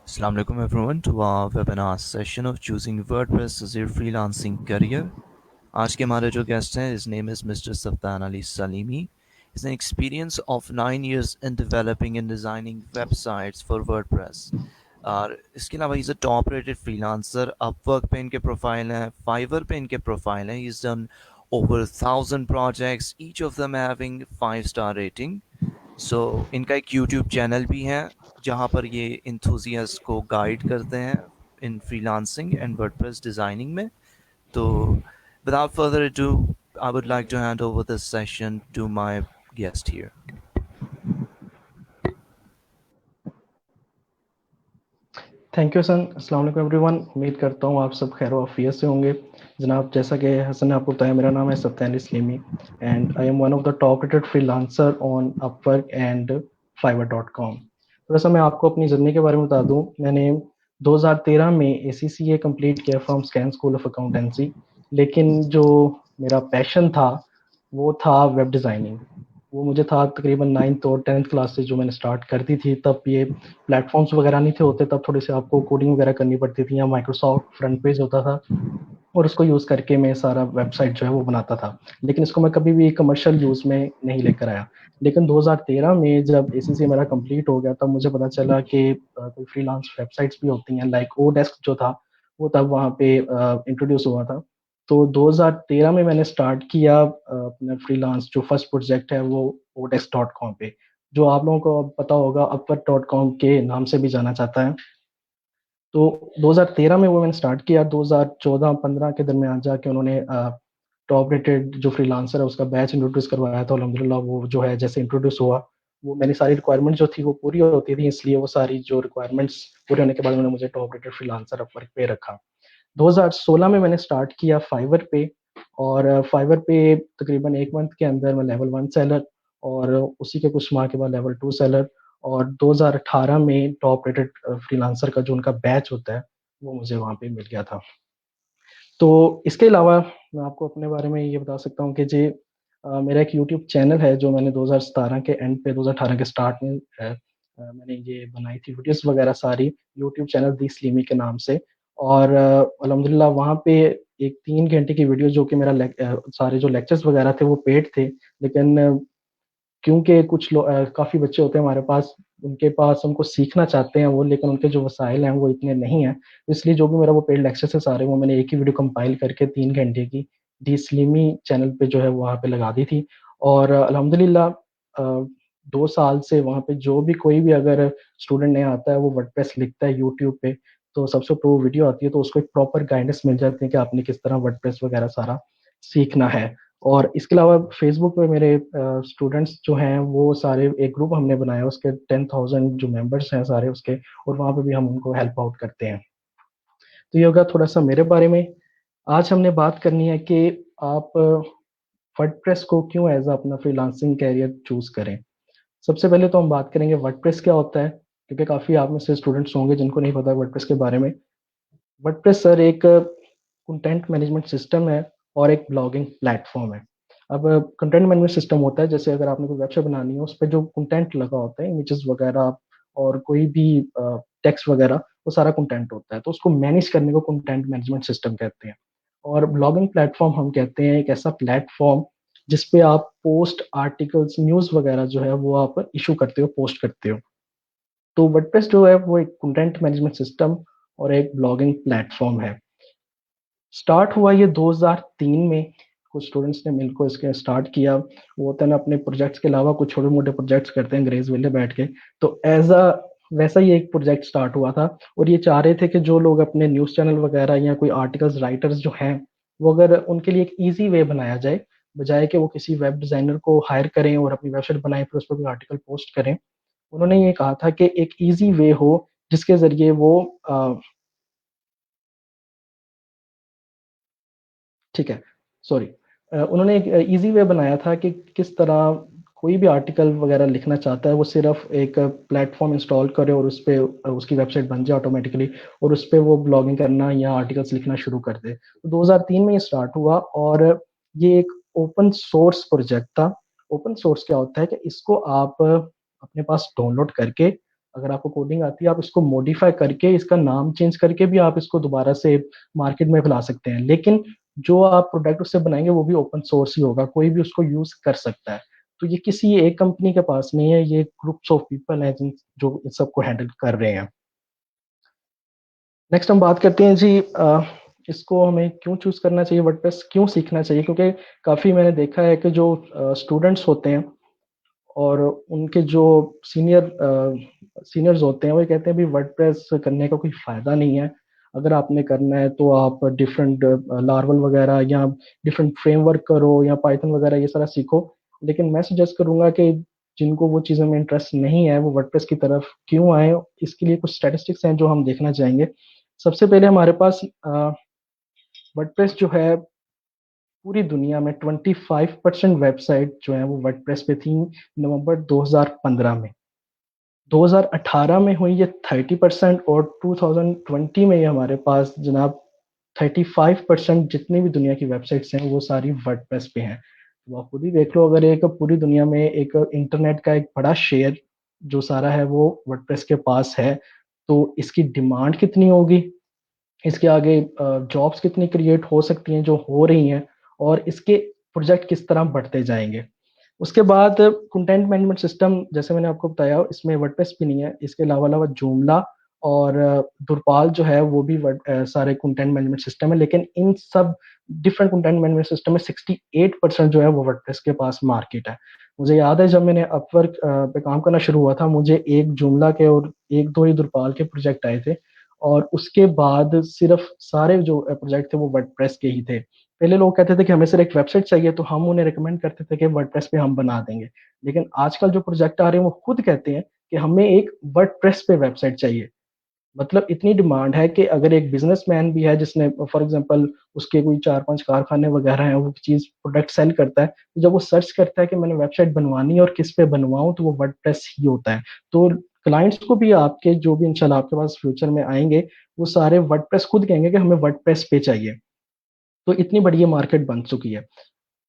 Assalamu alaikum everyone to our webinar session of choosing WordPress as your freelancing career. आज के हमारे जो guest हैं, his name is Mr. Saftan Ali Salimi. He's an experience of 9 years in developing and designing websites for WordPress. और इसके अलावा he's a top rated freelancer. Upwork पे इनके प्रोफाइल हैं, Fiverr पे इनके प्रोफाइल हैं. He's done over 1,000 projects, each of them having 5-star rating. सो इनका एक यूट्यूब चैनल भी है जहाँ पर ये इंथुजियास्ट को गाइड करते हैं इन फ्रीलांसिंग एंड वर्डप्रेस डिज़ाइनिंग में. तो without further ado, I would like to hand over this session to my guest here. Thank you Hasan. अस्सलाम वालेकुम एवरीवन. उम्मीद करता हूँ आप सब खैर वाफियत से होंगे. जनाब, जैसा कि हसन ने आपको बताया, मेरा नाम है Saftan Ali Salimi and I am one of the top rated freelancer on Upwork and fiverr.com. तो वैसा मैं आपको अपनी जर्नी के बारे में बता दूं. मैंने 2013 में ACCA कंप्लीट किया from scan school of accountancy, लेकिन जो मेरा पैशन था वो था वेब डिज़ाइनिंग. वो मुझे था तकरीबन 9th और 10th क्लास से जो मैंने स्टार्ट कर दी थी. तब ये प्लेटफॉर्म्स वगैरह नहीं थे होते, तब थोड़ी सी आपको कोडिंग वगैरह करनी पड़ती थी, या माइक्रोसॉफ्ट फ्रंट पेज होता था और उसको यूज़ करके मैं सारा वेबसाइट जो है वो बनाता था. लेकिन इसको मैं कभी भी कमर्शियल यूज़ में नहीं लेकर आया. लेकिन 2013 में जब ACCA मेरा कंप्लीट हो गया, तब मुझे पता चला कि कोई फ्रीलांस वेबसाइट्स भी होती हैं, लाइक ओडेस्क जो था वो तब वहाँ पे इंट्रोड्यूस हुआ था. तो 2013 में मैंने स्टार्ट किया अपना फ्रीलांस. जो फर्स्ट प्रोजेक्ट है वो odesk.com पे, जो आप लोगों को अब पता होगा upwork.com के नाम से भी जाना जाता है. तो 2013 में वो मैंने स्टार्ट किया. 2014-15 के दरमियान जाके उन्होंने टॉप रेटेड जो फ्रीलांसर है उसका बैच इंट्रोड्यूस करवाया था. अल्हम्दुलिल्लाह वो जो है जैसे इंट्रोड्यूस हुआ, वो मेरी सारी रिक्वायरमेंट जो थी वो पूरी होती थी, इसलिए वो सारी जो रिक्वायरमेंट्स पूरे होने के बाद उन्होंने मुझे टॉप रेटेड फ्रीलांसर अपवर्क पे रखा. 2016 में मैंने स्टार्ट किया फाइवर पे, और फाइवर पे तकरीबन 1 मंथ के अंदर मैं लेवल 1 सेलर और उसी के कुछ माह के बाद लेवल 2 सेलर, और 2018 में टॉप रेटेड फ्रीलांसर का जो उनका बैच होता है वो मुझे वहाँ पे मिल गया था. तो इसके अलावा मैं आपको अपने बारे में ये बता सकता हूँ कि जी मेरा एक यूट्यूब चैनल है जो मैंने 2017 के एंड पे 2018 के स्टार्ट में मैंने ये बनाई थी वीडियोस वगैरह सारी, यूट्यूब चैनल दी स्लीमी के नाम से. और अल्हम्दुलिल्लाह वहाँ पे एक 3 घंटे की वीडियो जो कि मेरा सारे जो लेक्चर्स वगैरह थे वो पेड थे. लेकिन क्योंकि कुछ काफ़ी बच्चे होते हैं हमारे पास, उनके पास उनको सीखना चाहते हैं वो, लेकिन उनके जो वसाइल हैं वो इतने नहीं हैं. इसलिए जो भी मेरा वो पेड लेक्चर्स है सारे, वो मैंने एक ही वीडियो कंपाइल करके 3 घंटे की दी स्लिमी चैनल पे जो है वहाँ पे लगा दी थी. और अल्हम्दुलिल्लाह 2 साल से वहाँ पे जो भी कोई भी अगर स्टूडेंट नया आता है वो वर्डप्रेस लिखता है यूट्यूब पे, तो सबसे ऊपर वो वीडियो आती है तो उसको एक प्रॉपर गाइडेंस मिल जाती है कि आपने किस तरह वर्डप्रेस वगैरह सारा सीखना है. और इसके अलावा फेसबुक पे मेरे स्टूडेंट्स जो हैं वो सारे एक ग्रुप हमने बनाया, उसके 10,000 जो मेंबर्स हैं सारे उसके, और वहाँ पे भी हम उनको हेल्प आउट करते हैं. तो ये होगा थोड़ा-सा मेरे बारे में. आज हमने बात करनी है कि आप वर्डप्रेस को क्यों एज़ अपना फ्रीलांसिंग करियर चूज़ करें. सबसे पहले तो हम बात करेंगे वर्डप्रेस क्या होता है, क्योंकि काफ़ी आप में से स्टूडेंट्स होंगे जिनको नहीं पता वर्डप्रेस के बारे में. वर्डप्रेस सर एक कंटेंट मैनेजमेंट सिस्टम है और एक ब्लॉगिंग प्लेटफ़ॉर्म है. अब कंटेंट मैनेजमेंट सिस्टम होता है, जैसे अगर आपने कोई वेबसाइट बनानी है, उस पे जो कंटेंट लगा होता है, इमेजेस वगैरह और कोई भी टेक्स्ट वगैरह, वो सारा कंटेंट होता है. तो उसको मैनेज करने को कंटेंट मैनेजमेंट सिस्टम कहते हैं. और ब्लॉगिंग प्लेटफ़ॉर्म हम कहते हैं एक ऐसा प्लेटफ़ॉर्म जिस पे आप पोस्ट, आर्टिकल्स, न्यूज़ वगैरह जो है वो आप इश्यू करते हो, पोस्ट करते हो. तो वर्डप्रेस जो है वो एक कंटेंट मैनेजमेंट सिस्टम और एक ब्लॉगिंग प्लेटफ़ॉर्म है. स्टार्ट हुआ ये 2003 में. कुछ स्टूडेंट्स ने मिलकर इसके स्टार्ट किया. वो होता है ना, अपने प्रोजेक्ट्स के अलावा कुछ छोटे-मोटे प्रोजेक्ट्स करते हैं अंग्रेज़ वेले बैठ के. तो वैसा ही एक प्रोजेक्ट स्टार्ट हुआ था, और ये चाह रहे थे कि जो लोग अपने न्यूज़ चैनल वगैरह या कोई आर्टिकल्स राइटर्स जो हैं, वो अगर उनके लिए एक ईज़ी वे बनाया जाए, बजाय कि वो किसी वेब डिज़ाइनर को हायर करें और अपनी वेबसाइट बनाएँ फिर उस पे कोई आर्टिकल पोस्ट करें. उन्होंने ये कहा था कि एक ईज़ी वे हो जिसके ज़रिए वो ठीक है, सॉरी। उन्होंने एक ईज़ी वे बनाया था कि किस तरह कोई भी आर्टिकल वगैरह लिखना चाहता है, वो सिर्फ़ एक प्लेटफ़ॉर्म इंस्टॉल करे और उस पे उसकी वेबसाइट बन जाए ऑटोमैटिकली, और उस पे वो ब्लॉगिंग करना या आर्टिकल्स लिखना शुरू कर दे. तो 2003 में ये स्टार्ट हुआ, और ये एक ओपन सोर्स प्रोजेक्ट था. ओपन सोर्स क्या होता है कि इसको आप अपने पास डाउनलोड करके अगर आपको कोडिंग आती है, आप इसको मॉडिफाई करके, इसका नाम चेंज करके भी आप इसको दोबारा से मार्केट में फैला सकते हैं। लेकिन जो आप प्रोडक्ट उससे बनाएंगे वो भी ओपन सोर्स ही होगा, कोई भी उसको यूज कर सकता है। तो ये किसी एक कंपनी के पास नहीं है, ये ग्रुप्स ऑफ पीपल हैं जो इस सबको हैंडल कर रहे हैं। नेक्स्ट हम बात करते हैं जी, इसको हमें क्यों चूज करना चाहिए, वर्डप्रेस क्यों सीखना चाहिए, क्योंकि काफी मैंने देखा है कि जो स्टूडेंट्स होते हैं और उनके जो सीनियर सीनियर्स होते हैं, वो कहते हैं भी वर्डप्रेस करने का कोई फायदा नहीं है। अगर आपने करना है तो आप डिफरेंट लार्वल वगैरह या डिफरेंट फ्रेमवर्क करो या पाइथन वगैरह ये सारा सीखो। लेकिन मैं सजेस्ट करूंगा कि जिनको वो चीज़ों में इंटरेस्ट नहीं है वो वर्डप्रेस की तरफ क्यों आए। इसके लिए कुछ स्टैटिस्टिक्स हैं जो हम देखना चाहेंगे। सबसे पहले हमारे पास वर्डप्रेस जो है, पूरी दुनिया में 25% वेबसाइट जो है वो वर्डप्रेस पे थी नवंबर 2015 में। 2018 में हुई ये 30%, और 2020 में ये हमारे पास जनाब 35% जितनी भी दुनिया की वेबसाइट्स हैं वो सारी वर्डप्रेस पे हैं। तो आप खुद ही देख लो, अगर एक पूरी दुनिया में एक इंटरनेट का एक बड़ा शेयर जो सारा है वो वर्डप्रेस के पास है, तो इसकी डिमांड कितनी होगी, इसके आगे जॉब्स कितनी क्रिएट हो सकती हैं जो हो रही हैं, और इसके प्रोजेक्ट किस तरह बढ़ते जाएंगे। उसके बाद कंटेंट मैनेजमेंट सिस्टम, जैसे मैंने आपको बताया, इसमें वर्डप्रेस भी नहीं है, इसके अलावा जूमला और दुरपाल जो है वो भी सारे कंटेंट मैनेजमेंट सिस्टम है। लेकिन इन सब डिफरेंट कंटेंट मैनेजमेंट सिस्टम में 68% जो है वो वर्डप्रेस के पास मार्केट है। मुझे याद है जब मैंने अपवर्क पे काम करना शुरू हुआ था, मुझे एक जुमला के और एक दो ही दुरपाल के प्रोजेक्ट आए थे, और उसके बाद सिर्फ सारे जो प्रोजेक्ट थे वो वर्डप्रेस के ही थे। पहले लोग कहते थे कि हमें सिर्फ एक वेबसाइट चाहिए, तो हम उन्हें रिकमेंड करते थे कि वर्डप्रेस पे हम बना देंगे। लेकिन आजकल जो प्रोजेक्ट आ रहे हैं वो खुद कहते हैं कि हमें एक वर्डप्रेस पे वेबसाइट चाहिए। मतलब इतनी डिमांड है कि अगर एक बिजनेसमैन भी है जिसने फॉर एग्जांपल उसके कोई 4-5 कारखाने वगैरह हैं, वो चीज प्रोडक्ट सेल करता है, तो जब वो सर्च करता है कि मैंने वेबसाइट बनवानी है और किस पे बनवाऊं, तो वो वर्डप्रेस ही होता है। तो क्लाइंट्स को भी, आपके जो भी इंशाल्लाह आपके पास फ्यूचर में आएंगे, वो सारे वर्डप्रेस खुद कहेंगे कि हमें वर्डप्रेस पे चाहिए। तो इतनी बड़ी ये मार्केट बन चुकी है।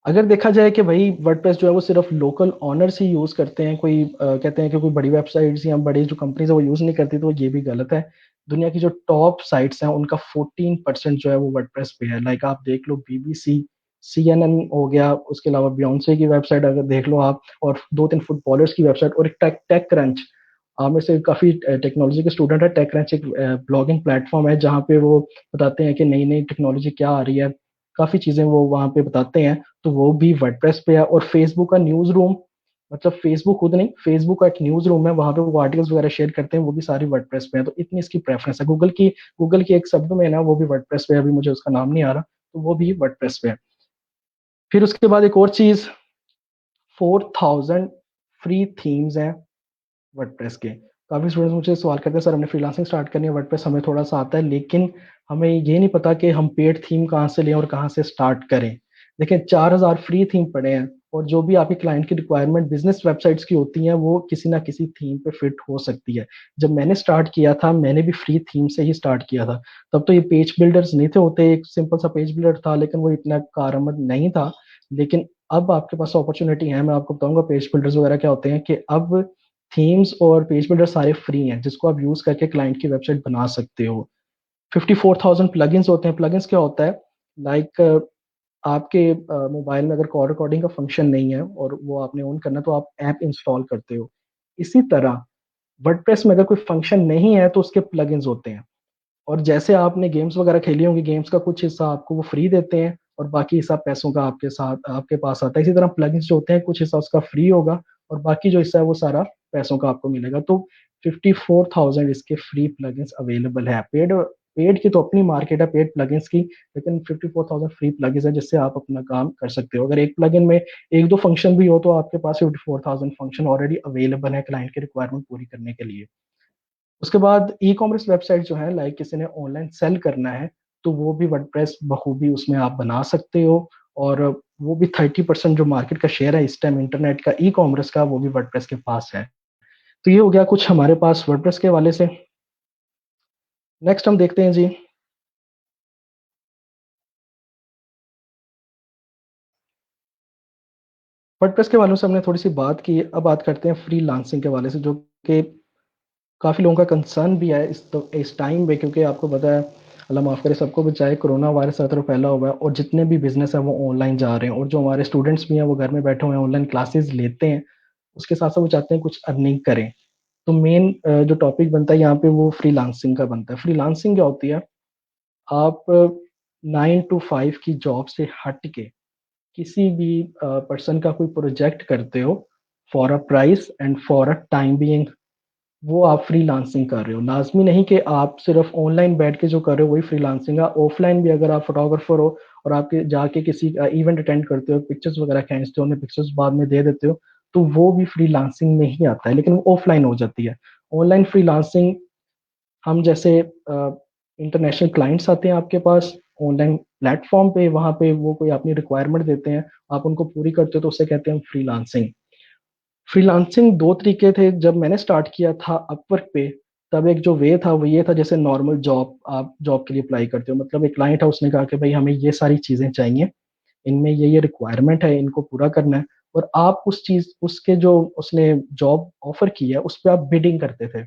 अगर देखा जाए कि भाई वर्डप्रेस जो है वो सिर्फ लोकल ऑनर्स ही यूज करते हैं, कोई कहते हैं कि कोई बड़ी वेबसाइट्स या बड़ी जो कंपनीज है वो यूज नहीं करती, तो ये भी गलत है। दुनिया की जो टॉप साइट्स हैं उनका 14% जो है वो वर्डप्रेस पे है। लाइक आप देख लो बीबीसी, CNN हो गया, उसके अलावा बियॉन्से की वेबसाइट अगर देख लो आप, और 2-3 फुटबॉलर्स की वेबसाइट, और एक टेक टेक क्रंच। आप में से काफी टेक्नोलॉजी के स्टूडेंट है, टेक क्रंच एक ब्लॉगिंग प्लेटफॉर्म है जहाँ पे वो बताते हैं कि नई नई टेक्नोलॉजी क्या आ रही है, काफी चीजें वो वहाँ पे बताते हैं। तो वो भी वर्डप्रेस पे है। और फेसबुक का न्यूज रूम, मतलब फेसबुक खुद नहीं, फेसबुक का एक न्यूज रूम है, वहां पे वो आर्टिकल्स वगैरह शेयर करते हैं, वो भी सारी वर्डप्रेस पे है। तो इतनी इसकी प्रेफरेंस है। गूगल की एक शब्द में ना, वो भी वर्डप्रेस पे है, अभी मुझे उसका नाम नहीं आ रहा, तो वो भी वर्डप्रेस पे है। फिर उसके बाद एक और चीज, 4000 फ्री थीम्स हैं वर्डप्रेस के। काफी स्टूडेंट्स मुझे सवाल करते हैं, सर हमने फ्रीलांसिंग स्टार्ट करनी है, वर्डप्रेस हमें थोड़ा सा आता है, लेकिन हमें ये नहीं पता कि हम पेड थीम कहाँ से लें और कहाँ से स्टार्ट करें। देखिए 4000 फ्री थीम पड़े हैं, और जो भी आपकी क्लाइंट की रिक्वायरमेंट बिजनेस वेबसाइट्स की होती हैं वो किसी ना किसी थीम पे फिट हो सकती है। जब मैंने स्टार्ट किया था, मैंने भी फ्री थीम से ही स्टार्ट किया था। तब तो ये पेज बिल्डर्स नहीं थे होते, एक सिंपल सा पेज बिल्डर था, लेकिन वो इतना कारआमद नहीं था। लेकिन अब आपके पास अपॉर्चुनिटी है, मैं आपको बताऊंगा पेज बिल्डर्स वगैरह क्या होते हैं, कि अब थीम्स और पेज बिल्डर सारे फ्री हैं जिसको आप यूज करके क्लाइंट की वेबसाइट बना सकते हो। 54,000 प्लगइन्स होते हैं। प्लगइन्स क्या होता है, लाइक आपके मोबाइल में अगर कॉल रिकॉर्डिंग का फंक्शन नहीं है और वो आपने ऑन करना है, तो आप ऐप इंस्टॉल करते हो। इसी तरह वर्डप्रेस में अगर कोई फंक्शन नहीं है तो उसके प्लगइन्स होते हैं। और जैसे आपने गेम्स वगैरह खेली होंगी, गेम्स का कुछ हिस्सा आपको वो फ्री देते हैं और बाकी हिस्सा पैसों का आपके साथ आपके पास आता है। इसी तरह प्लगइन्स जो होते हैं, कुछ हिस्सा उसका फ्री होगा और बाकी जो हिस्सा है वो सारा पैसों का आपको मिलेगा। तो 54,000 इसके फ्री प्लगइन्स अवेलेबल है। पेड पेड की तो अपनी मार्केट है, पेड प्लगइन्स की, लेकिन 54,000 फ्री प्लगइन्स है जिससे आप अपना काम कर सकते हो। अगर एक प्लगइन में एक दो फंक्शन भी हो तो आपके पास 54,000 फंक्शन ऑलरेडी अवेलेबल है क्लाइंट की रिक्वायरमेंट पूरी करने के लिए। उसके बाद ई कॉमर्स वेबसाइट जो है, लाइक किसी ने ऑनलाइन सेल करना है, तो वो भी वर्डप्रेस बखूबी उसमें आप बना सकते हो। और वो भी 30% जो मार्केट का शेयर है इस टाइम इंटरनेट का ई कॉमर्स का, वो भी वर्डप्रेस के पास है। तो ये हो गया कुछ हमारे पास वर्डप्रेस के हवाले से। नेक्स्ट हम देखते हैं जी, वर्डप्रेस के हवाले से हमने थोड़ी सी बात की, अब बात करते हैं फ्री लांसिंग के हवाले से, जो कि काफ़ी लोगों का कंसर्न भी है इस टाइम पे, क्योंकि आपको पता है, अल्लाह माफ़ करे सबको बचाए, कोरोना वायरस हर तरफ फैला हुआ है और जितने भी बिजनेस है वो ऑनलाइन जा रहे हैं, और जो हमारे स्टूडेंट्स भी हैं वो घर में बैठे हुए हैं, ऑनलाइन क्लासेस लेते हैं, उसके साथ साथ वो चाहते हैं कुछ अर्निंग करें। तो मेन जो टॉपिक बनता है यहाँ पे वो फ्रीलांसिंग का बनता है। फ्रीलांसिंग क्या होती है? आप 9 to 5 की जॉब से हट के किसी भी पर्सन का कोई प्रोजेक्ट करते हो for a price and for a time being, वो आप फ्रीलांसिंग कर रहे हो। लाजमी नहीं कि आप सिर्फ ऑनलाइन बैठ के जो कर रहे हो वही फ्रीलांसिंग है। ऑफलाइन भी अगर आप फोटोग्राफर हो और आप जाके किसी का इवेंट अटेंड करते हो, पिक्चर्स वगैरह खींचते हो, उन्हें पिक्चर्स बाद में दे देते हो, तो वो भी फ्रीलांसिंग में ही आता है, लेकिन वो ऑफलाइन हो जाती है। ऑनलाइन फ्रीलांसिंग, हम जैसे इंटरनेशनल क्लाइंट्स आते हैं आपके पास ऑनलाइन प्लेटफॉर्म पे, वहां पे वो कोई अपनी रिक्वायरमेंट देते हैं, आप उनको पूरी करते हो, तो उसे कहते हैं फ्रीलांसिंग। फ्रीलांसिंग दो तरीके थे जब मैंने स्टार्ट किया था अपवर्क पे। तब एक जो वे था वो ये था, जैसे नॉर्मल जॉब, आप जॉब के लिए अप्लाई करते हो, मतलब एक क्लाइंट है, उसने कहा कि भाई हमें ये सारी चीजें चाहिए, इनमें ये रिक्वायरमेंट है, इनको पूरा करना है, और आप उस चीज उसके जो उसने जॉब ऑफर की है उस पर आप बिडिंग करते थे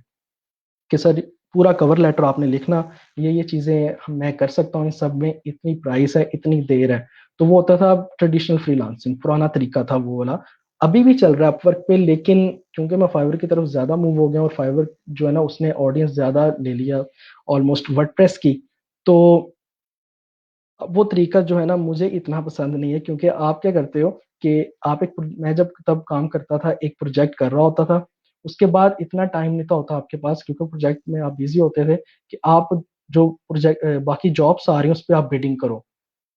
कि सर पूरा कवर लेटर आपने लिखना, ये चीजें मैं कर सकता हूँ, इन सब में इतनी प्राइस है, इतनी देर है। तो वो होता था ट्रेडिशनल फ्रीलांसिंग, पुराना तरीका था वो वाला। अभी भी चल रहा है अपवर्क पे, लेकिन क्योंकि मैं फाइवर की तरफ ज्यादा मूव हो गया और फाइवर जो है ना उसने ऑडियंस ज्यादा ले लिया ऑलमोस्ट वर्डप्रेस की, तो वो तरीका जो है ना मुझे इतना पसंद नहीं है। क्योंकि आप क्या करते हो कि आप मैं जब तब काम करता था, एक प्रोजेक्ट कर रहा होता था, उसके बाद इतना टाइम नहीं था होता आपके पास, क्योंकि प्रोजेक्ट में आप बिजी होते थे, कि आप जो प्रोजेक्ट बाकी जॉब्स आ रही हैं उस पर आप बिडिंग करो।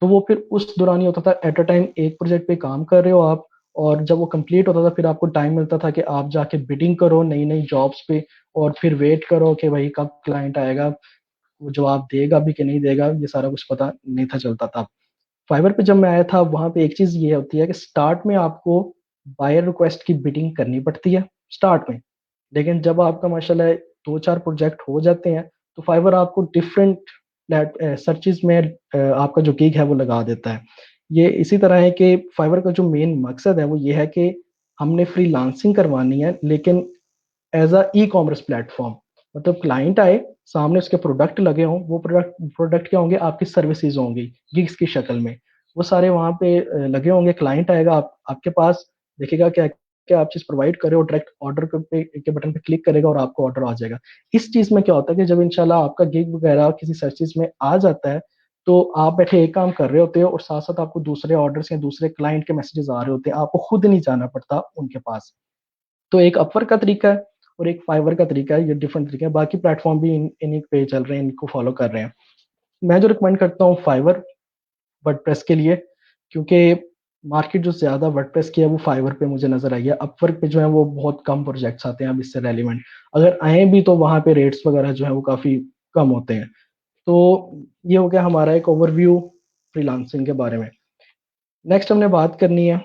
तो वो फिर उस दौरान ही होता था, एट अ टाइम एक प्रोजेक्ट पे काम कर रहे हो आप, और जब वो कंप्लीट होता था फिर आपको टाइम मिलता था कि आप जाके बिडिंग करो नई नई जॉब्स पे, और फिर वेट करो कि भाई कब क्लाइंट आएगा, वो जवाब देगा भी कि नहीं देगा, ये सारा कुछ पता नहीं था चलता था। फाइवर पे जब मैं आया था वहां पे एक चीज ये होती है कि स्टार्ट में आपको बायर रिक्वेस्ट की बिडिंग करनी पड़ती है स्टार्ट में, लेकिन जब आपका माशाल्लाह 2-4 प्रोजेक्ट हो जाते हैं, तो फाइवर आपको डिफरेंट सर्चेज में आपका जो गिग है वो लगा देता है। ये इसी तरह है कि फाइवर का जो मेन मकसद है वो ये है कि हमने फ्रीलांसिंग करवानी है, लेकिन as a e commerce platform, मतलब क्लाइंट आए, सामने उसके प्रोडक्ट लगे हों, वो प्रोडक्ट प्रोडक्ट क्या होंगे, आपकी सर्विसेज होंगी गिग्स की शक्ल में, वो सारे वहाँ पे लगे होंगे। क्लाइंट आएगा आपके पास, देखेगा क्या क्या आप चीज प्रोवाइड करे, और डायरेक्ट ऑर्डर के बटन पे क्लिक करेगा और आपको ऑर्डर आ जाएगा। इस चीज में क्या होता है कि जब इंशाल्लाह आपका गिग वगैरह किसी सर्चिज में आ जाता है, तो आप बैठे एक काम कर रहे होते हो और साथ साथ आपको दूसरे ऑर्डर्स या दूसरे क्लाइंट के मैसेजेस आ रहे होते हैं, आपको खुद नहीं जाना पड़ता उनके पास। तो एक अपवर्क का तरीका है और एक फाइवर का तरीका है, ये डिफरेंट तरीका है। बाकी प्लेटफॉर्म भी इन्हीं पे चल रहे हैं, इनको फॉलो कर रहे हैं। मैं जो रिकमेंड करता हूँ फाइवर वर्डप्रेस के लिए, क्योंकि मार्केट जो ज्यादा वर्डप्रेस की है वो फाइवर पे मुझे नजर आई है। अपवर्क पे जो है वो बहुत कम प्रोजेक्ट्स आते हैं अब इससे रेलिवेंट, अगर आए भी तो वहां पे रेट्स वगैरह जो है वो काफी कम होते हैं। तो ये हो गया हमारा एक ओवरव्यू फ्रीलांसिंग के बारे में। नेक्स्ट हमने बात करनी है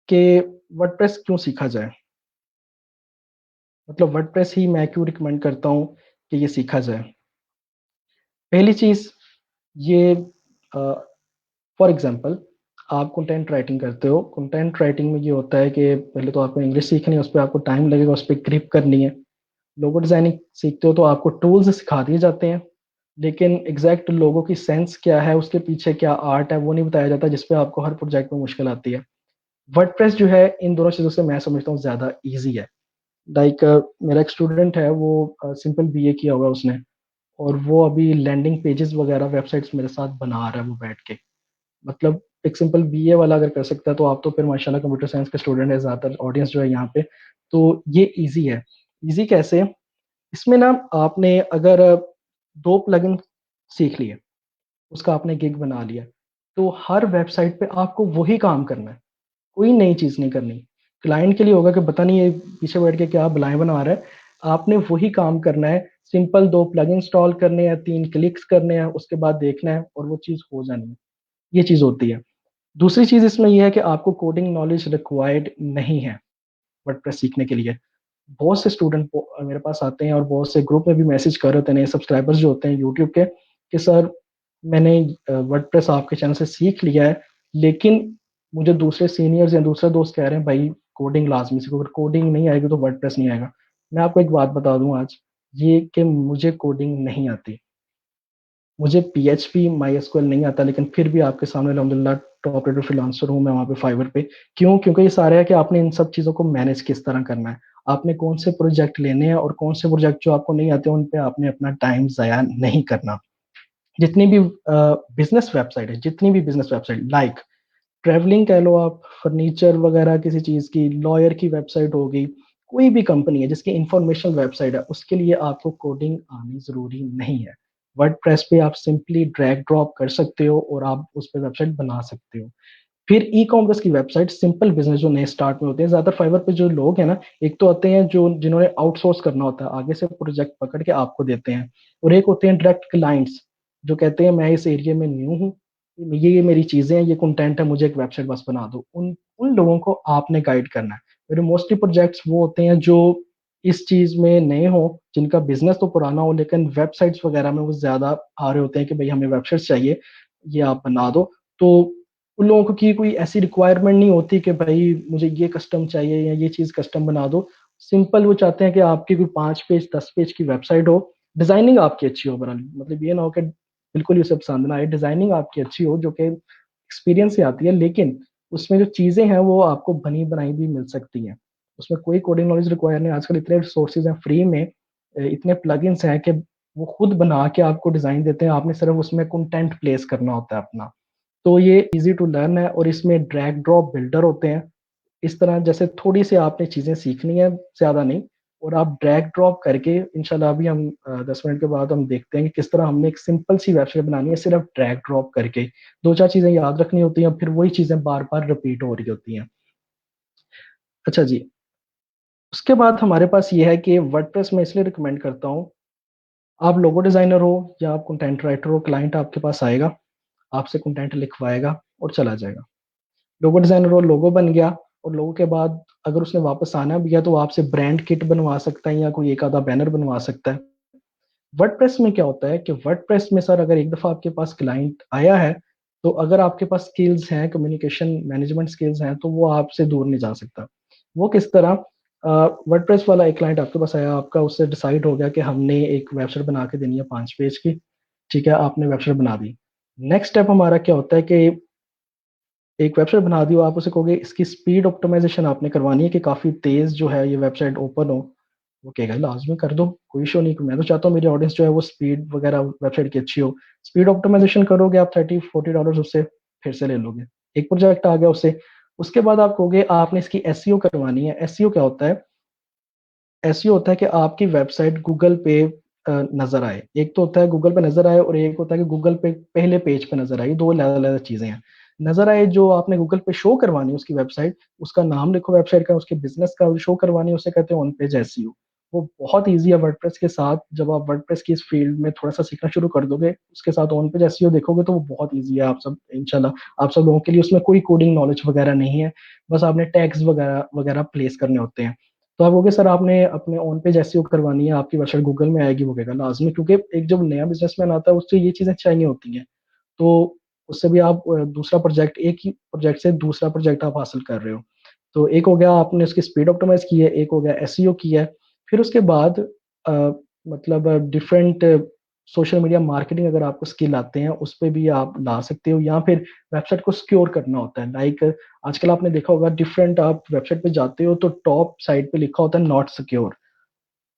कि वर्डप्रेस क्यों सीखा जाए, मतलब वर्डप्रेस ही मैं क्यों रिकमेंड करता हूँ कि ये सीखा जाए। पहली चीज, ये फॉर एग्जांपल आप कंटेंट राइटिंग करते हो, कंटेंट राइटिंग में ये होता है कि पहले तो आपको इंग्लिश सीखनी है, उस पर आपको टाइम लगेगा, उस पर ग्रिप करनी है। लोगो डिजाइनिंग सीखते हो तो आपको टूल्स सिखा दिए जाते हैं, लेकिन एग्जैक्ट लोगों की सेंस क्या है, उसके पीछे क्या आर्ट है, वो नहीं बताया जाता, जिसपे आपको हर प्रोजेक्ट में मुश्किल आती है। वर्डप्रेस जो है इन दोनों चीज़ों से मैं समझता हूँ ज़्यादा ईजी है। लाइक मेरा एक स्टूडेंट है, वो सिंपल बीए किया हुआ है उसने, और वो अभी लैंडिंग पेजेस वगैरह वेबसाइट्स मेरे साथ बना रहा है वो बैठ के। मतलब एक सिंपल बीए वाला अगर कर सकता है, तो आप तो फिर माशाल्लाह कंप्यूटर साइंस के स्टूडेंट है ज़्यादातर ऑडियंस जो है यहाँ पे। तो ये इजी है। इजी कैसे? इसमें ना आपने अगर दो प्लगइन सीख लिए, उसका आपने गिग बना लिया, तो हर वेबसाइट पे आपको वही काम करना है, कोई नई चीज नहीं करनी। क्लाइंट के लिए होगा कि पता नहीं ये पीछे बैठ के क्या बलाएं बना रहा है, आपने वही काम करना है। सिंपल दो प्लग इंस्टॉल करने हैं, 3 क्लिक्स करने हैं, उसके बाद देखना है और वो चीज हो जानी है। ये चीज होती है। दूसरी चीज इसमें यह है कि आपको कोडिंग नॉलेज रिक्वायर्ड नहीं है वर्डप्रेस सीखने के लिए। बहुत से स्टूडेंट मेरे पास आते हैं और बहुत से ग्रुप में भी मैसेज कर रहे होते हैं, नए सब्सक्राइबर्स जो होते हैं यूट्यूब के, कि सर मैंने वर्डप्रेस आपके चैनल से सीख लिया है, लेकिन मुझे दूसरे सीनियर्स या दूसरे दोस्त कह रहे हैं भाई कोडिंग लाजमी सीखो, अगर कोडिंग नहीं आएगी तो वर्डप्रेस नहीं आएगा। मैं आपको एक बात बता दूं आज, ये कि मुझे कोडिंग नहीं आती, मुझे पीएचपी माई एसक्यूएल नहीं आता, लेकिन फिर भी आपके सामने अल्हम्दुलिल्लाह टॉप रेटेड फ्रीलांसर हूँ मैं वहाँ पे फाइवर पे। क्यों? क्योंकि ये सारे है कि आपने इन सब चीज़ों को मैनेज किस तरह करना है, आपने कौन से प्रोजेक्ट लेने हैं और कौन से प्रोजेक्ट जो आपको नहीं आते उन पे आपने अपना टाइम ज़ाया नहीं करना। जितनी भी बिजनेस वेबसाइट है, जितनी भी बिजनेस वेबसाइट लाइक ट्रैवलिंग कह लो आप, फर्नीचर वगैरह किसी चीज़ की, लॉयर की वेबसाइट हो गई, कोई भी कंपनी है जिसकी इंफॉर्मेशन वेबसाइट है, उसके लिए आपको कोडिंग आनी ज़रूरी नहीं है। वर्डप्रेस पे आप सिंपली ड्रैग ड्रॉप कर सकते हो और आप उस पे वेबसाइट बना सकते हो। फिर ई कॉमर्स की वेबसाइट, सिंपल बिजनेस जो नए स्टार्ट में होते हैं, ज़्यादातर फाइवर पे जो लोग हैं ना, एक तो आते हैं जो जिन्होंने आउटसोर्स करना होता है, आगे से प्रोजेक्ट पकड़ के आपको देते हैं, और एक होते हैं डायरेक्ट क्लाइंट्स जो कहते हैं मैं इस एरिया में न्यू हूँ, ये मेरी चीजें हैं, ये कंटेंट है, मुझे एक वेबसाइट बस बना दो। उन उन लोगों को आपने गाइड करना है। मेरे मोस्टली प्रोजेक्ट्स वो होते हैं जो इस चीज में नए हो, जिनका बिजनेस तो पुराना हो लेकिन वेबसाइट्स वगैरह में वो ज्यादा आ रहे होते हैं कि भाई हमें वेबसाइट्स चाहिए, ये आप बना दो। तो उन लोगों की कोई ऐसी रिक्वायरमेंट नहीं होती कि भाई मुझे ये कस्टम चाहिए या ये चीज कस्टम बना दो। सिंपल वो चाहते हैं कि आपकी कोई 5 पेज 10 पेज की वेबसाइट हो, डिजाइनिंग आपकी अच्छी हो ओवरऑल, मतलब ये ना हो कि बिल्कुल ही उसे पसंद ना आए, डिजाइनिंग आपकी अच्छी हो जो कि एक्सपीरियंस से आती है, लेकिन उसमें जो चीजें हैं वो आपको बनी बनाई भी मिल सकती हैं। उसमें कोई कोडिंग नॉलेज रिक्वायर नहीं, आजकल इतने रिसोर्सेज हैं फ्री में, इतने प्लगइन्स हैं कि वो खुद बना के आपको डिजाइन देते हैं, आपने सिर्फ उसमें कंटेंट प्लेस करना होता है अपना। तो ये इजी टू लर्न है, और इसमें ड्रैग ड्रॉप बिल्डर होते हैं। इस तरह जैसे थोड़ी सी आपने चीजें सीखनी है, ज्यादा नहीं, और आप ड्रैग ड्रॉप करके इंशाल्लाह अभी हम 10 मिनट के बाद हम देखते हैं कि किस तरह हमने एक सिंपल सी वेबसाइट बनानी है सिर्फ ड्रैग ड्रॉप करके। दो चार चीजें याद रखनी होती हैं, फिर वही चीजें बार बार रिपीट हो रही होती हैं। अच्छा जी, उसके बाद हमारे पास ये है कि वर्डप्रेस में इसलिए रिकमेंड करता हूँ, आप लोगो डिजाइनर हो या आप कंटेंट राइटर हो, क्लाइंट आपके पास आएगा, आपसे कंटेंट लिखवाएगा और चला जाएगा। लोगो डिजाइनर हो, लोगो बन गया, और लोगों के बाद अगर उसने वापस आना भी है तो वो आपसे ब्रांड किट बनवा सकता है या कोई एक आधा बैनर बनवा सकता है। वर्डप्रेस में क्या होता है कि वर्डप्रेस में सर अगर एक दफा आपके पास क्लाइंट आया है, तो अगर आपके पास स्किल्स हैं, कम्युनिकेशन मैनेजमेंट स्किल्स हैं, तो वो आपसे दूर नहीं जा सकता। वो किस तरह? वर्डप्रेस वाला एक क्लाइंट आपके पास आया, आपका उससे डिसाइड हो गया कि हमने एक वेबसाइट बना के देनी है 5 पेज की, ठीक है, आपने वेबसाइट बना दी। नेक्स्ट स्टेप हमारा क्या होता है कि एक वेबसाइट बना दी हो, आप उसे कहोगे इसकी स्पीड ऑप्टिमाइजेशन आपने करवानी है कि काफी तेज जो है ये वेबसाइट ओपन हो। वो कहेगा लाजमी कर दो, कोई इशू नहीं, मैं तो चाहता हूँ मेरी ऑडियंस जो है वो स्पीड वगैरह वेबसाइट की अच्छी हो। स्पीड ऑप्टिमाइजेशन करोगे आप, $30-40 उससे फिर से ले लोगे। एक प्रोजेक्ट आ गया उससे। उसके बाद आप कहोगे आपने इसकी एसईओ करवानी है। एसईओ क्या होता है? एसईओ होता है कि आपकी वेबसाइट गूगल पे नजर आए। एक तो होता है गूगल पे नजर आए, और एक होता है कि गूगल पे पहले पेज पे नजर आए, दो अलग अलग चीजें हैं। नजर आए जो आपने गूगल पे शो करवानी है उसकी वेबसाइट, उसका नाम लिखो वेबसाइट का, उसके बिजनेस का शो करवानी है, उसे कहते हैं ऑन पेज एसईओ। वो बहुत ईजी है वर्डप्रेस के साथ। जब आप वर्डप्रेस की इस फील्ड में थोड़ा सा सीखना शुरू कर दोगे, उसके साथ ऑन पेज एसईओ देखोगे तो वो बहुत ईजी है। आप सब इंशाल्लाह आप सब लोगों के लिए उसमें कोई कोडिंग नॉलेज वगैरह नहीं है, बस आपने टैग्स वगैरह वगैरह प्लेस करने होते हैं। तो आप कहोगे सर आपने अपने ऑन पेज एसईओ करवानी है, आपकी वेबसाइट गूगल में आएगी, वो कहेगा लाजमी, क्योंकि एक जब नया बिजनेसमैन आता है उससे ये चीजें चाहिए होती हैं। तो उससे भी आप दूसरा प्रोजेक्ट, एक ही प्रोजेक्ट से दूसरा प्रोजेक्ट आप हासिल कर रहे हो। तो एक हो गया आपने उसकी स्पीड ऑप्टिमाइज की है, एक हो गया एसईओ की है। फिर उसके बाद मतलब डिफरेंट सोशल मीडिया मार्केटिंग अगर आपको स्किल आते हैं उस पे भी आप ला सकते हो, या फिर वेबसाइट को सिक्योर करना होता है। लाइक आजकल आपने देखा होगा डिफरेंट, आप वेबसाइट पे जाते हो तो टॉप साइड पे लिखा होता है नॉट सिक्योर,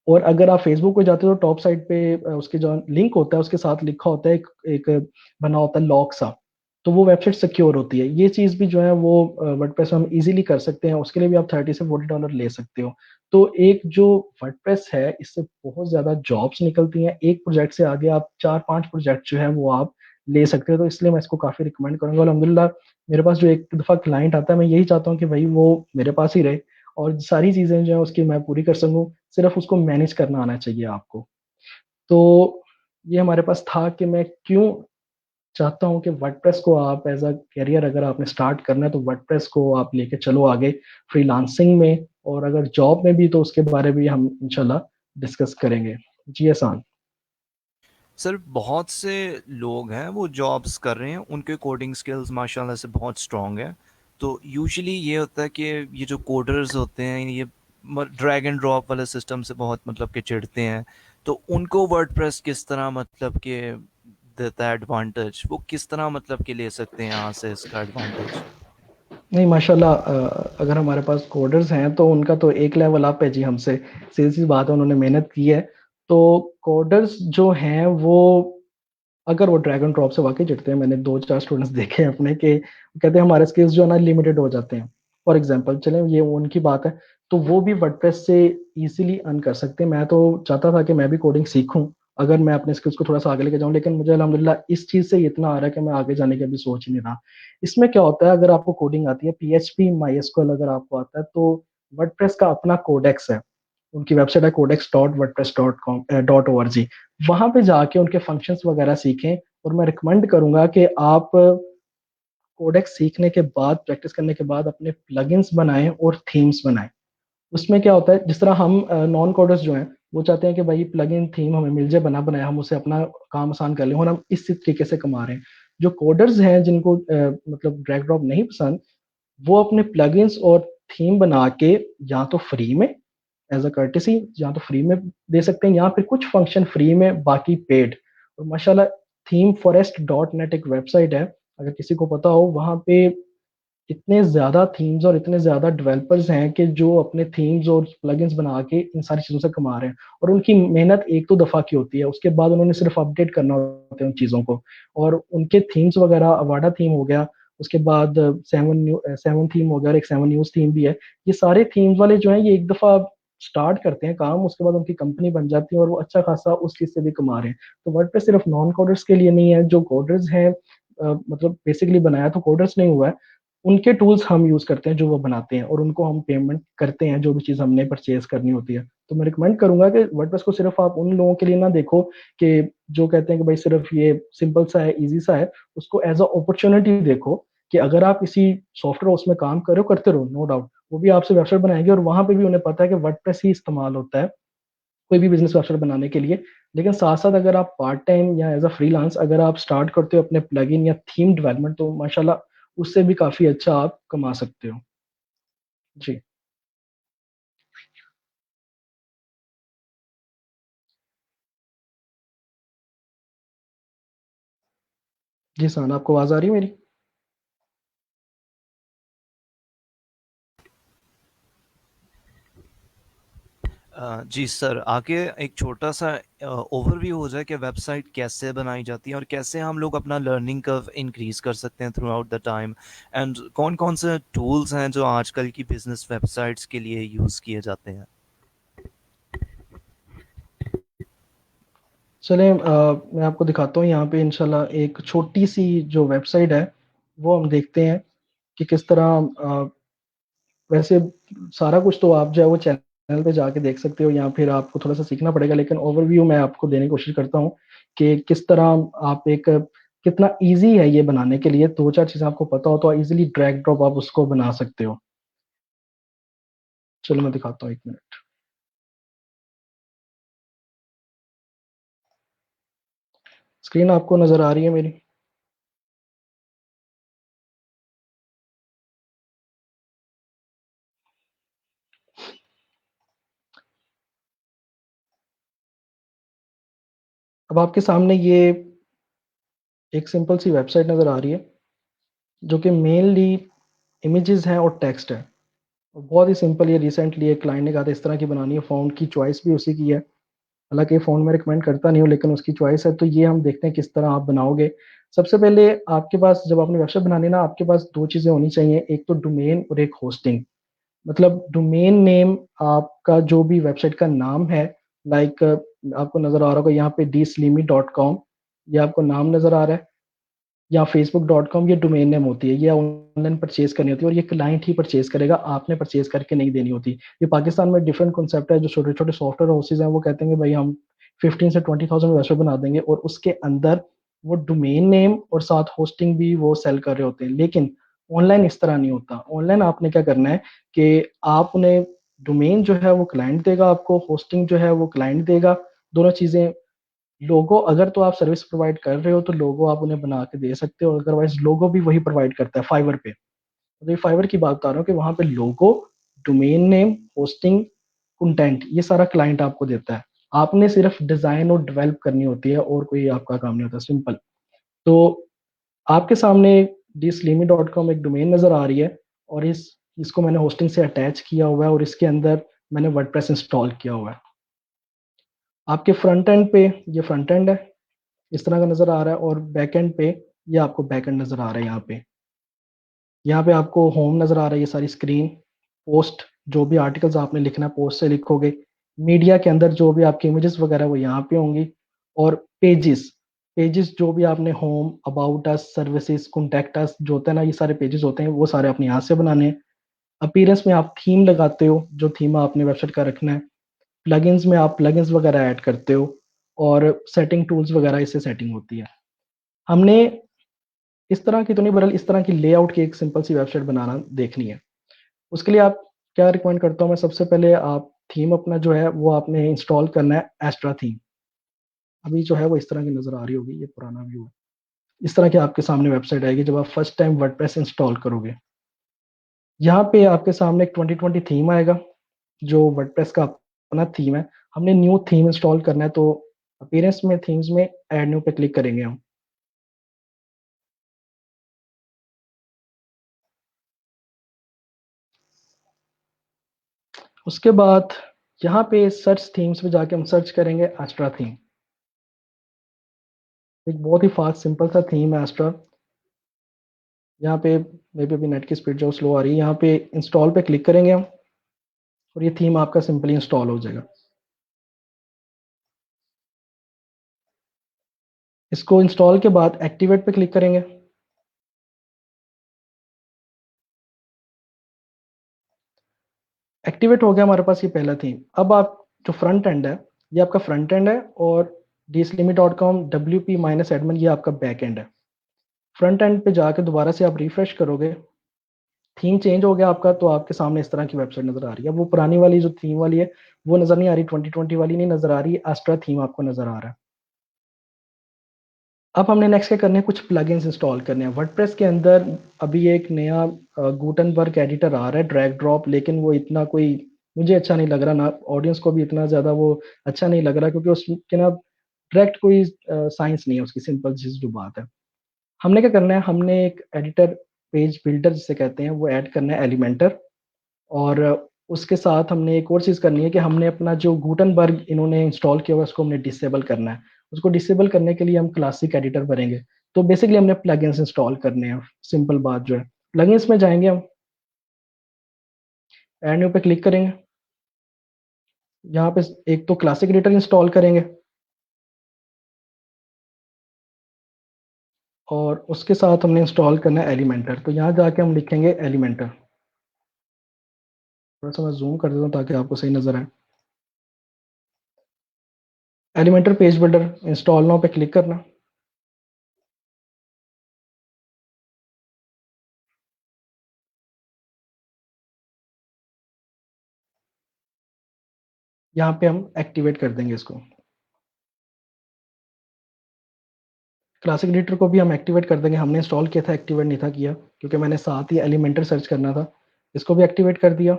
और अगर आप फेसबुक पे जाते हो तो टॉप साइड पे उसके जो लिंक होता है उसके साथ लिखा होता है एक बना होता है लॉक सा। तो वो वेबसाइट सिक्योर होती है। ये चीज भी जो है वो वर्डप्रेस में हम इजीली कर सकते हैं, उसके लिए भी आप $30 से $40 ले सकते हो। तो एक जो वर्डप्रेस है इससे बहुत ज्यादा जॉब्स निकलती हैं, एक प्रोजेक्ट से आगे आप 4-5 प्रोजेक्ट जो है वो आप ले सकते हो। तो इसलिए मैं इसको काफी रिकमेंड करूंगा। अल्हम्दुलिल्लाह मेरे पास जो एक दफा क्लाइंट आता है, मैं यही चाहता हूँ कि भाई वो मेरे पास ही रहे और सारी चीजें जो है उसकी मैं पूरी कर सकूं, सिर्फ उसको मैनेज करना आना चाहिए आपको। तो ये हमारे पास था कि मैं क्यों चाहता हूँ कि वर्डप्रेस को आप एज अ करियर अगर आपने स्टार्ट करना है तो वर्डप्रेस को आप लेके चलो आगे फ्रीलांसिंग में, और अगर जॉब में भी तो उसके बारे में भी हम इंशाल्लाह डिस्कस करेंगे। जी एहसान। सर बहुत से लोग हैं वो जॉब्स कर रहे हैं, उनके कोडिंग स्किल्स माशाल्लाह से बहुत स्ट्रांग है। तो यूजुअली ये होता है कि ये जो कोडर्स होते हैं ये ड्रैग एंड ड्रॉप वाले सिस्टम से बहुत मतलब के चिढ़ते हैं, तो उनको वर्डप्रेस किस तरह मतलब के देता है एडवांटेज, वो किस तरह मतलब के ले सकते हैं यहाँ से इसका एडवांटेज? नहीं माशाल्लाह, अगर हमारे पास कोडर्स हैं तो उनका तो एक लेवल अप है जी हमसे। सीधी सी बात है, उन्होंने मेहनत की है। तो कोडर्स जो हैं वो, अगर वो ड्रैग एंड ड्रॉप से वाकई चिढ़ते हैं, मैंने 2-4 स्टूडेंट्स देखे हैं अपने के, कहते हैं हमारे स्किल्स जो है ना लिमिटेड हो जाते हैं। फॉर एग्जांपल चलें, ये उनकी बात है, तो वो भी वर्डप्रेस से इजीली अर्न कर सकते हैं। मैं तो चाहता था कि मैं भी कोडिंग सीखूं, अगर मैं अपने स्किल्स को थोड़ा सा आगे लेके जाऊं, लेकिन मुझे अल्हम्दुलिल्लाह इस चीज से इतना आ रहा है कि मैं आगे जाने की अभी सोच ही नहीं रहा। इसमें क्या होता है, अगर आपको कोडिंग आती है, PHP MySQL अगर आपको आता है, तो वर्डप्रेस का अपना कोडेक्स है। उनकी वेबसाइट है codex.wordpress.com.org। वहां पे जाके उनके फंक्शंस वगैरह सीखें। और मैं रिकमेंड करूंगा कि आप कोडेक्स सीखने के बाद, प्रैक्टिस करने के बाद, अपने प्लगइन्स बनाएं और थीम्स बनाएं। उसमें क्या होता है, जिस तरह हम नॉन कोडर्स जो हैं वो चाहते हैं कि भाई प्लगइन थीम हमें मिल जाए बना बनाया, हम उसे अपना काम आसान कर लें, और हम इसी तरीके से कमा रहे हैं। जो कोडर्स हैं जिनको मतलब ड्रैग ड्रॉप नहीं पसंद, वो अपने प्लगइन्स और थीम बना के या तो फ्री में एज अ कर्टेसी, या तो फ्री में दे सकते हैं, या फिर कुछ फंक्शन फ्री में, बाकी पेड। और माशाल्लाह, themforest.net एक वेबसाइट है, अगर किसी को पता हो, वहां पे इतने ज्यादा थीम्स और इतने ज्यादा डेवलपर्स हैं कि जो अपने थीम्स और प्लगइन्स बना के इन सारी चीजों से कमा रहे हैं। और उनकी मेहनत एक तो दफा की होती है, उसके बाद उन्होंने सिर्फ अपडेट करना होता है उन चीजों को। और उनके थीम्स वगैरह, अवाडा थीम हो गया, उसके बाद 7 थीम हो गया, और एक 7 न्यूज थीम भी है। ये सारे थीम्स वाले जो है, ये एक दफा स्टार्ट करते हैं काम, उसके बाद उनकी कंपनी बन जाती है और वो अच्छा खासा उस चीज से भी कमा रहे हैं। तो वर्डप्रेस सिर्फ नॉन कोडर्स के लिए नहीं है, जो कोडर्स हैं, मतलब बेसिकली बनाया तो कोडर्स नहीं हुआ है, उनके टूल्स हम यूज करते हैं जो वो बनाते हैं, और उनको हम पेमेंट करते हैं जो भी चीज हमने परचेज करनी होती है। तो मैं रिकमेंड करूंगा कि वर्डप्रेस को सिर्फ आप उन लोगों के लिए ना देखो कि जो कहते हैं कि भाई सिर्फ ये सिंपल सा है, इजी सा है। उसको एज अ अपॉर्चुनिटी देखो कि अगर आप किसी सॉफ्टवेयर उसमें काम करो, करते रहो, नो डाउट वो भी आपसे वेबसाइट बनाएंगे, और वहां पे भी उन्हें पता है कि वर्डप्रेस ही इस्तेमाल होता है कोई भी बिजनेस वेबसाइट बनाने के लिए। लेकिन साथ साथ अगर आप पार्ट टाइम या एज अ फ्रीलांस अगर आप स्टार्ट करते हो अपने प्लगइन या थीम डेवलपमेंट, तो माशाल्लाह उससे भी काफी अच्छा आप कमा सकते हो। जी। जी सान, आपको आवाज आ रही है मेरी? जी सर, आगे एक छोटा सा ओवरव्यू हो जाए कि वेबसाइट कैसे बनाई जाती है और कैसे हम लोग अपना लर्निंग कर्व इंक्रीज कर सकते हैं through out the time, and कौन कौन से टूल्स हैं जो आजकल की बिजनेस वेबसाइट्स के लिए यूज़ किए जाते हैं। चलें, मैं आपको दिखाता हूँ यहाँ पे इंशाल्लाह एक छोटी सी जो वेबसाइट है, वो हम देखते हैं कि किस तरह वैसे सारा कुछ तो आप जो है वो चैनल पे जाके देख सकते हो, या फिर आपको थोड़ा सा सीखना पड़ेगा, लेकिन ओवरव्यू मैं आपको देने की कोशिश करता हूँ कि किस तरह आप एक, कितना इजी है ये बनाने के लिए। 2-4 चीजें आपको पता हो तो इजीली ड्रैग ड्रॉप आप उसको बना सकते हो। चलो मैं दिखाता हूँ, 1 मिनट। स्क्रीन आपको नजर आ रही है मेरी? अब आपके सामने ये एक सिंपल सी वेबसाइट नजर आ रही है, जो कि मेनली इमेजेस हैं और टेक्स्ट है। और बहुत ही सिंपल, ये रिसेंटली एक क्लाइंट ने कहा था इस तरह की बनानी है, फ़ॉन्ट की चॉइस भी उसी की है। हालांकि फ़ॉन्ट में रिकमेंड करता नहीं हूँ, लेकिन उसकी चॉइस है। तो ये हम देखते हैं किस तरह आप बनाओगे। सबसे पहले आपके पास, जब आपने वेबसाइट बनानी है ना, आपके पास दो चीज़ें होनी चाहिए, एक तो डोमेन और एक होस्टिंग। मतलब डोमेन नेम, आपका जो भी वेबसाइट का नाम है, लाइक आपको नज़र आ रहा होगा यहाँ पे dslimi.com, ये आपको नाम नज़र आ रहा है, या facebook.com, ये डोमेन नेम होती है, ये ऑनलाइन परचेज करनी होती है, और ये क्लाइंट ही परचेज करेगा, आपने परचेज करके नहीं देनी होती। ये पाकिस्तान में डिफरेंट कॉन्सेप्ट है। जो छोटे छोटे सॉफ्टवेयर हाउसेज हैं वो कहते हैं कि भाई हम 15 से 20,000 वेबसाइट बना देंगे, और उसके अंदर वो डोमेन नेम और साथ होस्टिंग भी वो सेल कर रहे होते हैं। लेकिन ऑनलाइन इस तरह नहीं होता। ऑनलाइन आपने क्या करना है कि आपने, डोमेन जो है वो क्लाइंट देगा आपको, होस्टिंग जो है वो क्लाइंट देगा, दोनों चीजें। लोगो अगर तो आप सर्विस प्रोवाइड कर रहे हो तो लोगो आप उन्हें बना के दे सकते हो, अदरवाइज लोगो भी वही प्रोवाइड करता है फाइवर पे। तो ये फाइवर की बात बता रहा हूँ कि वहां पे लोगो डोमेन नेम, होस्टिंग, कंटेंट, ये सारा क्लाइंट आपको देता है। आपने सिर्फ डिजाइन और डेवलप करनी होती है और कोई आपका काम नहीं होता, सिंपल। तो आपके सामने dsleamy.com एक डोमेन नजर आ रही है और इसको मैंने होस्टिंग से अटैच किया हुआ है और इसके अंदर मैंने वर्डप्रेस इंस्टॉल किया हुआ है। आपके फ्रंट एंड पे ये फ्रंट एंड है, इस तरह का नजर आ रहा है, और बैक एंड पे ये आपको बैक एंड नजर आ रहा है। यहाँ पे आपको होम नजर आ रहा है, ये सारी स्क्रीन। पोस्ट, जो भी आर्टिकल्स आपने लिखना है पोस्ट से लिखोगे। मीडिया के अंदर जो भी आपकी इमेजेस वगैरह वो यहाँ पे होंगी। और पेजेस, पेजेस जो भी आपने home, about us, services, contact us जो होता है ना, ये सारे पेजेस होते हैं, वो सारे अपने यहाँ से बनाने हैं। अपीयरेंस में आप थीम लगाते हो, जो थीम आपने वेबसाइट का रखना है। प्लगइन्स में आप प्लगइन्स वगैरह ऐड करते हो, और सेटिंग टूल्स वगैरह इससे सेटिंग होती है। हमने इस तरह की तो नहीं, बरल इस तरह की लेआउट की एक सिंपल सी वेबसाइट बनाना देखनी है। उसके लिए आप क्या रिकमेंड करता हूँ मैं, सबसे पहले आप थीम अपना जो है वो आपने इंस्टॉल करना है, एस्ट्रा थीम। अभी जो है वो इस तरह की नजर आ रही होगी, ये पुराना व्यू है। इस तरह की आपके सामने वेबसाइट आएगी जब आप फर्स्ट टाइम वर्डप्रेस इंस्टॉल करोगे। यहाँ पे आपके सामने एक 2020 थीम आएगा, जो वर्डप्रेस का अपना थीम है। हमने न्यू थीम इंस्टॉल करना है, तो अपीयरेंस में थीम्स में ऐड न्यू पे क्लिक करेंगे हम। उसके बाद यहाँ पे सर्च थीम्स में जाके हम सर्च करेंगे एस्ट्रा थीम। एक बहुत ही फास्ट सिंपल सा थीम है एस्ट्रा। यहाँ पे मे बी अभी नेट की स्पीड जो स्लो आ रही है, यहाँ पे इंस्टॉल पे क्लिक करेंगे हम, और ये थीम आपका सिंपली इंस्टॉल हो जाएगा। इसको इंस्टॉल के बाद एक्टिवेट पे क्लिक करेंगे। एक्टिवेट हो गया हमारे पास ये पहला थीम। अब आप जो फ्रंट एंड है, ये आपका फ्रंट एंड है, और dslimmy.com WP माइनस एडमिन ये आपका बैक एंड है। फ्रंट एंड पे जाके दोबारा से आप रिफ्रेश करोगे, थीम चेंज हो गया आपका, तो आपके सामने इस तरह की वेबसाइट नजर आ रही है। वो पुरानी वाली जो थीम वाली है वो नजर नहीं आ रही, 2020 वाली नहीं नजर आ रही, एस्ट्रा थीम आपको नजर आ रहा है। अब हमने नेक्स्ट क्या करना है, कुछ प्लगइन्स इंस्टॉल करने हैं वर्डप्रेस के अंदर। अभी एक नया गुटनबर्ग एडिटर आ रहा है, ड्रैग ड्रॉप, लेकिन वो इतना कोई मुझे अच्छा नहीं लग रहा, ना ऑडियंस को भी इतना ज़्यादा वो अच्छा नहीं लग रहा, क्योंकि उसके ना डायरेक्ट कोई साइंस नहीं है उसकी, सिंपल चीज़ जो बात है। हमने क्या करना है, हमने एक एडिटर, पेज बिल्डर जिसे कहते हैं, वो ऐड करना है, एलिमेंटर। और उसके साथ हमने एक और चीज़ करनी है कि हमने अपना जो गुटनबर्ग इन्होंने इंस्टॉल किया हुआ है उसको हमने डिसेबल करना है। उसको डिसेबल करने के लिए हम क्लासिक एडिटर भरेंगे। तो बेसिकली हमने प्लगइन्स इंस्टॉल करने हैं, सिंपल बात जो है। प्लगइन्स में जाएंगे हम, ऐड न्यू पे क्लिक करेंगे। यहाँ पे एक तो क्लासिक एडिटर इंस्टॉल करेंगे, और उसके साथ हमने इंस्टॉल करना है एलिमेंटर। तो यहाँ जाके हम लिखेंगे एलिमेंटर। थोड़ा सा मैं जूम कर देता हूँ ताकि आपको सही नजर आए। Elementor page builder install now पे क्लिक करना। यहाँ पे हम एक्टिवेट कर देंगे इसको। क्लासिक एडिटर को भी हम एक्टिवेट कर देंगे, हमने इंस्टॉल किया था, एक्टिवेट नहीं था किया, क्योंकि मैंने साथ ही एलिमेंटर सर्च करना था। इसको भी एक्टिवेट कर दिया।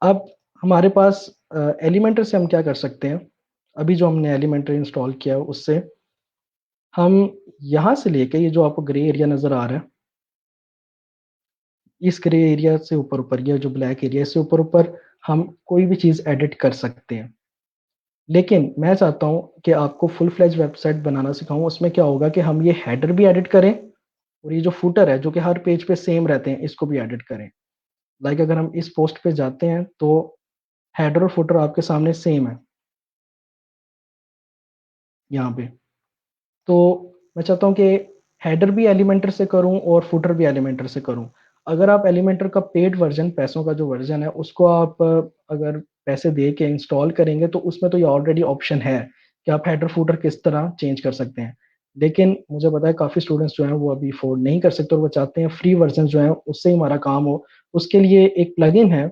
अब हमारे पास एलिमेंटर से हम क्या कर सकते हैं, अभी जो हमने एलिमेंटर इंस्टॉल किया है उससे हम यहाँ से लेके ये जो आपको ग्रे एरिया नजर आ रहा है, इस ग्रे एरिया से ऊपर ऊपर, ये जो ब्लैक एरिया से ऊपर ऊपर हम कोई भी चीज़ एडिट कर सकते हैं। लेकिन मैं चाहता हूँ कि आपको फुल फ्लैज वेबसाइट बनाना सिखाऊं। उसमें क्या होगा कि हम ये हेडर भी एडिट करें, और ये जो फुटर है जो कि हर पेज पे सेम रहते हैं, इसको भी एडिट करें। लाइक अगर हम इस पोस्ट पे जाते हैं तो हेडर और फुटर आपके सामने सेम है यहाँ पे। तो मैं चाहता हूँ कि हेडर भी एलिमेंटर से करूँ और फुटर भी एलिमेंटर से करूँ। अगर आप एलिमेंटर का पेड वर्जन, पैसों का जो वर्जन है, उसको आप अगर पैसे दे के इंस्टॉल करेंगे तो उसमें तो ये ऑलरेडी ऑप्शन है कि आप हेडर फुटर किस तरह चेंज कर सकते हैं। लेकिन मुझे पता है काफ़ी स्टूडेंट्स जो हैं वो अभी अफोर्ड नहीं कर सकते, और वो चाहते हैं फ्री वर्जन जो है उससे ही हमारा काम हो। उसके लिए एक प्लगइन है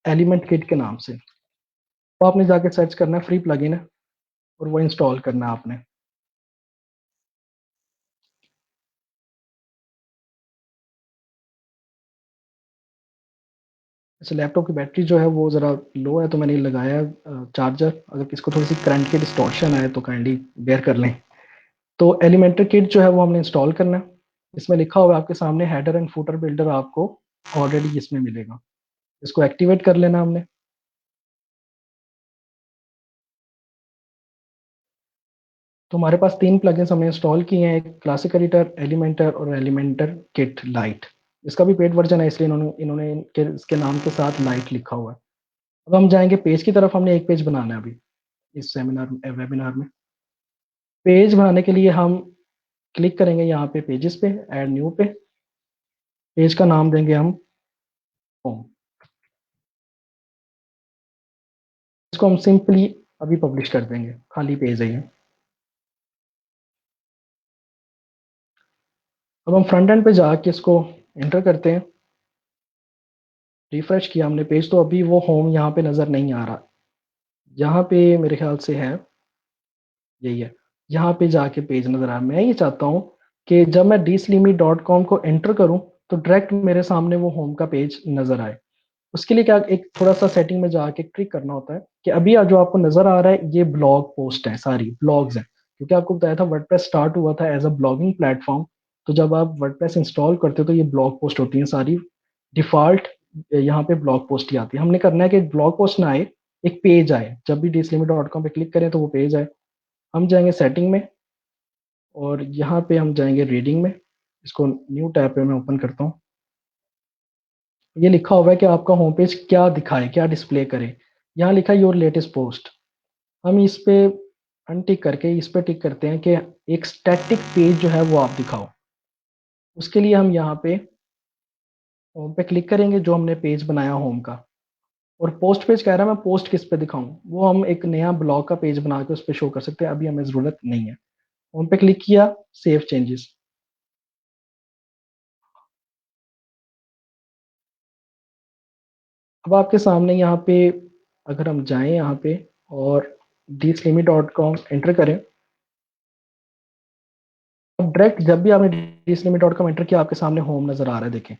एलिमेंट किट के नाम से, तो आपने जाके सर्च करना है, फ्री प्लगइन है, और वो इंस्टॉल करना है आपने। अच्छा, लैपटॉप की बैटरी जो है वो ज़रा लो है तो मैंने लगाया चार्जर। अगर किसको थोड़ी सी करंट की डिस्टॉर्शन आए तो काइंडली बेयर कर लें। तो एलिमेंटर किट जो है वो हमने इंस्टॉल करना है। इसमें लिखा हुआ है आपके सामने हेडर एंड फुटर बिल्डर आपको ऑलरेडी इसमें मिलेगा। इसको एक्टिवेट कर लेना हमने। तो हमारे पास 3 प्लगइन्स हमने इंस्टॉल किए हैं, एक क्लासिक एडिटर, एलिमेंटर और एलिमेंटर किट लाइट। इसका भी पेड वर्जन है इसलिए इन्होंने इन्होंने इसके नाम के साथ लाइट लिखा हुआ है। अब हम जाएंगे पेज की तरफ। हमने एक पेज बनाना है अभी इस वेबिनार में। पेज बनाने के लिए हम क्लिक करेंगे यहाँ पे पेजेस पे, ऐड न्यू पे। पेज का नाम देंगे हम होम। इसको हम सिंपली अभी पब्लिश कर देंगे, खाली पेज है ये। अब हम फ्रंट एंड पे जाके इसको एंटर करते हैं। रिफ्रेश किया हमने पेज तो अभी वो होम यहाँ पे नज़र नहीं आ रहा। यहाँ पे मेरे ख्याल से है, यही है। यहाँ पे जाके पेज नज़र आ रहा। मैं ये चाहता हूँ कि जब मैं dslimmy.com को एंटर करूँ तो डायरेक्ट मेरे सामने वो होम का पेज नज़र आए। उसके लिए क्या, एक थोड़ा सा सेटिंग में जाके ट्रिक करना होता है कि अभी जो आपको नजर आ रहा है ये ब्लॉग पोस्ट है, सारी ब्लॉग्स हैं। क्योंकि आपको बताया था वर्डप्रेस स्टार्ट हुआ था एज अ ब्लॉगिंग प्लेटफॉर्म। तो जब आप वर्डप्रेस इंस्टॉल करते हो तो ये ब्लॉग पोस्ट होती हैं सारी। डिफॉल्ट यहाँ पे ब्लॉग पोस्ट ही आती है। हमने करना है कि एक ब्लॉग पोस्ट ना आए, एक पेज आए। जब भी dslimmy.com पे क्लिक करें तो वो पेज आए। हम जाएंगे सेटिंग में और यहाँ पे हम जाएंगे रीडिंग में। इसको न्यू टैब पे मैं ओपन करता हूँ। ये लिखा हुआ है कि आपका होम पेज क्या दिखाए, क्या डिस्प्ले करे। यहाँ लिखा है योर लेटेस्ट पोस्ट। हम इस पे अनटिक करके इस पे टिक करते हैं कि एक स्टैटिक पेज जो है वो आप दिखाओ। उसके लिए हम यहाँ पे होम पे क्लिक करेंगे, जो हमने पेज बनाया होम का। और पोस्ट पेज कह रहा है, मैं पोस्ट किस पे दिखाऊं? वो हम एक नया ब्लॉग का पेज बना के उस पर शो कर सकते हैं, अभी हमें ज़रूरत नहीं है। होम पे क्लिक किया, सेव चेंजेस। अब आपके सामने यहाँ पे अगर हम जाएं यहाँ पे और dslimmy.com एंटर करें। अब डायरेक्ट जब भी आपने dslimmy.com एंटर किया आपके सामने होम नजर आ रहा है, देखें।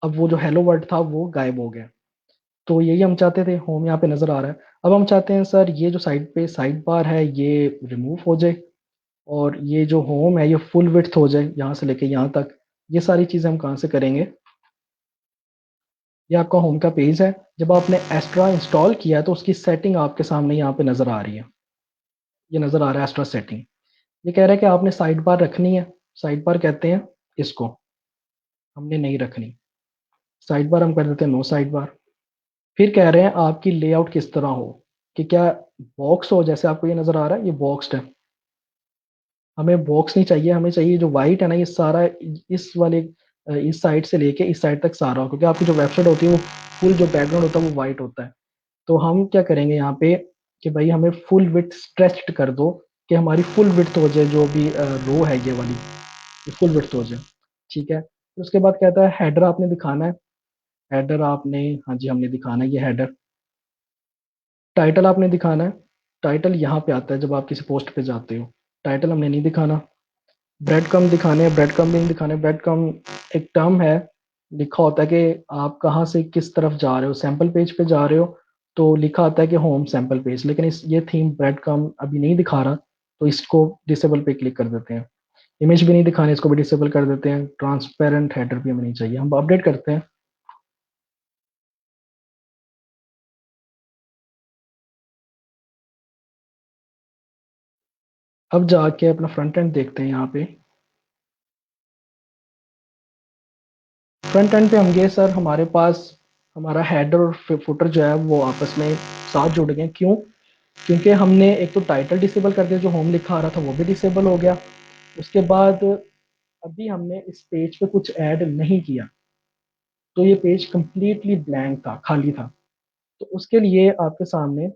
अब वो जो हेलो वर्ड था वो गायब हो गया। तो यही हम चाहते थे, होम यहाँ पे नजर आ रहा है। अब हम चाहते हैं सर ये जो साइड पे साइड बार है ये रिमूव हो जाए और ये जो होम है ये फुल विड्थ हो जाए यहाँ से लेके यहाँ तक। ये सारी चीजें हम कहाँ से करेंगे? ये आपका होम का पेज है। जब आपने एस्ट्रा इंस्टॉल किया है तो उसकी सेटिंग आपके सामने यहाँ पे नजर आ रही है। ये नजर आ रहा है एस्ट्रा सेटिंग। ये कह रहा है कि आपने साइड बार रखनी है। साइड बार कहते हैं इसको, हमने नहीं रखनी। साइड बार हम कर देते हैं नो साइड बार। फिर कह रहे हैं आपकी लेआउट किस तरह हो, कि क्या बॉक्स हो, जैसे आपको ये नजर आ रहा है ये बॉक्स्ड है। हमें बॉक्स नहीं चाहिए, हमें चाहिए जो वाइट है ना ये सारा, इस वाले इस साइड से लेके इस साइड तक सारा हो। क्योंकि आपकी जो वेबसाइट होती है वो फुल जो बैकग्राउंड होता है वो वाइट होता है। तो हम क्या करेंगे यहाँ पे कि भाई हमें फुल विड्थ स्ट्रेच्ड कर दो, कि हमारी फुल विड्थ हो जाए, जो भी रो है ये वाली, ये फुल विड्थ हो जाए। ठीक है, तो उसके बाद कहता है हेडर आपने दिखाना है। हेडर आपने, हाँ जी हमने दिखाना है ये हेडर। टाइटल आपने दिखाना है। टाइटल यहाँ पे आता है जब आप किसी पोस्ट पे जाते हो। टाइटल हमने नहीं दिखाना। ब्रेड कम दिखाने हैं, ब्रेड कम भी नहीं दिखाने। ब्रेड कम एक टर्म है, लिखा होता है कि आप कहाँ से किस तरफ जा रहे हो। सैंपल पेज पे जा रहे हो तो लिखा आता है कि होम सैंपल पेज, लेकिन इस ये थीम ब्रेड कम अभी नहीं दिखा रहा तो इसको डिसेबल पे क्लिक कर देते हैं। इमेज भी नहीं दिखाने, इसको भी डिसेबल कर देते हैं। ट्रांसपेरेंट हेडर भी हमें नहीं चाहिए, हम अपडेट करते हैं। अब जाके अपना फ्रंट एंड देखते हैं यहाँ पे। फ्रंट एंड पे हम गए सर, हमारे पास हमारा हेडर और फुटर जो है वो आपस में साथ जुड़ गए। क्यों? क्योंकि हमने एक तो टाइटल डिसेबल कर दिया, जो होम लिखा आ रहा था वो भी डिसेबल हो गया। उसके बाद अभी हमने इस पेज पे कुछ ऐड नहीं किया, तो ये पेज कंप्लीटली ब्लैंक था, खाली था। तो उसके लिए आपके सामने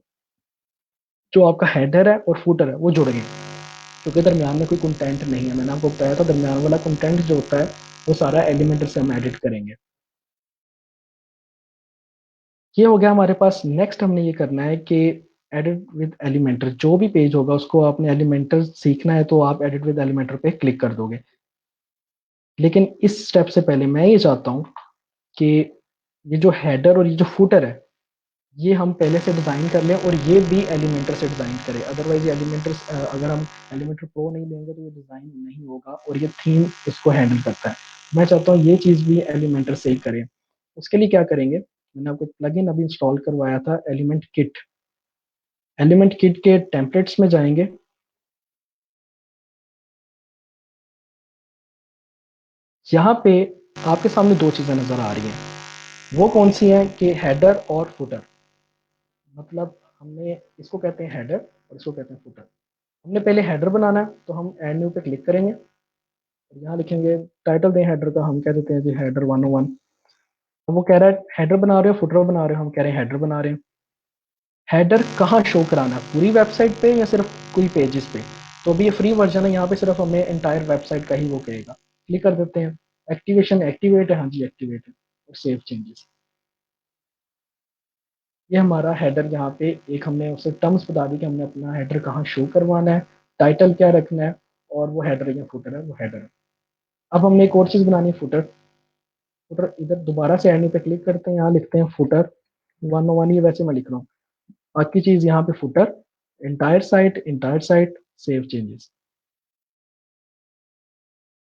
जो आपका हेडर है और फुटर है वो जुड़ गए। क्योंकि दरमियान में कोई कंटेंट नहीं है, मैंने आपको बताया था दरमियान वाला कंटेंट जो होता है वो सारा एलिमेंटर से हम एडिट करेंगे। ये हो गया हमारे पास। नेक्स्ट हमने ये करना है कि एडिट विद एलिमेंटर, जो भी पेज होगा उसको आपने एलिमेंटर सीखना है तो आप एडिट विद एलिमेंटर पे क्लिक कर दोगे। लेकिन इस स्टेप से पहले मैं ये चाहता हूँ कि ये जो हेडर और ये जो फुटर है, ये हम पहले से डिज़ाइन कर लें, और ये भी एलिमेंटर से डिज़ाइन करें। अदरवाइज ये एलिमेंटर, अगर हम एलिमेंटर प्रो नहीं लेंगे तो ये डिज़ाइन नहीं होगा, और ये थीम इसको हैंडल करता है। मैं चाहता हूँ ये चीज़ भी एलिमेंटर से ही करें। उसके लिए क्या करेंगे, मैंने आपको प्लगइन अभी इंस्टॉल करवाया था, एलिमेंट किट। एलिमेंट किट के टेम्पलेट्स में जाएंगे। यहाँ पे आपके सामने दो चीज़ें नज़र आ रही हैं। वो कौन सी हैं कि हेडर और फुटर। मतलब हमने इसको कहते हैं हेडर और इसको कहते हैं फुटर। हमने पहले हेडर बनाना है, तो हम ऐड न्यू पे क्लिक करेंगे और यहाँ लिखेंगे, टाइटल दें हेडर का, हम कह देते हैं जी हेडर 101। वो कह रहा है हेडर बना रहे हो फुटर बना रहे हो, हम कह रहे हैं हेडर बना रहे हैं। हेडर कहाँ शो कराना है, पूरी वेबसाइट पे या सिर्फ कोई पेजेस पे। तो अभी ये फ्री वर्जन है, यहाँ पे सिर्फ हमें एंटायर वेबसाइट का ही वो कहेगा। क्लिक कर देते हैं। एक्टिवेशन एक्टिवेट है, हाँ जी एक्टिवेट है, और सेव चेंजेस। ये हमारा हेडर, यहाँ पे एक हमने उसे टर्म्स बता दी कि हमने अपना हेडर कहाँ शो करवाना है, टाइटल क्या रखना है, और वो हेडर या फुटर है वो हेडर है। अब हमने एक और चीज़ बनानी है, फुटर। फुटर इधर दोबारा से एनी पे क्लिक करते हैं, यहाँ लिखते हैं फुटर 101। ये वैसे मैं लिख रहा हूँ, बाकी चीज़ यहाँ पे footer, entire site, save changes,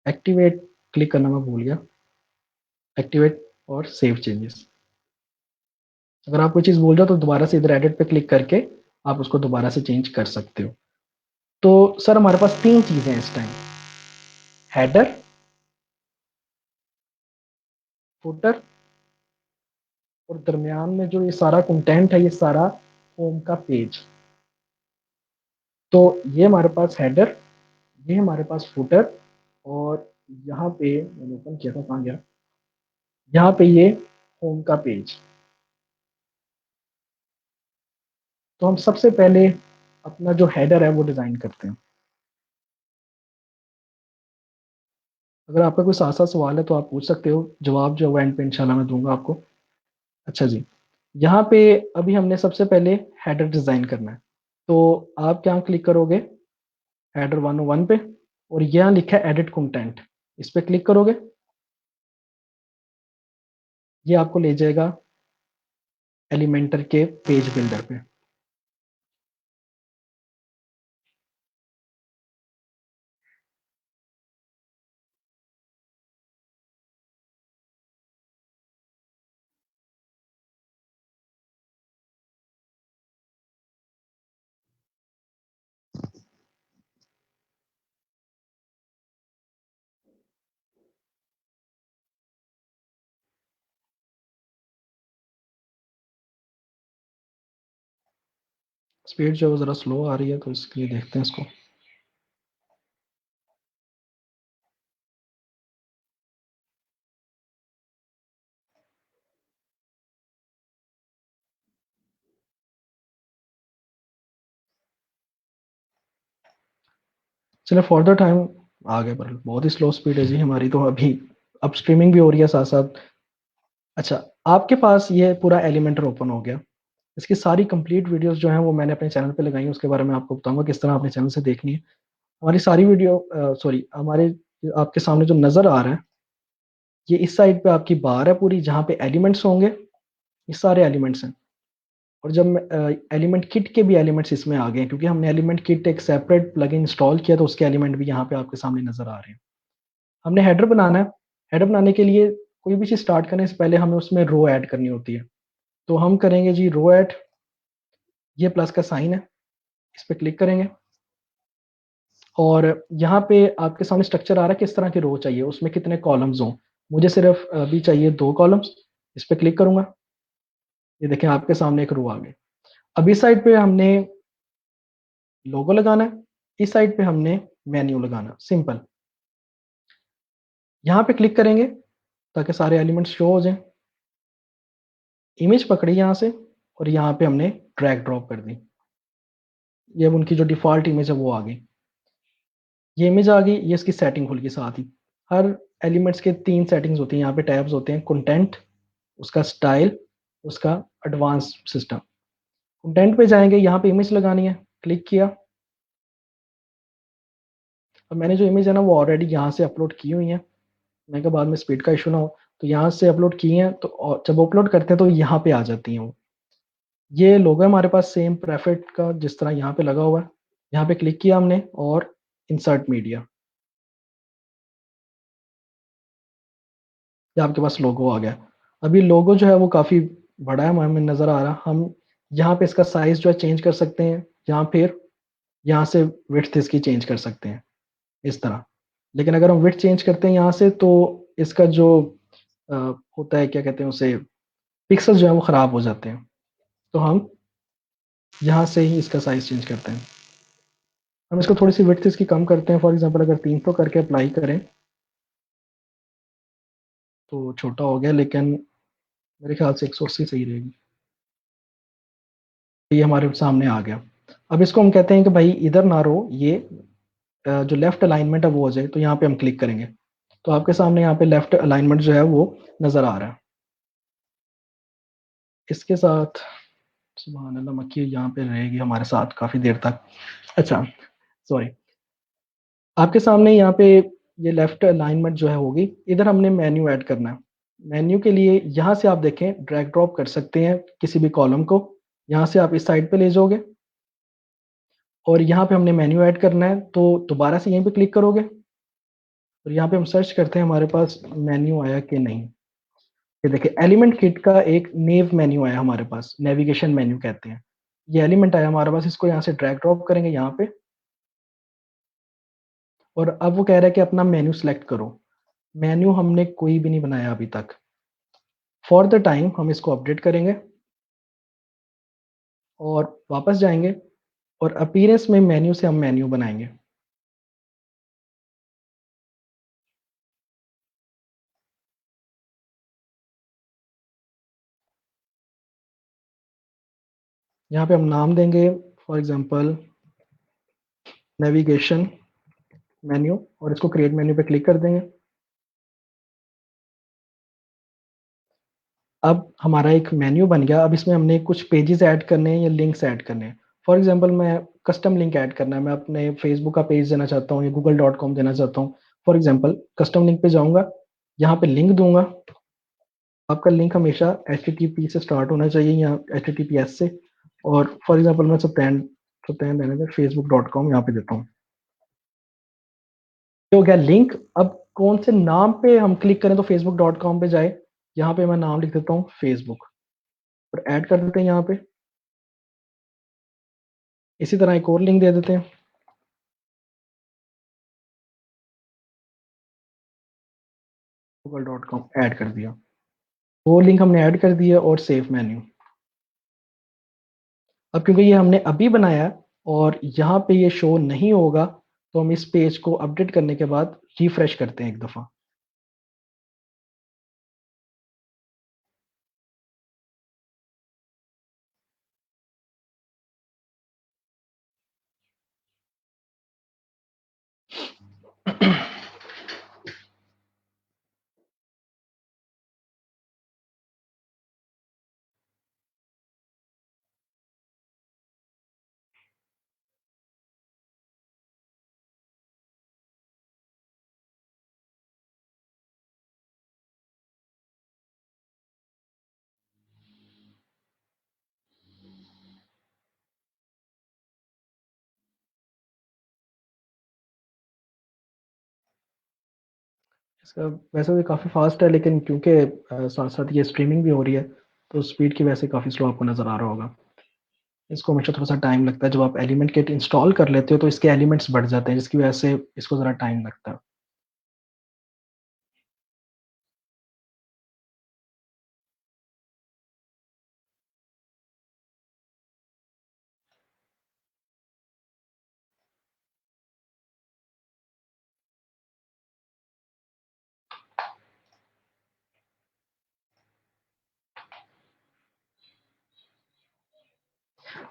activate. Click करना मैं भूल गया, एक्टिवेट और सेव चेंजेस। अगर आप कोई चीज़ भूल जाओ तो दोबारा से इधर एडिट पे क्लिक करके आप उसको दोबारा से चेंज कर सकते हो। तो सर हमारे पास तीन चीज़ें हैं इस टाइम, हेडर, फुटर, और दरमियान में जो ये सारा कंटेंट है, ये सारा होम का पेज। तो ये हमारे पास हेडर, ये हमारे पास फुटर, और यहाँ पे मैंने ओपन किया था, कहाँ गया, यहाँ पे ये होम का पेज। तो हम सबसे पहले अपना जो हेडर है वो डिज़ाइन करते हैं। अगर आपका कोई साथ साथ सवाल है तो आप पूछ सकते हो, जवाब जो है एंड पे इंशाल्लाह मैं दूंगा आपको। अच्छा जी, यहाँ पे अभी हमने सबसे पहले हेडर डिज़ाइन करना है। तो आप क्या क्लिक करोगे, हेडर 101 पे, और यहाँ लिखा है एडिट कंटेंट, इस पे क्लिक करोगे, ये आपको ले जाएगा एलिमेंटर के पेज बिल्डर पे। स्पीड जो है ज़रा स्लो आ रही है, तो इसके लिए देखते हैं इसको। चलो फॉर द टाइम आ गए, पर बहुत ही स्लो स्पीड है जी हमारी तो अभी। अब स्ट्रीमिंग भी हो रही है साथ साथ। अच्छा, आपके पास ये पूरा एलिमेंटर ओपन हो गया। इसकी सारी कंप्लीट वीडियोस जो हैं वो मैंने अपने चैनल पे लगाई हैं, उसके बारे में आपको बताऊंगा किस तरह अपने चैनल से देखनी है। हमारी सारी वीडियो, सॉरी, हमारे आपके सामने जो नज़र आ रहा है, ये इस साइड पे आपकी बार है पूरी, जहाँ पे एलिमेंट्स होंगे, ये सारे एलिमेंट्स हैं। और जब एलिमेंट किट के भी एलिमेंट्स इसमें आ गए हैं, क्योंकि हमने एलिमेंट किट एक सेपरेट प्लगइन इंस्टॉल किया, तो उसके एलिमेंट भी यहाँ पे आपके सामने नज़र आ रहे हैं। हमने हेडर बनाना है। हेडर बनाने के लिए कोई भी चीज़ स्टार्ट करने से पहले हमें उसमें रो ऐड करनी होती है। तो हम करेंगे जी रो ऐड, ये प्लस का साइन है, इस पर क्लिक करेंगे, और यहाँ पे आपके सामने स्ट्रक्चर आ रहा है किस तरह की रो चाहिए, उसमें कितने कॉलम्स हों। मुझे सिर्फ अभी चाहिए 2 कॉलम्स, इस पर क्लिक करूंगा, ये देखें आपके सामने एक रो आ गई। अब इस साइड पे हमने लोगो लगाना है, इस साइड पे हमने मेन्यू लगाना, सिंपल। यहाँ पे क्लिक करेंगे ताकि सारे एलिमेंट्स शो हो जाएं। इमेज पकड़ी यहाँ से, और यहाँ पे हमने ड्रैग ड्रॉप कर दी, ये अब उनकी जो डिफ़ॉल्ट इमेज है वो आ गई। ये इमेज आ गई, ये इसकी सेटिंग खुल गई साथ ही। हर एलिमेंट्स के 3 सेटिंग्स होती हैं, यहाँ पे टैब्स होते हैं, कंटेंट, उसका स्टाइल, उसका एडवांस सिस्टम। कंटेंट पे जाएंगे, यहाँ पे इमेज लगानी है, क्लिक किया। और मैंने जो इमेज है ना वो ऑलरेडी यहाँ से अपलोड की हुई है, मैं कहा बाद में स्पीड का इशू ना हो। तो यहाँ से अपलोड किए हैं, तो जब अपलोड करते हैं तो यहाँ पे आ जाती हैं वो। ये लोगो है हमारे पास सेम प्रेफिट का, जिस तरह यहाँ पे लगा हुआ है। यहाँ पे क्लिक किया हमने और इंसर्ट मीडिया, ये आपके पास लोगो आ गया। अभी लोगो जो है वो काफ़ी बड़ा है, हमें नज़र आ रहा। हम यहाँ पे इसका साइज़ जो है चेंज कर सकते हैं, यहाँ फिर यहाँ से विड्थ इसकी चेंज कर सकते हैं इस तरह। लेकिन अगर हम विड्थ चेंज करते हैं यहाँ से, तो इसका जो अ, होता है, क्या कहते हैं उसे, पिक्सल जो है वो ख़राब हो जाते हैं। तो हम यहाँ से ही इसका साइज़ चेंज करते हैं। हम इसको थोड़ी सी विड्थ इसकी कम करते हैं। फॉर एग्जांपल अगर 300 करके अप्लाई करें तो छोटा हो गया, लेकिन मेरे ख्याल से 180 सही रहेगी। ये हमारे सामने आ गया। अब इसको हम कहते हैं कि भाई इधर ना रहो, ये जो लेफ्ट अलाइनमेंट है वो हो जाए, तो यहाँ पे हम क्लिक करेंगे। तो आपके सामने यहाँ पे लेफ्ट अलाइनमेंट जो है वो नज़र आ रहा है। इसके साथ सुभान अल्लाह, मक्खी यहाँ पे रहेगी हमारे साथ काफ़ी देर तक। अच्छा, सॉरी। आपके सामने यहाँ पे ये लेफ्ट अलाइनमेंट जो है होगी, इधर हमने मेन्यू ऐड करना है। मेन्यू के लिए यहाँ से आप देखें ड्रैग ड्रॉप कर सकते हैं किसी भी कॉलम को। यहाँ से आप इस साइड पे ले जाओगे और यहाँ पे हमने मेन्यू ऐड करना है, तो दोबारा से यहीं पे क्लिक करोगे और यहाँ पे हम सर्च करते हैं हमारे पास मेन्यू आया कि नहीं। ये देखिए एलिमेंट किट का एक नेव मेन्यू आया हमारे पास, नेविगेशन मेन्यू कहते हैं। ये एलिमेंट आया हमारे पास, इसको यहाँ से ड्रैग ड्रॉप करेंगे यहाँ पे, और अब वो कह रहा है कि अपना मेन्यू सेलेक्ट करो। मेन्यू हमने कोई भी नहीं बनाया अभी तक। फॉर द टाइम हम इसको अपडेट करेंगे और वापस जाएंगे और अपीयरेंस में मेन्यू से हम मेन्यू बनाएंगे। यहाँ पे हम नाम देंगे फॉर एग्जांपल नेविगेशन मेन्यू, और इसको क्रिएट मेन्यू पे क्लिक कर देंगे। अब हमारा एक मेन्यू बन गया। अब इसमें हमने कुछ पेजेस ऐड करने हैं या लिंक्स ऐड करने हैं। फॉर एग्जांपल मैं कस्टम लिंक ऐड करना है, मैं अपने फेसबुक का पेज देना चाहता हूँ या google.com देना चाहता हूँ। फॉर एग्जांपल कस्टम लिंक पे जाऊंगा, यहाँ पे लिंक दूंगा। आपका लिंक हमेशा HTTP से स्टार्ट होना चाहिए या HTTPS से। और फॉर एग्जांपल मैं सत्यन सत्यन मैनेजर facebook.com यहाँ पे देता हूँ। ये हो गया लिंक। अब कौन से नाम पे हम क्लिक करें तो facebook.com पे जाए, यहाँ पे मैं नाम लिख देता हूँ फेसबुक और ऐड कर देते हैं यहाँ पे। इसी तरह एक और लिंक दे देते हैं, google.com ऐड कर दिया। वो लिंक हमने ऐड कर दिया और सेव मेन्यू। अब क्योंकि ये हमने अभी बनाया है और यहाँ पे ये शो नहीं होगा, तो हम इस पेज को अपडेट करने के बाद रिफ्रेश करते हैं एक दफ़ा। इसका वैसे तो काफ़ी फास्ट है, लेकिन क्योंकि साथ साथ ये स्ट्रीमिंग भी हो रही है, तो स्पीड की वैसे काफ़ी स्लो आपको नज़र आ रहा होगा। इसको हमेशा थोड़ा सा टाइम लगता है। जब आप एलिमेंट किट इंस्टॉल कर लेते हो तो इसके एलिमेंट्स बढ़ जाते हैं, जिसकी वजह से इसको ज़रा टाइम लगता है।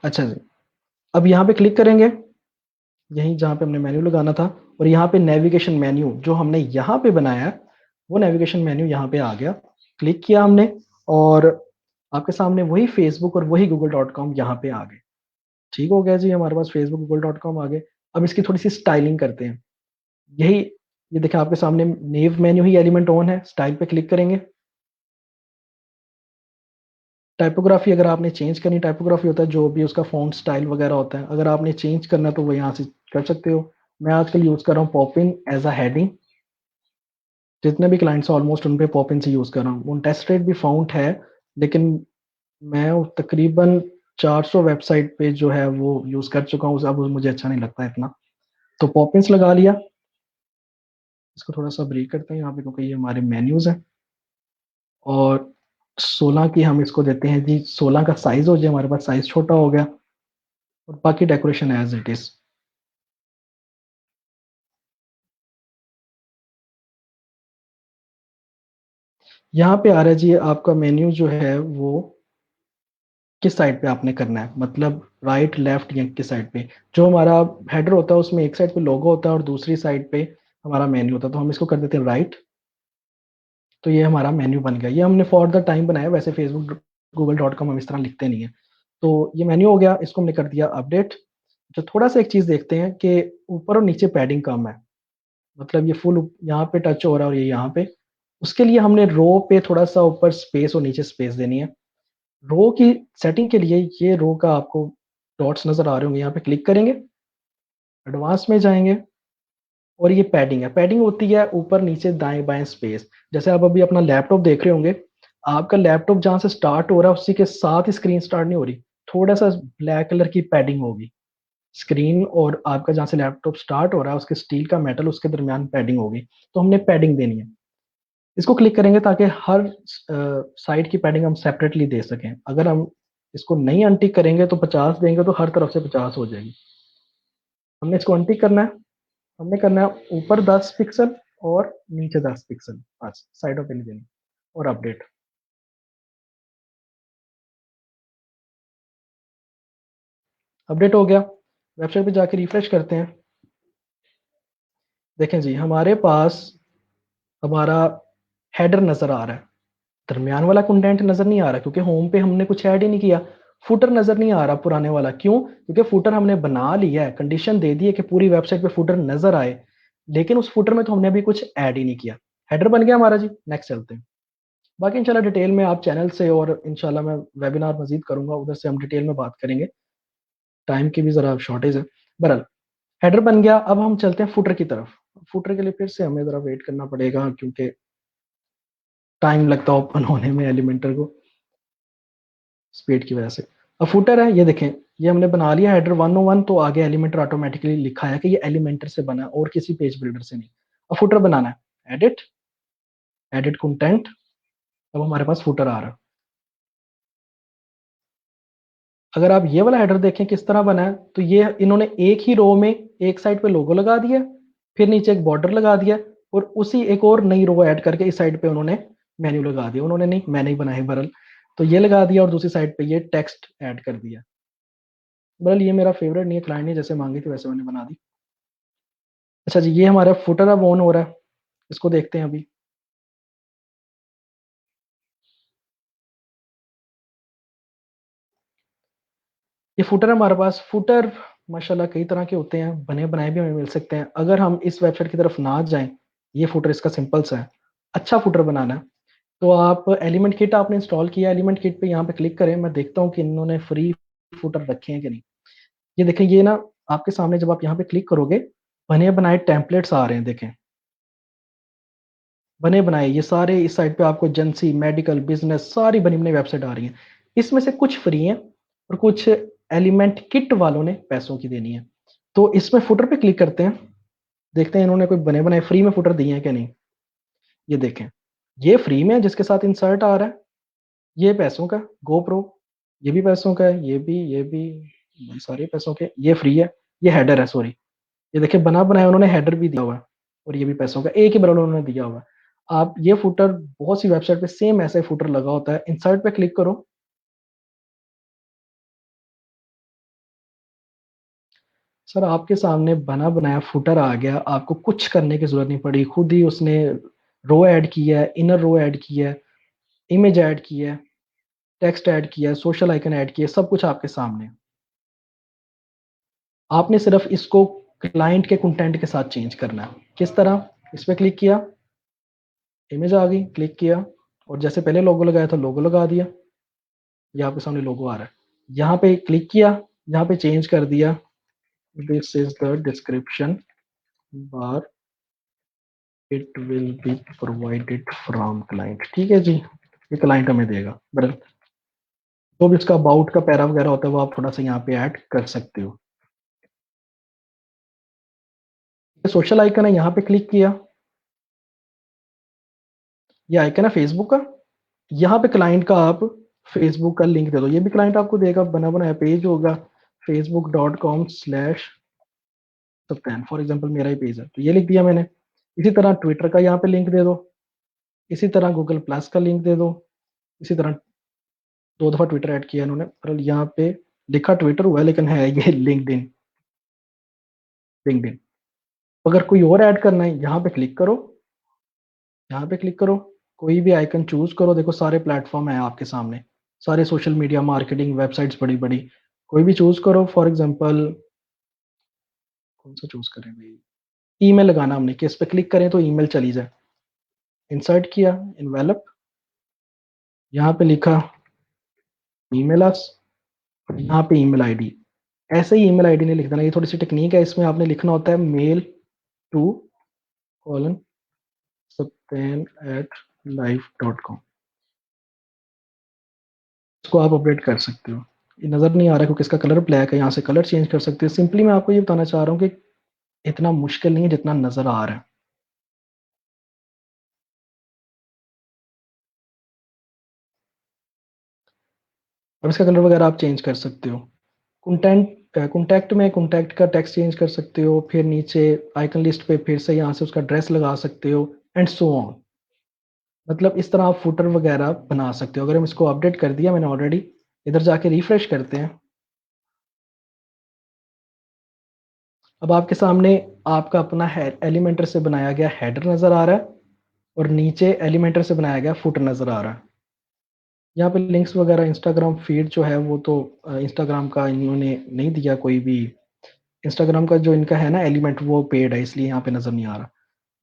अच्छा जी, अब यहाँ पे क्लिक करेंगे, यहीं जहाँ पे हमने मेन्यू लगाना था, और यहाँ पे नेविगेशन मेन्यू जो हमने यहाँ पे बनाया है, वो नेविगेशन मेन्यू यहाँ पे आ गया। क्लिक किया हमने और आपके सामने वही फेसबुक और वही google.com यहाँ पे आ गए। ठीक हो गया जी, हमारे पास फेसबुक google.com आ गए। अब इसकी थोड़ी सी स्टाइलिंग करते हैं। यही, ये देखिए आपके सामने नेव मेन्यू ही एलिमेंट ऑन है, स्टाइल पे क्लिक करेंगे टाइपोग्राफी अगर आपने चेंज करनी, टाइपोग्राफी होता है जो भी उसका फॉन्ट स्टाइल वगैरह होता है, अगर आपने चेंज करना है तो वो यहाँ से कर सकते हो। मैं आजकल यूज कर रहा हूँ पॉपिन एज अ हेडिंग। जितने भी क्लाइंट्स हैं ऑलमोस्ट उन पे पॉपिन से यूज कर रहा हूँ। टेस्ट रेट भी फाउंड है, लेकिन मैं तकरीबन 400 वेबसाइट पे जो है वो यूज कर चुका हूँ, अब मुझे अच्छा नहीं लगता इतना। तो पॉपिंस लगा लिया। इसको थोड़ा सा ब्रेक करते हैं यहाँ पे क्योंकि ये हमारे मेन्यूज हैं। और 16 की हम इसको देते हैं जी, 16 का साइज हो जाए, हमारे पास साइज छोटा हो गया। और बाकी डेकोरेशन एज इट इज। यहाँ पे आ रहा है जी आपका मेन्यू जो है वो किस साइड पे आपने करना है, मतलब राइट लेफ्ट या किस साइड पे। जो हमारा हेडर होता है उसमें एक साइड पे लोगो होता है और दूसरी साइड पे हमारा मेन्यू होता है, तो हम इसको कर देते हैं राइट। तो ये हमारा मेन्यू बन गया। ये हमने फॉर द टाइम बनाया, वैसे फेसबुक google.com हम इस तरह लिखते नहीं है। तो ये मेन्यू हो गया, इसको हमने कर दिया अपडेट। जो थोड़ा सा एक चीज देखते हैं कि ऊपर और नीचे पैडिंग कम है, मतलब ये फुल यहाँ पे टच हो रहा है और ये यहाँ पे। उसके लिए हमने रो पे थोड़ा सा ऊपर स्पेस और नीचे स्पेस देनी है। रो की सेटिंग के लिए ये रो का आपको डॉट्स नजर आ रहे होंगे, यहाँ पे क्लिक करेंगे, एडवांस में जाएंगे और ये पैडिंग है। पैडिंग होती है ऊपर नीचे दाएं बाएं स्पेस। जैसे आप अभी अपना लैपटॉप देख रहे होंगे, आपका लैपटॉप जहां से स्टार्ट हो रहा है उसी के साथ ही स्क्रीन स्टार्ट नहीं हो रही, थोड़ा सा ब्लैक कलर की पैडिंग होगी। स्क्रीन और आपका जहां से लैपटॉप स्टार्ट हो रहा है उसके स्टील का मेटल उसके दरमियान पैडिंग होगी, तो हमने पैडिंग देनी है। इसको क्लिक करेंगे ताकि हर साइड की पैडिंग हम सेपरेटली दे सकें। अगर हम इसको नहीं अनटिक करेंगे तो 50 देंगे तो हर तरफ से 50 हो जाएगी। हमने इसको अनटिक करना है। हमने करना है ऊपर 10 पिक्सल और नीचे 10 पिक्सल, बस साइडों पे नहीं देनी। और अपडेट, अपडेट हो गया। वेबसाइट पे जाके रिफ्रेश करते हैं। देखें जी हमारे पास हमारा हेडर नजर आ रहा है, दरमियान वाला कंटेंट नजर नहीं आ रहा क्योंकि होम पे हमने कुछ ऐड ही नहीं किया। फुटर नजर नहीं आ रहा पुराने वाला, क्यों? क्योंकि फुटर हमने बना लिया है, कंडीशन दे दी है कि पूरी वेबसाइट पे फुटर नजर आए, लेकिन उस फुटर में तो हमने अभी कुछ ऐड ही नहीं किया। हेडर बन गया हमारा जी, नेक्स्ट चलते हैं। बाकी इंशाल्लाह डिटेल में आप चैनल से, और इंशाल्लाह मैं वेबिनार मजीद करूंगा उधर से हम डिटेल में बात करेंगे, टाइम की भी जरा शॉर्टेज है। बहरहाल हेडर बन गया, अब हम चलते हैं फुटर की तरफ। फुटर के लिए फिर से हमें जरा वेट करना पड़ेगा क्योंकि टाइम लगता है ओपन होने में एलिमेंटर को, स्पीड की वजह से। अब फुटर है, ये देखें, ये हमने बना लिया हेडर 101, तो आगे एलिमेंटर ऑटोमेटिकली लिखा है कि ये एलिमेंटर से बना है और किसी पेज बिल्डर से नहीं। अब फुटर बनाना है, एडिट, एडिट कंटेंट। अब हमारे पास फुटर आ रहा है। अगर आप ये वाला हेडर देखें किस तरह बना है, तो ये इन्होंने एक ही रो में एक साइड पे लोगो लगा दिया, फिर नीचे एक बॉर्डर लगा दिया, और उसी एक और नई रो ऐड करके इस साइड पे उन्होंने मेन्यू लगा दिया। उन्होंने नहीं, मैंने ही बनाया बरल। तो ये लगा दिया और दूसरी साइड पे ये टेक्स्ट ऐड कर दिया। बरल ये मेरा फेवरेट नहीं है, क्लाइंट ने जैसे मांगी थी वैसे मैंने बना दी। अच्छा जी, ये हमारा फुटर अब ऑन हो रहा है, इसको देखते हैं अभी। ये फुटर है हमारे पास। फुटर माशाल्लाह कई तरह के होते हैं, बने बनाए भी हमें मिल सकते हैं। अगर हम इस वेबसाइट की तरफ ना जाएं, ये फुटर इसका सिंपल सा है। अच्छा फुटर बनाना है तो आप एलिमेंट किट आपने इंस्टॉल किया, एलिमेंट किट पे यहाँ पे क्लिक करें। मैं देखता हूँ कि इन्होंने फ्री फुटर रखे हैं कि नहीं। ये देखें, ये ना आपके सामने जब आप यहाँ पे क्लिक करोगे, बने बनाए टेम्पलेट्स आ रहे हैं, देखें बने बनाए ये सारे। इस साइड पे आपको एजेंसी, मेडिकल, बिजनेस सारी बनी बनाई वेबसाइट आ रही है। इसमें से कुछ फ्री हैं और कुछ एलिमेंट किट वालों ने पैसों की देनी है। तो इसमें फुटर पे क्लिक करते हैं, देखते हैं इन्होंने कोई बने बनाए फ्री में फुटर दिए हैं कि नहीं। ये देखें, ये फ्री में है जिसके साथ इंसर्ट आ रहा है, ये पैसों का गोप्रो, ये भी पैसों का है, ये सारे पैसों के, ये फ्री है। ये हेडर है, सॉरी, ये देखिए बना बनाया उन्होंने हेडर भी दिया हुआ है, और ये भी पैसों का एक ही बरल उन्होंने दिया हुआ है। आप ये फुटर बहुत सी वेबसाइट पे सेम ऐसा ही फुटर लगा होता है। इंसर्ट पे क्लिक करो, सर आपके सामने बना बनाया फुटर आ गया, आपको कुछ करने की जरूरत नहीं पड़ी, खुद ही उसने रो ऐड किया है, इनर रो ऐड किया है, इमेज ऐड किया है, टेक्स्ट ऐड किया है, सोशल आइकन ऐड किया है, सब कुछ आपके सामने। आपने सिर्फ इसको क्लाइंट के कंटेंट के साथ चेंज करना है। किस तरह? इस पे क्लिक किया, इमेज आ गई, क्लिक किया और जैसे पहले लोगो लगाया था लोगो लगा दिया। ये आपके सामने लोगो आ रहा है, यहाँ पे क्लिक किया, यहाँ पे चेंज कर दिया, this is the description bar, it will be provided from client. ठीक है जी, ये क्लाइंट हमें देगा। बट जो भी इसका अबाउट का पैरा वगैरह होता है वो आप थोड़ा सा यहाँ पे ऐड कर सकते हो। सोशल आइकन है, यहाँ पे क्लिक किया, ये आइकन है फेसबुक का, यहाँ पे क्लाइंट का आप फेसबुक का लिंक दे दो, ये भी क्लाइंट आपको देगा, बना बनाया पेज होगा facebook.com/सत्यान, फॉर एग्जांपल मेरा ही पेज है तो ये लिख दिया मैंने। इसी तरह ट्विटर का यहाँ पे लिंक दे दो, इसी तरह गूगल प्लस का लिंक दे दो, इसी तरह 2 दफा ट्विटर ऐड किया इन्होंने, पर यहाँ पे लिखा ट्विटर हुआ है लेकिन है ये लिंक्डइन। लिंक्डइन अगर कोई और ऐड करना है, यहाँ पे क्लिक करो, यहाँ पे क्लिक करो, कोई भी आइकन चूज करो, देखो सारे प्लेटफॉर्म है आपके सामने, सारे सोशल मीडिया मार्केटिंग वेबसाइट्स बड़ी बड़ी, कोई भी चूज करो। फॉर एग्जांपल कौन सा चूज करें भाई, ईमेल लगाना हमने, कि इस पे क्लिक करें तो ईमेल चली जाए। इंसर्ट किया इनवेलप, यहाँ पे लिखा ईमेल अस, यहाँ पे ईमेल आईडी, ऐसे ही ईमेल आईडी नहीं लिख देना, ये थोड़ी सी टेक्निक है, इसमें आपने लिखना होता है मेल टू कॉलन सत्यान@life.com। इसको आप अपडेट कर सकते हो, ये नज़र नहीं आ रहा क्योंकि इसका कलर ब्लैक है, यहाँ से कलर चेंज कर सकते हो। सिंपली मैं आपको ये बताना चाह रहा हूँ कि इतना मुश्किल नहीं है जितना नज़र आ रहा है। अब इसका कलर वगैरह आप चेंज कर सकते हो। कॉन्टैक्ट में कॉन्टैक्ट का टेक्स्ट चेंज कर सकते हो, फिर नीचे आइकन लिस्ट पे फिर से यहाँ से उसका ड्रेस लगा सकते हो, एंड सो ऑन। मतलब इस तरह आप फुटर वगैरह बना सकते हो। अगर हम इसको अपडेट कर दिया मैंने ऑलरेडी, इधर जाके रिफ्रेश करते हैं, अब आपके सामने आपका अपना एलिमेंटर से बनाया गया हेडर नज़र आ रहा है और नीचे एलिमेंटर से बनाया गया फुटर नज़र आ रहा है। यहाँ पे लिंक्स वगैरह, इंस्टाग्राम फीड जो है वो तो इंस्टाग्राम का इन्होंने नहीं दिया कोई भी, इंस्टाग्राम का जो इनका है ना एलिमेंट वो पेड है इसलिए यहाँ पे नज़र नहीं आ रहा।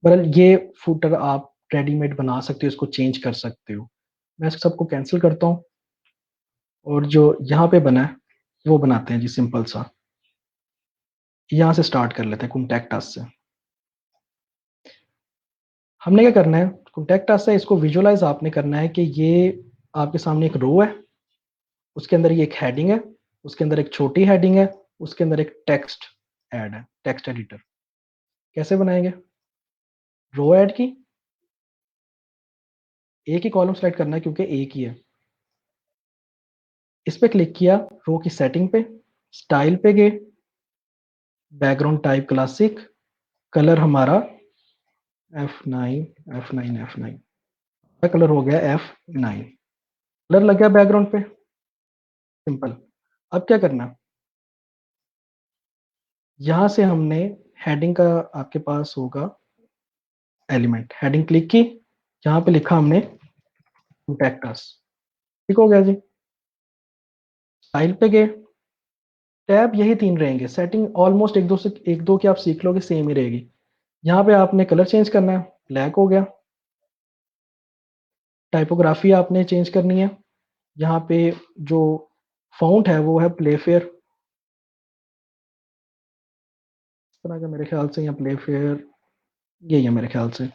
बहरहाल ये फुटर आप रेडीमेड बना सकते हो, इसको चेंज कर सकते हो। मैं इस सबको कैंसिल करता हूँ और जो यहाँ पे बना है वो बनाते हैं जी सिंपल सा। यहाँ से स्टार्ट कर लेते हैं कॉन्टैक्ट अस से। हमने क्या करना है, कॉन्टैक्ट अस से इसको विजुअलाइज आपने करना है कि ये आपके सामने एक रो है, उसके अंदर ये एक हेडिंग है, उसके अंदर एक छोटी हेडिंग है, उसके अंदर एक टेक्स्ट ऐड है, टेक्स्ट एडिटर। कैसे बनाएंगे, रो ऐड की, एक ही कॉलम सेलेक्ट करना है क्योंकि एक ही है, इस पे क्लिक किया, रो की सेटिंग पे, स्टाइल पे गए, बैकग्राउंड टाइप क्लासिक, कलर हमारा F9 F9 F9, कलर हो गया F9, कलर लग गया बैकग्राउंड पे, सिंपल। अब क्या करना, यहां से हमने हेडिंग का, आपके पास होगा एलिमेंट, हेडिंग क्लिक की, यहाँ पे लिखा हमने कॉन्टैक्ट अस, ठीक हो गया जी। स्टाइल पे गए, टैब यही 3 रहेंगे, सेटिंग ऑलमोस्ट एक दो की आप सीख लोगे, सेम ही रहेगी। यहाँ पे आपने कलर चेंज करना है, ब्लैक हो गया। टाइपोग्राफी आपने चेंज करनी है, यहाँ पे जो फ़ॉन्ट है वो है प्लेफेयर, इस तरह का मेरे ख्याल से, या प्लेफेयर यही है मेरे ख्याल से।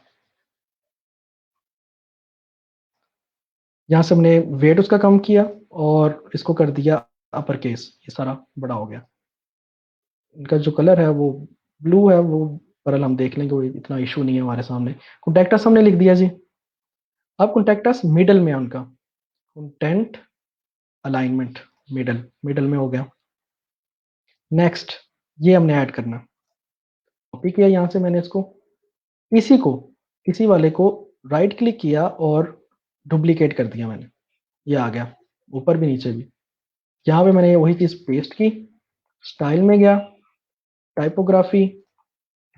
यहाँ से हमने वेट उसका कम किया और इसको कर दिया अपर केस, ये सारा बड़ा हो गया। इनका जो कलर है वो ब्लू है, वो पर हम देख लेंगे, वो इतना इशू नहीं है हमारे सामने। कॉन्टैक्टस हमने लिख दिया जी। अब कॉन्टैक्टस मिडल में है उनका, कंटेंट अलाइनमेंट मिडल, मिडल में हो गया। नेक्स्ट ये हमने ऐड करना, कॉपी किया यहाँ से मैंने इसको, इसी को, इसी वाले को राइट क्लिक किया और डुप्लीकेट कर दिया मैंने, ये आ गया ऊपर भी नीचे भी। यहाँ पे मैंने वही चीज़ पेस्ट की, स्टाइल में गया, टाइपोग्राफी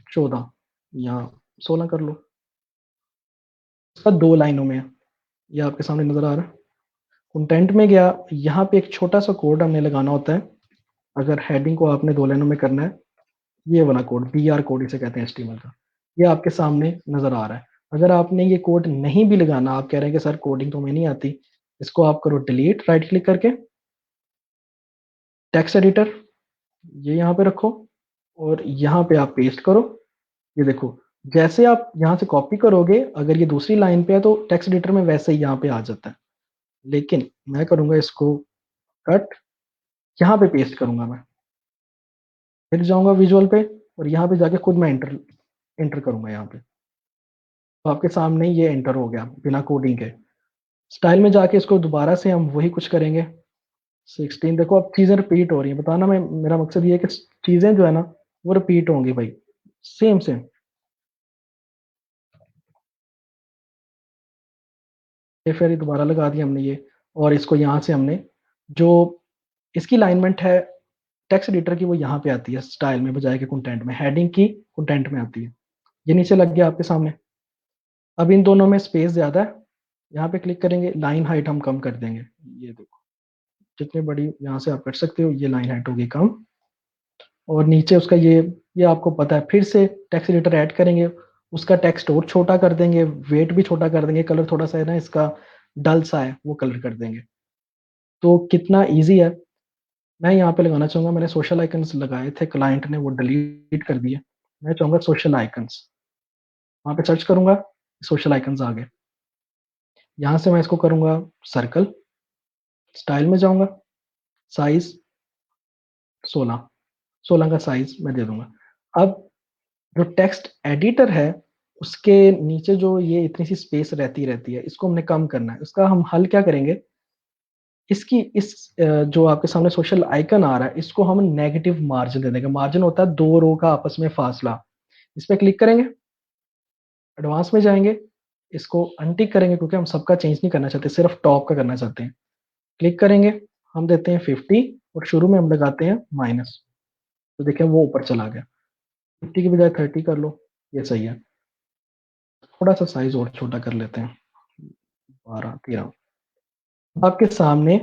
14 या 16 कर लो, इसका 2 लाइनों में है, ये आपके सामने नजर आ रहा है। कंटेंट में गया, यहाँ पे एक छोटा सा कोड हमने लगाना होता है, अगर हेडिंग को आपने 2 लाइनों में करना है, ये वाला कोड, BR कोड इसे कहते हैं HTML का, ये आपके सामने नजर आ रहा है। अगर आपने ये कोड नहीं भी लगाना, आप कह रहे हैं कि सर कोडिंग तो हमें नहीं आती, इसको आप करो डिलीट राइट क्लिक करके, टेक्स्ट एडिटर ये यहाँ पे रखो और यहाँ पे आप पेस्ट करो। ये देखो, जैसे आप यहाँ से कॉपी करोगे, अगर ये दूसरी लाइन पे है तो टेक्स्ट एडिटर में वैसे ही यहाँ पे आ जाता है, लेकिन मैं करूंगा इसको कट, यहाँ पे पेस्ट करूंगा मैं, फिर जाऊंगा विजुअल पे और यहाँ पे जाके खुद मैं एंटर एंटर करूंगा यहाँ पे, तो आपके सामने ये एंटर हो गया बिना कोडिंग के। स्टाइल में जाके इसको दोबारा से हम वही कुछ करेंगे, 16। देखो अब चीजें रिपीट हो रही हैं, बताना मैं, मेरा मकसद ये है कि चीजें जो है ना वो रिपीट होंगी भाई, सेम सेम। ये फिर दोबारा लगा दिया हमने ये, और इसको यहाँ से हमने जो इसकी अलाइनमेंट है टेक्स्ट एडिटर की वो यहाँ पे आती है स्टाइल में बजाय के कंटेंट में, हेडिंग की कंटेंट में आती है। ये नीचे लग गया आपके सामने। अब इन दोनों में स्पेस ज्यादा है, यहाँ पे क्लिक करेंगे, लाइन हाइट हम कम कर देंगे। ये देखो जितनी बड़ी यहाँ से आप कर सकते हो, ये लाइन हाइट होगी कम, और नीचे उसका ये आपको पता है, फिर से टेक्स्ट एडिटर ऐड करेंगे, उसका टेक्स्ट और छोटा कर देंगे, वेट भी छोटा कर देंगे, कलर थोड़ा सा है ना इसका डल सा है वो कलर कर देंगे। तो कितना इजी है। मैं यहाँ पे लगाना चाहूंगा, मैंने सोशल आइकन्स लगाए थे, क्लाइंट ने वो डिलीट कर दिए। मैं चाहूंगा सोशल आइकन्स, वहाँ पे सर्च करूंगा, सोशल आइकन्स आ गए। यहाँ से मैं इसको करूंगा सर्कल, स्टाइल में जाऊंगा, साइज 16, 16 का साइज मैं दे दूंगा। अब जो टेक्स्ट एडिटर है उसके नीचे जो ये इतनी सी स्पेस रहती रहती है, इसको हमने कम करना है। इसका हम हल क्या करेंगे, इसकी जो आपके सामने सोशल आइकन आ रहा है इसको हम नेगेटिव मार्जिन दे देंगे। मार्जिन होता है दो रो का आपस में फासला। इस पर क्लिक करेंगे, एडवांस में जाएंगे, इसको अनटिक करेंगे क्योंकि हम सबका चेंज नहीं करना चाहते, सिर्फ टॉप का करना चाहते हैं। क्लिक करेंगे, हम देते हैं 50 और शुरू में हम लगाते हैं माइनस, तो देखें वो ऊपर चला गया। 50 की बजाय 30 कर लो, ये सही है। थोड़ा सा साइज और छोटा कर लेते हैं, 12 13। आपके सामने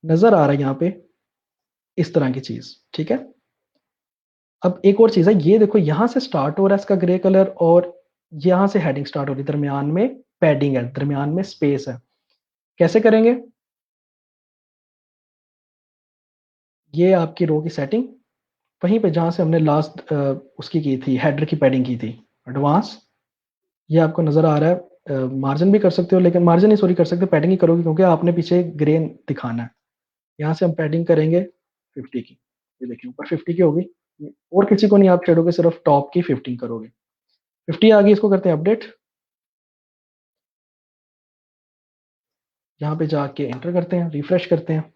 नजर आ रहा है यहाँ पे इस तरह की चीज, ठीक है। अब एक और चीज है, ये देखो यहाँ से स्टार्ट हो रहा है इसका ग्रे कलर, और यहाँ से हेडिंग स्टार्ट हो रही है, दरमियान में पैडिंग है, दरमियान में स्पेस है। कैसे करेंगे, ये आपकी रो की सेटिंग, वहीं पे जहां से हमने लास्ट उसकी की थी, हेडर की पैडिंग की थी, एडवांस, ये आपको नजर आ रहा है। मार्जिन भी कर सकते हो, लेकिन मार्जिन नहीं सॉरी कर सकते, पैडिंग ही करोगे क्योंकि आपने पीछे ग्रे दिखाना है। यहाँ से हम पैडिंग करेंगे 50 की, ये देखिए ऊपर 50 की होगी, और किसी को नहीं आप छेड़ोगे, सिर्फ टॉप की 15 करोगे। 50 आ गई, इसको करते हैं अपडेट, यहाँ पे जाके एंटर करते हैं, रिफ्रेश करते हैं।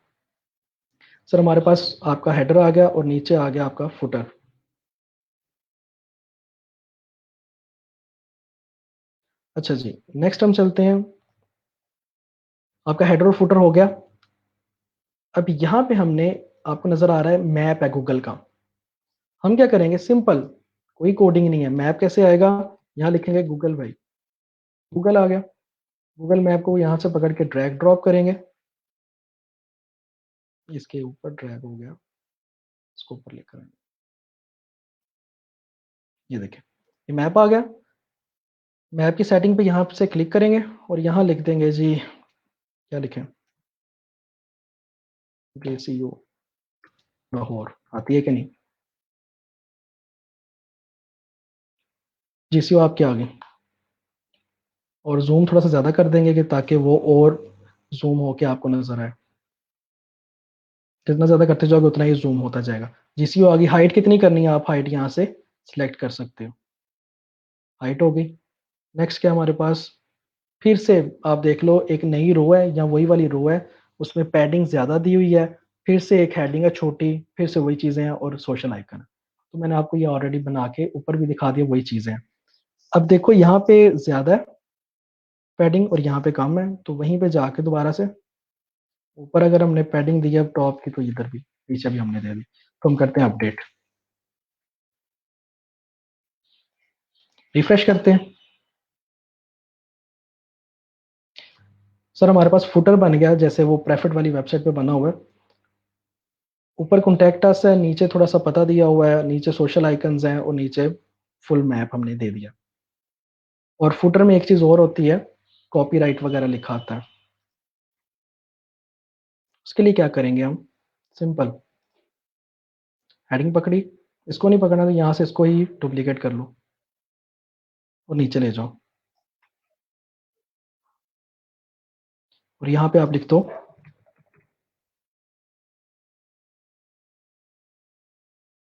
सर हमारे पास आपका हेडर आ गया और नीचे आ गया आपका फुटर। अच्छा जी, नेक्स्ट हम चलते हैं, आपका हेडर और फुटर हो गया। अब यहाँ पे हमने, आपको नजर आ रहा है मैप है गूगल का, हम क्या करेंगे, सिंपल, कोई कोडिंग नहीं है। मैप कैसे आएगा, यहाँ लिखेंगे गूगल भाई, गूगल आ गया। गूगल मैप को यहाँ से पकड़ के ड्रैग ड्रॉप करेंगे, इसके ऊपर ड्रैग हो गया, इसको ऊपर लेकर आएंगे, ये देखें ये मैप आ गया। मैप की सेटिंग पे यहाँ से क्लिक करेंगे और यहाँ लिख देंगे जी, क्या लिखें, JCU लाहौर, आती है कि नहीं, GCU आपकी आ गई। और जूम थोड़ा सा ज्यादा कर देंगे कि ताकि वो और जूम होके आपको नजर आए, जितना ज्यादा करते जाओगे उतना ही जूम होता जाएगा। GCU आ गई। हाइट कितनी करनी है, आप हाइट यहाँ से सिलेक्ट कर सकते हो, हाइट हो गई। नेक्स्ट क्या हमारे पास, फिर से आप देख लो एक नई रो है या वही वाली रो है, उसमें पैडिंग ज्यादा दी हुई है, फिर से एक हेडिंग है छोटी, फिर से वही चीजें हैं और सोशल आइकन है। तो मैंने आपको ये ऑलरेडी बना के ऊपर भी दिखा दिया, वही चीजें हैं। अब देखो यहाँ पे ज्यादा है पैडिंग और यहाँ पे कम है, तो वहीं पे जाके दोबारा से ऊपर अगर हमने पैडिंग दी है टॉप की, तो इधर भी पीछे भी हमने दे दी। तो हम करते हैं अपडेट, रिफ्रेश करते हैं। सर हमारे पास फुटर बन गया, जैसे वो प्रेफर्ड वाली वेबसाइट पे बना हुआ है। ऊपर कॉन्टैक्ट अस है, नीचे थोड़ा सा पता दिया हुआ है, नीचे सोशल आइकन्स हैं और नीचे फुल मैप हमने दे दिया। और फुटर में एक चीज और होती है, कॉपीराइट वगैरह लिखा आता है। उसके लिए क्या करेंगे हम? सिंपल, हेडिंग पकड़ी, इसको नहीं पकड़ना तो यहाँ से इसको ही डुप्लीकेट कर लो और नीचे ले जाओ, और यहाँ पे आप लिख दो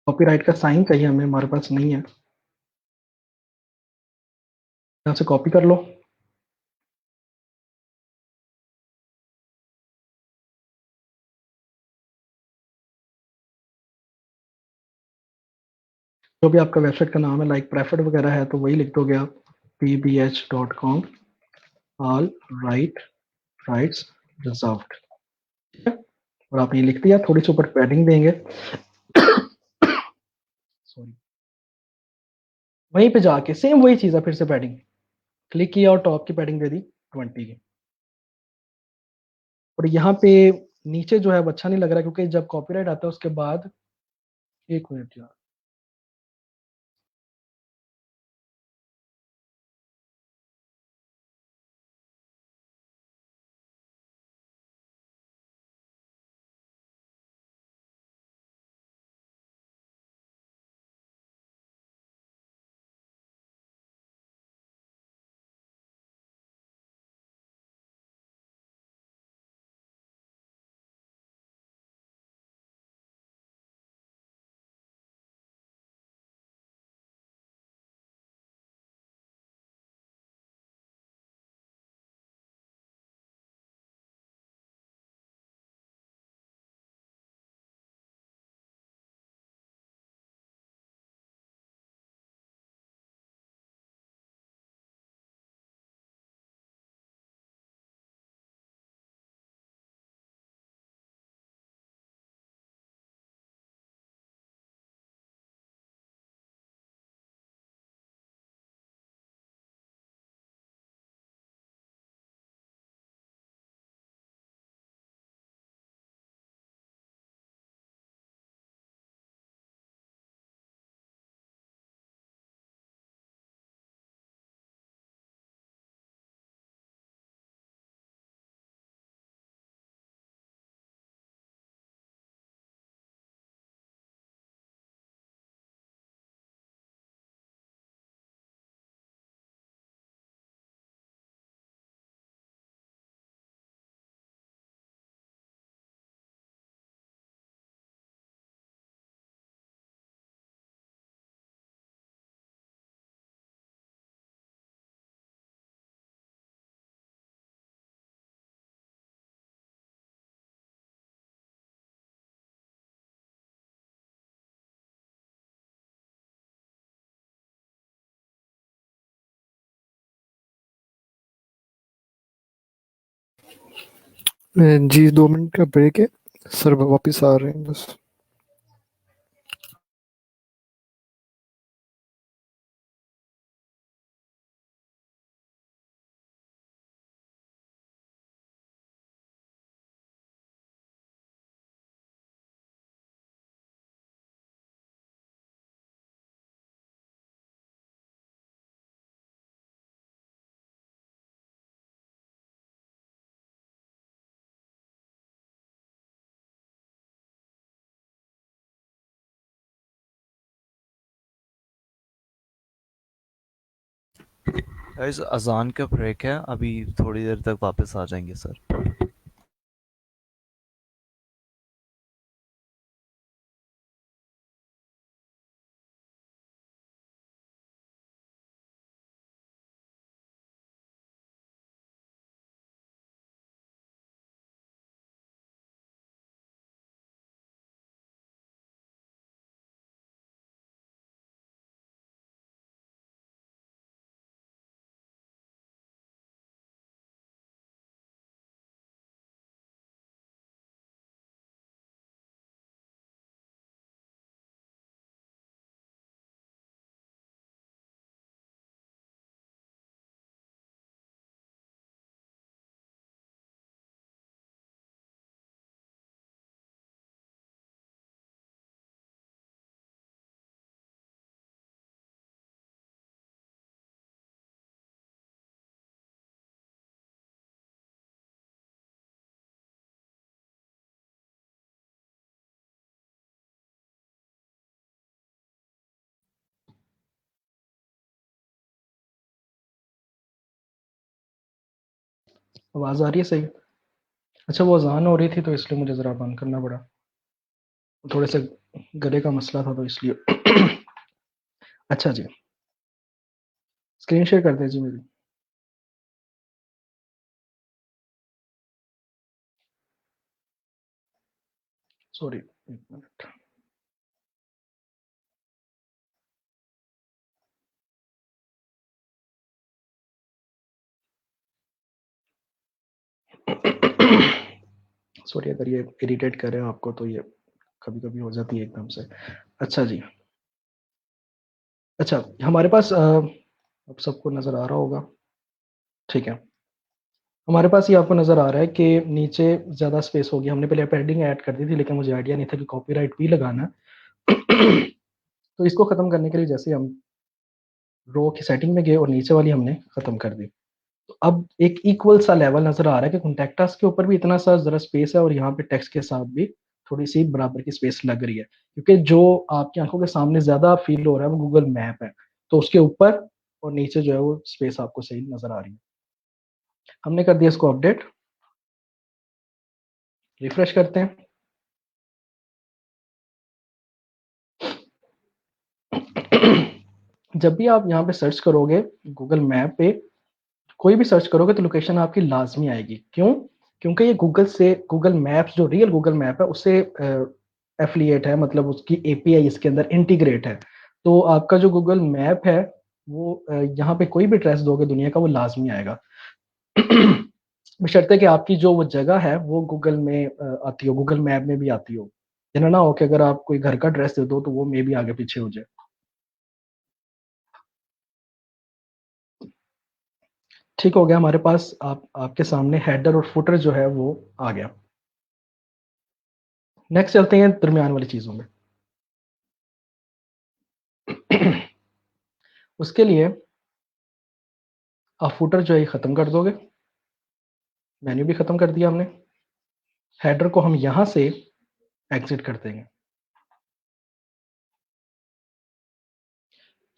कॉपीराइट का साइन चाहिए हमें, हमारे पास नहीं है, यहाँ से कॉपी कर लो, जो भी आपका वेबसाइट का नाम है, लाइक प्रेफर्ड वगैरह है तो वही लिख दोगे आप, pbh.com, all right rights reserved, ठीक है। और आपने ये लिख दिया, थोड़ी सी ऊपर पैडिंग देंगे, सॉरी, वहीं पे जाके सेम वही चीज़ है, फिर से पैडिंग क्लिक किया और टॉप की पैडिंग दे दी 20 की। और यहाँ पे नीचे जो है वो अच्छा नहीं लग रहा, क्योंकि जब कॉपीराइट आता है उसके बाद, एक मिनट यार, जी 2 मिनट का ब्रेक है सर, वापस आ रहे हैं बस। गाइस अजान का ब्रेक है, अभी थोड़ी देर तक वापस आ जाएंगे सर। आवाज़ आ रही है सही? अच्छा, वो अज़ान हो रही थी तो इसलिए मुझे ज़रा बंद करना पड़ा। थोड़े से गले का मसला था तो इसलिए। अच्छा जी, स्क्रीन शेयर कर दीजिए मेरी। Sorry, 1 minute. सॉरी अगर ये इरिटेट कर रहे हो आपको तो ये कभी-कभी हो जाती है एकदम से। अच्छा जी। अच्छा, हमारे पास अब सबको नज़र आ रहा होगा, ठीक है। हमारे पास ये आपको नज़र आ रहा है कि नीचे ज़्यादा स्पेस होगी। हमने पहले पैडिंग ऐड कर दी थी लेकिन मुझे आइडिया नहीं था कि कॉपीराइट भी लगाना है। तो इसको ख़त्म करने के लिए जैसे हम रो की सेटिंग में गए और नीचे वाली हमने ख़त्म कर दी। तो अब एक इक्वल सा लेवल नज़र आ रहा है कि कॉन्टैक्ट के ऊपर भी इतना सा ज़रा स्पेस है और यहाँ पे टेक्स्ट के साथ भी थोड़ी-सी बराबर की स्पेस लग रही है। क्योंकि जो आपकी आँखों के सामने ज़्यादा फ़ील हो रहा है वो गूगल मैप है। तो उसके ऊपर और नीचे जो है वो स्पेस आपको सही नज़र आ रही है। हमने कर दिया इसको अपडेट, रिफ्रेश करते हैं। जब भी आप यहाँ पे सर्च करोगे गूगल मैप पे, कोई भी सर्च करोगे तो लोकेशन आपकी लाज़मी आएगी। क्यों? क्योंकि ये गूगल मैप्स जो रियल गूगल मैप है उससे एफ़िलिएट है, मतलब उसकी एपीआई इसके अंदर इंटीग्रेट है। तो आपका जो गूगल मैप है वो यहाँ पे कोई भी एड्रेस दोगे दुनिया का वो लाज़मी आएगा। बशर्ते कि आपकी जो वो जगह है वो गूगल में आती हो, गूगल मैप में भी आती हो। ये ना हो कि अगर आप कोई घर का एड्रेस दे दो तो वो मेबी आगे पीछे हो जाए। ठीक हो गया, हमारे पास आपके सामने हेडर और फुटर जो है वो आ गया। नेक्स्ट चलते हैं दरमियान वाली चीज़ों में। उसके लिए आप फुटर जो है ख़त्म कर दोगे, मेन्यू भी ख़त्म कर दिया हमने। हेडर को हम यहाँ से एग्ज़िट कर देंगे।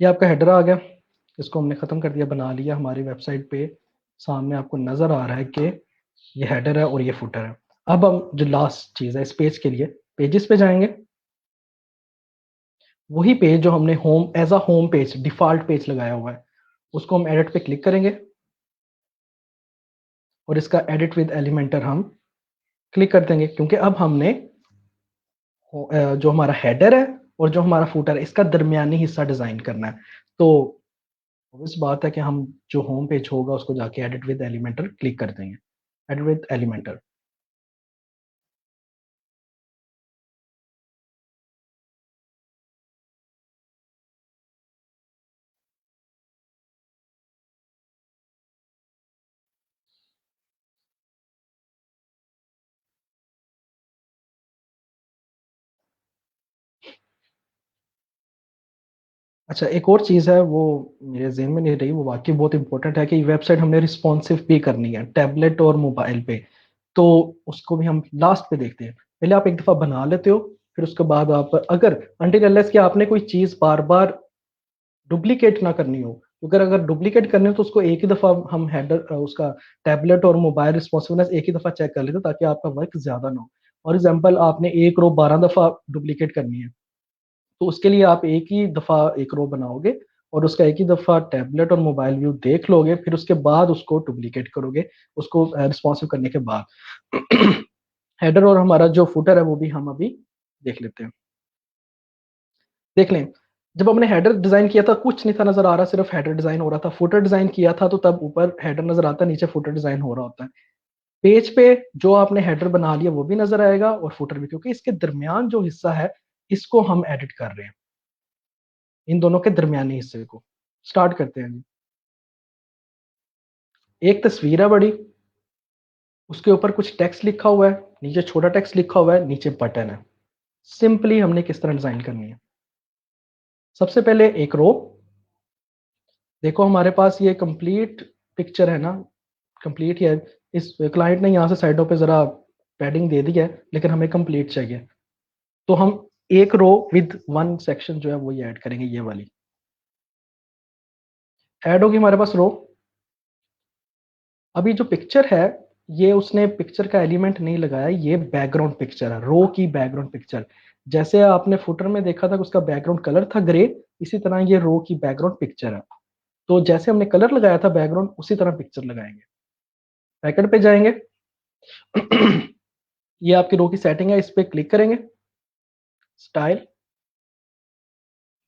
ये आपका हेडर आ गया, इसको हमने ख़त्म कर दिया, बना लिया। हमारी वेबसाइट पे सामने आपको नज़र आ रहा है कि ये हेडर है और ये फुटर है। अब हम जो लास्ट चीज़ है इस पेज के लिए, पेजेस पे जाएँगे। वही पेज जो हमने home as a home page, default page लगाया हुआ है, उसको हम एडिट पे क्लिक करेंगे और इसका एडिट विद एलिमेंटर हम क्लिक कर देंगे, क्योंकि अब हमने जो हमारा हेडर है और जो हमारा फुटर है इसका दरमियानी हिस्सा डिज़ाइन करना है। तो ऑब्वियस बात है कि हम जो होम पेज होगा उसको जाके एडिट विद एलिमेंटर क्लिक कर देंगे। Edit with Elementor. अच्छा, एक और चीज़ है वो मेरे ज़हन में नहीं रही, वो वाक़ई बहुत इम्पोर्टेंट है कि वेबसाइट हमने रिस्पॉन्सिव भी करनी है टैबलेट और मोबाइल पे। तो उसको भी हम लास्ट पे देखते हैं। पहले आप एक दफ़ा बना लेते हो, फिर उसके बाद आप अगर अनटिल अनलेस कि आपने कोई चीज़ बार-बार डुप्लीकेट ना करनी हो, अगर डुप्लीकेट करनी हो तो उसको एक ही दफ़ा हम हेडर उसका टैबलेट और मोबाइल रिस्पॉन्सिवनेस एक ही दफ़ा चेक कर लेते हैं ताकि आपका वर्क ज़्यादा ना हो। फॉर एग्ज़ाम्पल आपने एक रो 12 दफ़ा डुप्लीकेट करनी है, तो उसके लिए आप एक ही दफ़ा एक रो बनाओगे और उसका एक ही दफ़ा टैबलेट और मोबाइल व्यू देख लोगे, फिर उसके बाद उसको डुप्लीकेट करोगे, उसको रिस्पॉन्सिव करने के बाद। हेडर और हमारा जो फुटर है वो भी हम अभी देख लेते हैं। देख लें, जब हमने हेडर डिज़ाइन किया था कुछ नहीं था नज़र आ रहा, सिर्फ हेडर डिज़ाइन हो रहा था। फुटर डिज़ाइन किया था तो तब ऊपर हेडर नज़र आता है, नीचे फुटर डिज़ाइन हो रहा होता है। पेज पे जो आपने हेडर बना लिया वो भी नज़र आएगा और फुटर भी, क्योंकि इसके दरमियान जो हिस्सा है इसको हम एडिट कर रहे हैं, इन दोनों के दरमियानी हिस्से को। स्टार्ट करते हैं जी। एक तस्वीर है बड़ी, उसके ऊपर कुछ टेक्स्ट लिखा हुआ है, नीचे छोटा टेक्स्ट लिखा हुआ है, नीचे बटन है। सिंपली हमने किस तरह डिज़ाइन करनी है। सबसे पहले एक रो, देखो हमारे पास ये कंप्लीट पिक्चर है ना, कंप्लीट ही है। इस क्लाइंट ने यहाँ से साइडों पे ज़रा पैडिंग दे दी है लेकिन हमें कंप्लीट चाहिए, तो हम एक रो विद वन सेक्शन जो है वो ये ऐड करेंगे, ये वाली ऐड होगी हमारे पास रो। अभी जो पिक्चर है ये उसने पिक्चर का एलिमेंट नहीं लगाया, ये बैकग्राउंड पिक्चर है, रो की बैकग्राउंड पिक्चर। जैसे आपने फुटर में देखा था कि उसका बैकग्राउंड कलर था ग्रे, इसी तरह ये रो की बैकग्राउंड पिक्चर है। तो जैसे हमने कलर लगाया था बैकग्राउंड, उसी तरह पिक्चर लगाएंगे। पैकेट पे जाएंगे। ये आपकी रो की सेटिंग है, इस पे क्लिक करेंगे, स्टाइल,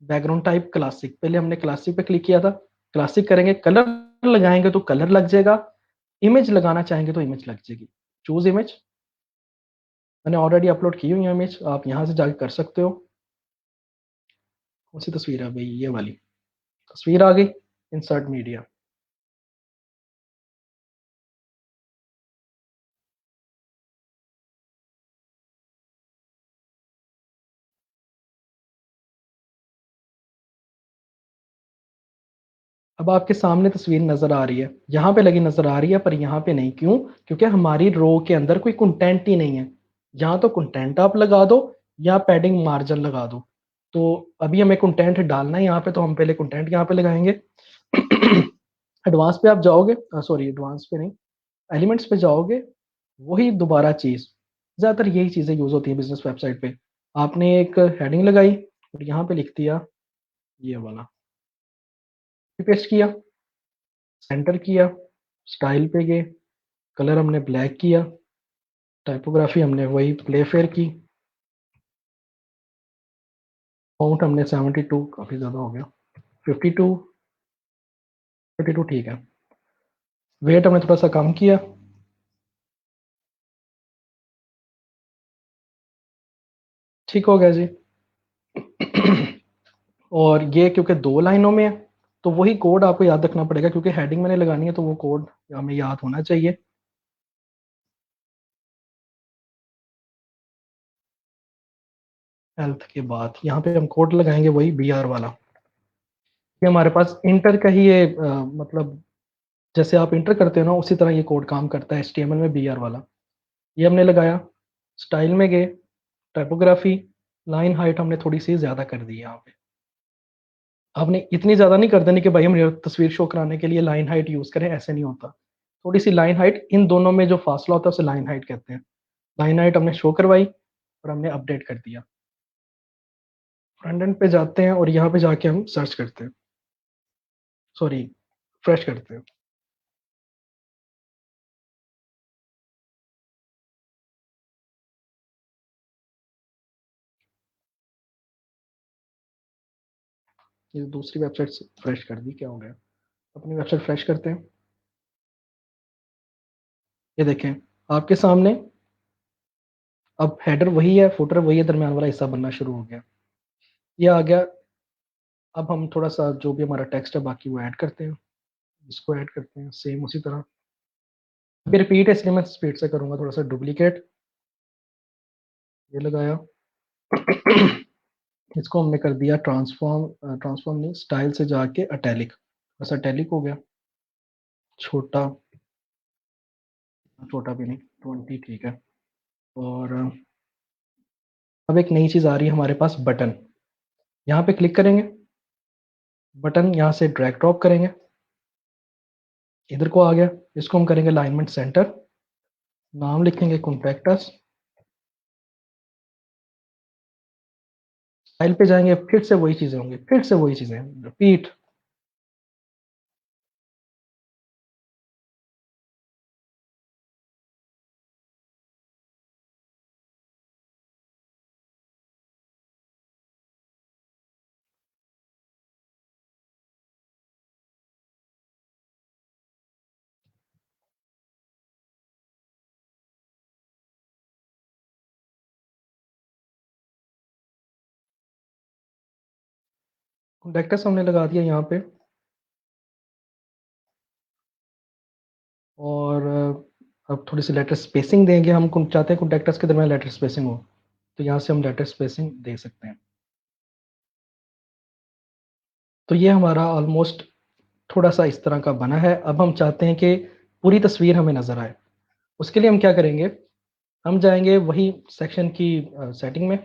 बैकग्राउंड टाइप क्लासिक, पहले हमने क्लासिक पे क्लिक किया था, क्लासिक करेंगे, कलर लगाएंगे तो कलर लग जाएगा, इमेज लगाना चाहेंगे तो इमेज लग जाएगी। चूज इमेज, मैंने ऑलरेडी अपलोड की हुई है इमेज, आप यहाँ से जाके कर सकते हो। कौन सी तस्वीर है भाई? ये वाली तस्वीर आ गई, इंसर्ट मीडिया। अब आपके सामने तस्वीर नजर आ रही है, यहाँ पे लगी नजर आ रही है, पर यहाँ पे नहीं। क्यों? क्योंकि हमारी रो के अंदर कोई कंटेंट ही नहीं है। यहाँ तो कंटेंट आप लगा दो या पैडिंग मार्जिन लगा दो। तो अभी हमें कंटेंट डालना है यहाँ पे, तो हम पहले कंटेंट यहाँ पे लगाएंगे। एडवांस पे आप जाओगे, सॉरी एडवांस पे नहीं, एलिमेंट्स पे जाओगे, वही दोबारा चीज, ज्यादातर यही चीजें यूज होती है बिजनेस वेबसाइट पे। आपने एक हेडिंग लगाई और यहाँ पे लिख दिया ये वाला, पेस्ट किया, सेंटर किया, स्टाइल पे गए, कलर हमने ब्लैक किया, टाइपोग्राफी हमने वही प्ले फेयर की, फाउंट हमने 72, काफी ज्यादा हो गया, 52, 32 ठीक है, वेट हमने थोड़ा सा कम किया, ठीक हो गया जी। और ये क्योंकि 2 लाइनों में है, तो वही कोड आपको याद रखना पड़ेगा, क्योंकि हेडिंग मैंने लगानी है तो वो कोड हमें याद होना चाहिए। हेल्थ के बाद यहाँ पे हम कोड लगाएंगे वही BR वाला। ये हमारे पास इंटर का ही ये मतलब जैसे आप इंटर करते हो ना, उसी तरह ये कोड काम करता है HTML में, BR वाला। ये हमने लगाया, स्टाइल में गए, टाइपोग्राफी, लाइन हाइट हमने थोड़ी सी ज़्यादा कर दी यहाँ पे। आपने इतनी ज़्यादा नहीं कर देनी कि भाई हम तस्वीर शो कराने के लिए लाइन हाइट यूज़ करें, ऐसे नहीं होता। थोड़ी सी लाइन हाइट, इन दोनों में जो फासला होता है उसे लाइन हाइट कहते हैं। लाइन हाइट हमने शो करवाई और हमने अपडेट कर दिया। फ्रंट एंड पे जाते हैं और यहाँ पे जाके हम सर्च करते हैं, सॉरी फ्रेश करते हैं। ये दूसरी वेबसाइट से फ्रेश कर दी, क्या हो गया? अपनी वेबसाइट फ्रेश करते हैं। ये देखें आपके सामने, अब हेडर वही है, फुटर वही है, दरम्यान वाला हिस्सा बनना शुरू हो गया, ये आ गया। अब हम थोड़ा सा जो भी हमारा टेक्स्ट है बाकी वो ऐड करते हैं, इसको ऐड करते हैं सेम उसी तरह। अभी रिपीट है इसलिए मैं स्पीड से करूंगा, थोड़ा सा डुप्लीकेट, ये लगाया। इसको हमने कर दिया ट्रांसफॉर्म, ट्रांसफॉर्म नहीं, स्टाइल से जाके अटैलिक, बस अटैलिक हो गया, छोटा, छोटा भी नहीं, 20 ठीक है। और अब एक नई चीज़ आ रही है हमारे पास, बटन। यहाँ पे क्लिक करेंगे, बटन यहाँ से ड्रैग ड्रॉप करेंगे, इधर को आ गया, इसको हम करेंगे अलाइनमेंट सेंटर, नाम लिखेंगे कॉन्टैक्टस, स्टाइल पे जाएंगे, फिर से वही चीज़ें होंगी, फिर से वही चीज़ें, रिपीट। कॉन्टैक्टस हमने लगा दिया यहाँ पे। और अब थोड़ी सी लेटर स्पेसिंग देंगे, हम चाहते हैं कॉन्टैक्टस के दरमियान लेटर स्पेसिंग हो, तो यहाँ से हम लेटर स्पेसिंग दे सकते हैं। तो ये हमारा ऑलमोस्ट थोड़ा सा इस तरह का बना है। अब हम चाहते हैं कि पूरी तस्वीर हमें नज़र आए, उसके लिए हम क्या करेंगे, हम जाएंगे वही सेक्शन की सेटिंग में,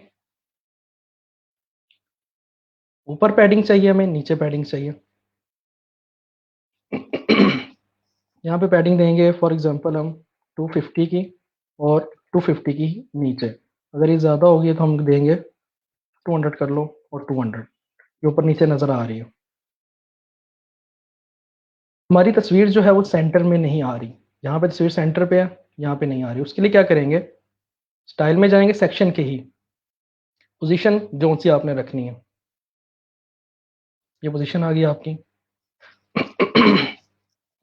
ऊपर पैडिंग चाहिए हमें, नीचे पैडिंग चाहिए। यहाँ पे पैडिंग देंगे फॉर एग्जांपल हम 250 की और 250 की नीचे। अगर ये ज़्यादा होगी तो हम देंगे 200 कर लो और 200, ये ऊपर नीचे नज़र आ रही है। हमारी तस्वीर जो है वो सेंटर में नहीं आ रही, यहाँ पे तस्वीर सेंटर पे है, यहाँ पे नहीं आ रही। उसके लिए क्या करेंगे, स्टाइल में जाएंगे, सेक्शन के ही पोजीशन जो सी आपने रखनी है, ये पोजीशन आ गई आपकी।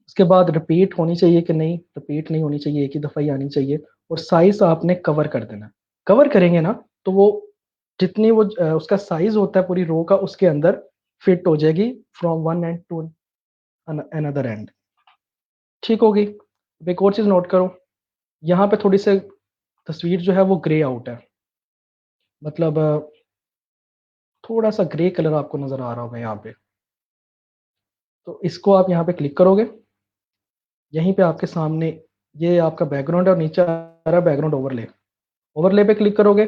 उसके बाद रिपीट होनी चाहिए कि नहीं, रिपीट नहीं होनी चाहिए, एक ही दफ़ा ही आनी चाहिए। और साइज आपने कवर कर देना, कवर करेंगे ना तो वो जितनी वो उसका साइज होता है पूरी रो का, उसके अंदर फिट हो जाएगी from one end to another end. ठीक होगी। अब एक और चीज़ नोट करो, यहाँ पे थोड़ी सी तस्वीर जो है वो ग्रे आउट है, मतलब थोड़ा सा ग्रे कलर आपको नज़र आ रहा होगा यहाँ पे। तो इसको आप यहाँ पे क्लिक करोगे, यहीं पे आपके सामने ये आपका बैकग्राउंड है और नीचे आ रहा है बैकग्राउंड ओवरले। ओवरले पे क्लिक करोगे,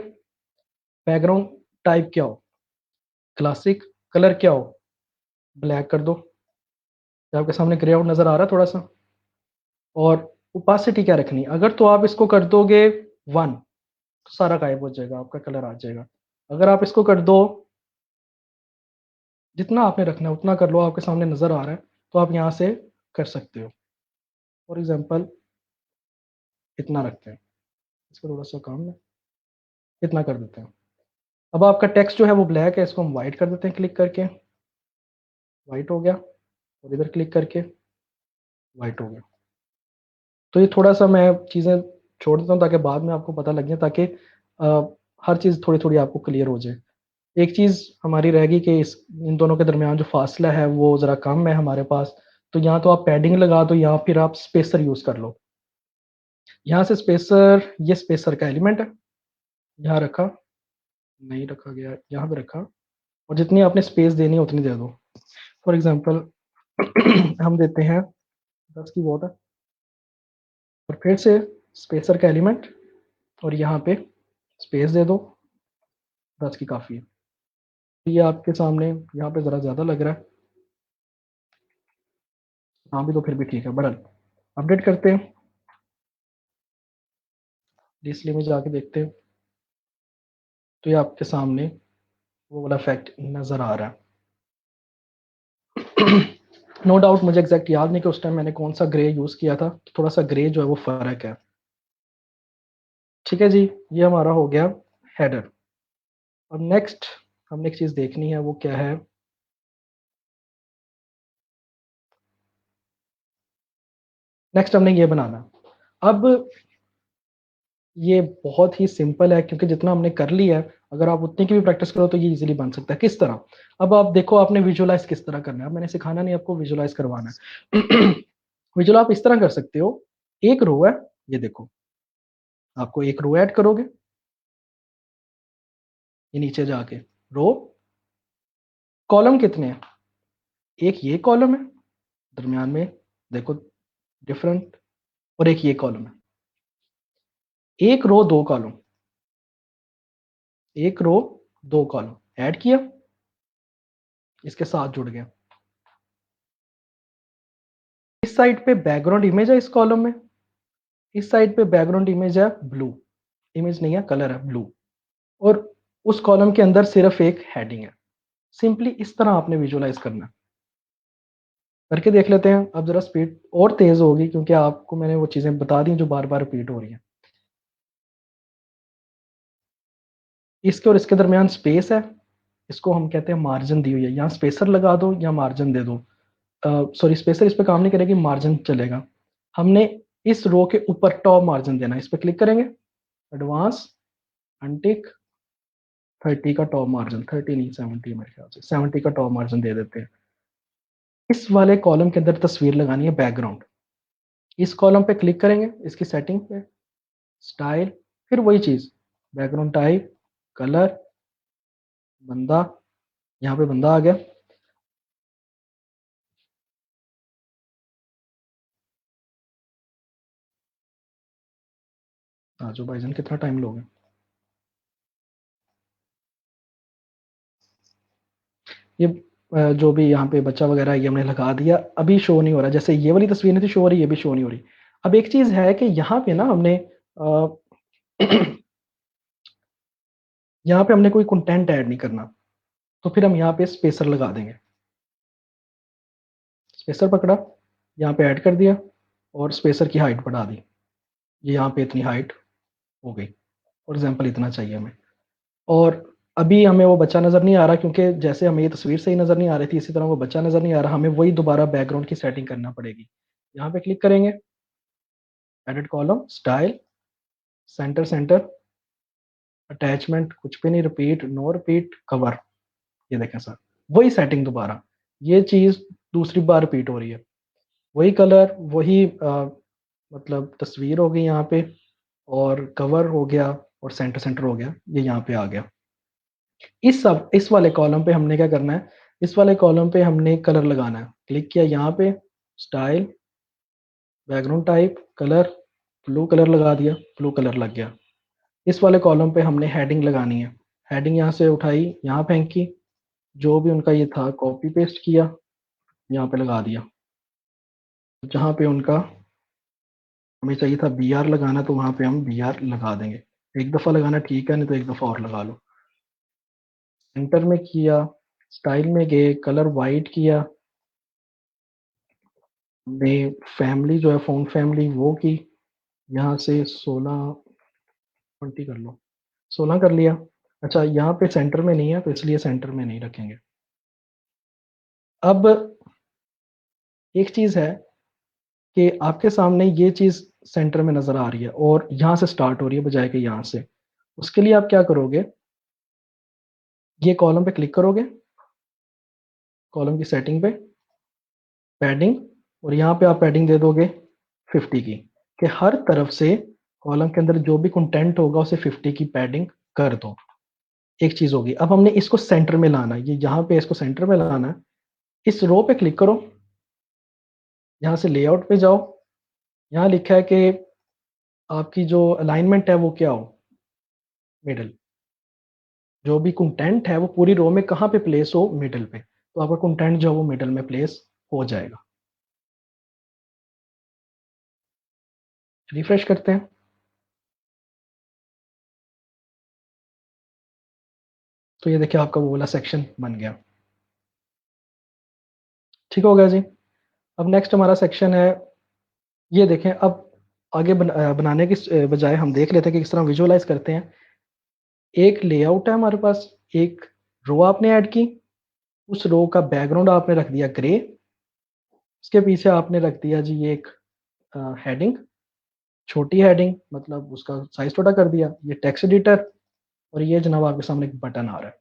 बैकग्राउंड टाइप क्या हो, क्लासिक, कलर क्या हो, ब्लैक कर दो। ये आपके सामने ग्रे आउट नज़र आ रहा है थोड़ा सा। और ओपासिटी क्या रखनी, अगर तो आप इसको कर दोगे 1 तो सारा गायब हो जाएगा, आपका कलर आ जाएगा। अगर आप इसको कर दो, जितना आपने रखना है उतना कर लो, आपके सामने नज़र आ रहा है तो आप यहाँ से कर सकते हो। फॉर एग्जांपल इतना रखते हैं, इसको थोड़ा सा कम है, इतना कर देते हैं। अब आपका टेक्स्ट जो है वो ब्लैक है, इसको हम वाइट कर देते हैं, क्लिक करके वाइट हो गया, और इधर क्लिक करके वाइट हो गया। तो ये थोड़ा सा मैं चीज़ें छोड़ देता हूँ ताकि बाद में आपको पता लगे, ताकि हर चीज़ थोड़ी थोड़ी आपको क्लियर हो जाए। एक चीज़ हमारी रहेगी कि इस इन दोनों के दरमियान जो फासला है वो ज़रा कम है हमारे पास, तो यहाँ तो आप पैडिंग लगा दो या फिर आप स्पेसर यूज़ कर लो। यहाँ से स्पेसर, ये स्पेसर का एलिमेंट है, यहाँ रखा, नहीं रखा गया, यहाँ पे रखा, और जितनी आपने स्पेस देनी है उतनी दे दो। फॉर एग्जांपल हम देते हैं 10 की बहुत है, और फिर से स्पेसर का एलिमेंट और यहाँ पे स्पेस दे दो, 10 की काफ़ी है। ये आपके सामने यहाँ पे ज़रा ज़्यादा लग रहा है, हाँ भी तो फिर भी ठीक है। बड़ा अपडेट करते हैं, डिस्प्ले में जाके देखते हैं, तो ये आपके सामने वो वाला इफेक्ट नज़र आ रहा है। नो डाउट मुझे एग्जैक्ट याद नहीं कि उस टाइम मैंने कौन सा ग्रे यूज़ किया था, तो थोड़ा सा ग्रे जो है वो फ़र्क है। ठीक है जी, ये हमारा हो गया हेडर। अब नेक्स्ट हमने एक चीज़ देखनी है, वो क्या है, नेक्स्ट हमने ये बनाना। अब ये बहुत ही सिंपल है, क्योंकि जितना हमने कर लिया है, अगर आप उतनी की भी प्रैक्टिस करो तो ये इजीली बन सकता है। किस तरह, अब आप देखो आपने विजुअलाइज किस तरह करना है, अब मैंने सिखाना नहीं, आपको विजुअलाइज करवाना है। विजुअल आप इस तरह कर सकते हो, एक रो है, ये देखो, आपको एक रो ऐड करोगे, ये नीचे जाके रो, कॉलम कितने हैं, एक ये कॉलम है, दरमियान में देखो डिफरेंट, और एक ये कॉलम है, एक रो दो कॉलम, एक रो दो कॉलम ऐड किया, इसके साथ जुड़ गया। इस साइड पे बैकग्राउंड इमेज है, इस कॉलम में, इस साइड पे बैकग्राउंड इमेज है ब्लू, इमेज नहीं है, कलर है ब्लू, और उस कॉलम के अंदर सिर्फ एक हेडिंग है। सिंपली इस तरह आपने विजुअलाइज करना है। करके देख लेते हैं। अब जरा स्पीड और तेज होगी, क्योंकि आपको मैंने वो चीजें बता दी जो बार बार रिपीट हो रही हैं। इसके और इसके दरमियान स्पेस है, इसको हम कहते हैं मार्जिन दी हुई है, यहाँ स्पेसर लगा दो या मार्जिन दे दो। सॉरी, स्पेसर इस पे काम नहीं करेगी, मार्जिन चलेगा। हमने इस रो के ऊपर टॉप मार्जिन देना है, इस पर क्लिक करेंगे, एडवांस, अनटिक, 30 का टॉप मार्जिन, 30 नहीं 70, मेरे ख्याल से 70 का टॉप मार्जिन दे देते हैं। इस वाले कॉलम के अंदर तस्वीर लगानी है बैकग्राउंड, इस कॉलम पे क्लिक करेंगे, इसकी सेटिंग पे, स्टाइल, फिर वही चीज, बैकग्राउंड टाइप, कलर, बंदा, यहाँ पे बंदा आ गया। जो भाईजान कितना टाइम लोगे, ये जो भी यहाँ पे बच्चा वगैरह है, ये हमने लगा दिया, अभी शो नहीं हो रहा, जैसे ये वाली तस्वीर नहीं थी शो हो रही, ये भी शो नहीं हो रही। अब एक चीज़ है कि यहाँ पे ना हमने यहाँ पे हमने कोई कंटेंट ऐड नहीं करना, तो फिर हम यहाँ पे स्पेसर लगा देंगे। स्पेसर पकड़ा, यहाँ पे ऐड कर दिया और स्पेसर की हाइट बढ़ा दी। ये यहाँ पे इतनी हाइट हो गई, फॉर एग्जांपल इतना चाहिए हमें। और अभी हमें वो बच्चा नज़र नहीं आ रहा, क्योंकि जैसे हमें ये तस्वीर से ही नज़र नहीं आ रही थी, इसी तरह वो बच्चा नज़र नहीं आ रहा। हमें वही दोबारा बैकग्राउंड की सेटिंग करना पड़ेगी। यहाँ पे क्लिक करेंगे, edit column, style, centre centre, attachment कुछ भी नहीं, रिपीट, नो रिपीट, कवर। ये देखें सर, वही सेटिंग दोबारा, ये चीज़ दूसरी बार रिपीट हो रही है। वही कलर, वही मतलब तस्वीर हो गई यहाँ पे, और कवर हो गया, और सेंटर सेंटर हो गया, ये यहाँ पे आ गया। इस वाले कॉलम पे हमने क्या करना है, इस वाले कॉलम पे हमने कलर लगाना है। क्लिक किया यहाँ पे, style, background type, colour, blue colour लगा दिया, ब्लू कलर लग गया। इस वाले कॉलम पे हमने हेडिंग लगानी है। हेडिंग यहाँ से उठाई, यहाँ फेंकी, जो भी उनका ये था कॉपी पेस्ट किया, यहाँ पे लगा दिया। जहाँ पे उनका हमें चाहिए था बी आर लगाना, तो वहाँ पे हम बी आर लगा देंगे। एक दफ़ा लगाना ठीक है, नहीं तो एक दफ़ा और लगा लो। सेंटर में किया, स्टाइल में गए, कलर वाइट किया, हमने फैमिली जो है फ़ॉन्ट फैमिली वो की, यहाँ से 16 20 कर लो, 16 कर लिया। अच्छा, यहाँ पे सेंटर में नहीं है, तो इसलिए सेंटर में नहीं रखेंगे। अब एक चीज़ है कि आपके सामने ये चीज़ सेंटर में नज़र आ रही है और यहाँ से स्टार्ट हो रही है बजाय कि यहाँ से। उसके लिए आप क्या करोगे, ये कॉलम पे क्लिक करोगे, कॉलम की सेटिंग पे, पैडिंग, और यहाँ पे आप पैडिंग दे दोगे 50 की, कि हर तरफ से कॉलम के अंदर जो भी कंटेंट होगा उसे 50 की पैडिंग कर दो। एक चीज़ होगी। अब हमने इसको सेंटर में लाना है, ये यहाँ पे इसको सेंटर में लाना है। इस रो पे क्लिक करो, यहाँ से लेआउट पे जाओ, यहाँ लिखा है कि आपकी जो अलाइनमेंट है वो क्या हो, मिडल। जो भी कंटेंट है वो पूरी रो में कहाँ पे प्लेस हो, मिडल पे। तो आपका कंटेंट जो है वो मिडल में प्लेस हो जाएगा। रिफ्रेश करते हैं, तो ये देखिए आपका वो वाला सेक्शन बन गया। ठीक हो गया जी। अब नेक्स्ट हमारा सेक्शन है, ये देखें। अब आगे बनाने की बजाय हम देख लेते हैं कि किस तरह विजुअलाइज करते हैं। एक लेआउट है हमारे पास, एक रो आपने ऐड की, उस रो का बैकग्राउंड आपने रख दिया ग्रे, उसके पीछे आपने रख दिया जी एक हेडिंग, छोटी हेडिंग, मतलब उसका साइज छोटा कर दिया। ये टेक्स्ट एडिटर, और ये जनाब आपके सामने एक बटन आ रहा है।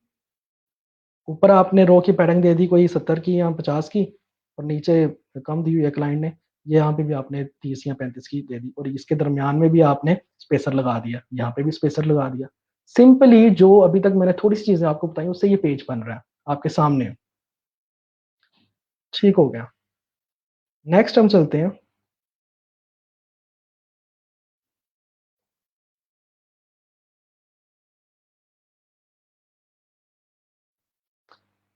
ऊपर आपने रो की पैडिंग दे दी कोई 70 की या 50 की, और नीचे कम दी हुई है क्लाइंट ने, ये यहाँ पे भी आपने 30 या 35 की दे दी, और इसके दरमियान में भी आपने स्पेसर लगा दिया, यहाँ पे भी स्पेसर लगा दिया। सिंपली जो अभी तक मैंने थोड़ी सी चीजें आपको बताई, उससे ये पेज बन रहा है आपके सामने। ठीक हो गया। नेक्स्ट हम चलते हैं,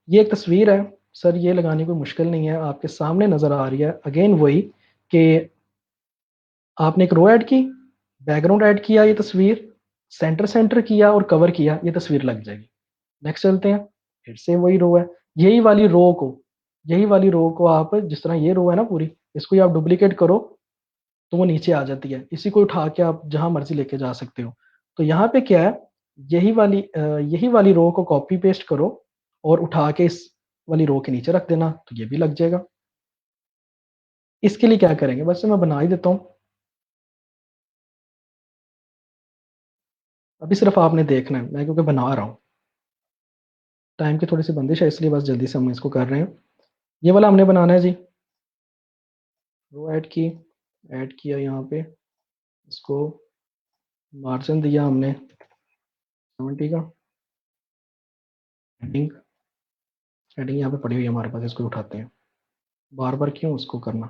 ये एक तस्वीर है सर, ये लगानी कोई मुश्किल नहीं है, आपके सामने नजर आ रही है। अगेन वही कि आपने एक रो ऐड की, बैकग्राउंड ऐड किया, ये तस्वीर सेंटर सेंटर किया और कवर किया, ये तस्वीर लग जाएगी। नेक्स्ट चलते हैं, फिर से वही रो है। यही वाली रो को, यही वाली रो को आप, जिस तरह ये रो है ना पूरी, इसको ही आप डुप्लीकेट करो तो वो नीचे आ जाती है। इसी को उठा के आप जहां मर्जी लेके जा सकते हो। तो यहाँ पे क्या है, यही वाली रो को कॉपी पेस्ट करो और उठा के इस वाली रो के नीचे रख देना, तो ये भी लग जाएगा। इसके लिए क्या करेंगे, बस मैं बना ही देता हूँ। अभी सिर्फ आपने देखना है, मैं क्योंकि बना रहा हूँ, टाइम की थोड़ी सी बंदिश है, इसलिए बस जल्दी से हम इसको कर रहे हैं। ये वाला हमने बनाना है जी। रो ऐड की, ऐड किया यहाँ पे, इसको मार्जिन दिया हमने 70 का। हेडिंग, हेडिंग यहाँ पे पड़ी हुई है हमारे पास, इसको उठाते हैं। बार बार क्यों उसको करना।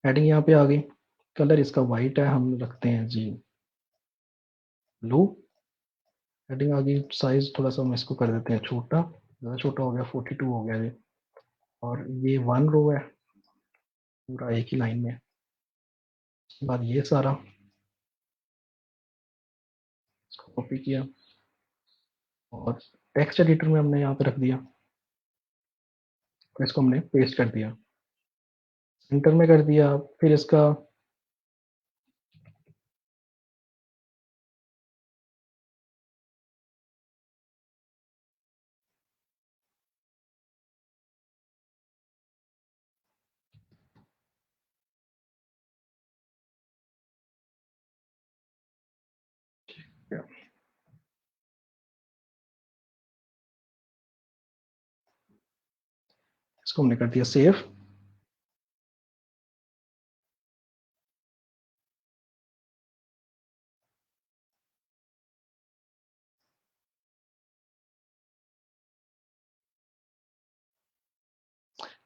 हेडिंग यहाँ पे आ गई, कलर इसका वाइट है, हम रखते हैं जी ब्लू। हेडिंग आ गई, साइज थोड़ा सा हम इसको कर देते हैं छोटा, ज़्यादा छोटा हो गया, 42 हो गया ये। और ये 1 रो है, पूरा एक ही लाइन में। उसके बाद ये सारा कॉपी किया और टेक्स्ट एडिटर में हमने यहाँ पे रख दिया, फिर इसको हमने पेस्ट कर दिया, सेंटर में कर दिया। फिर इसका इसको हमने कर दिया सेव।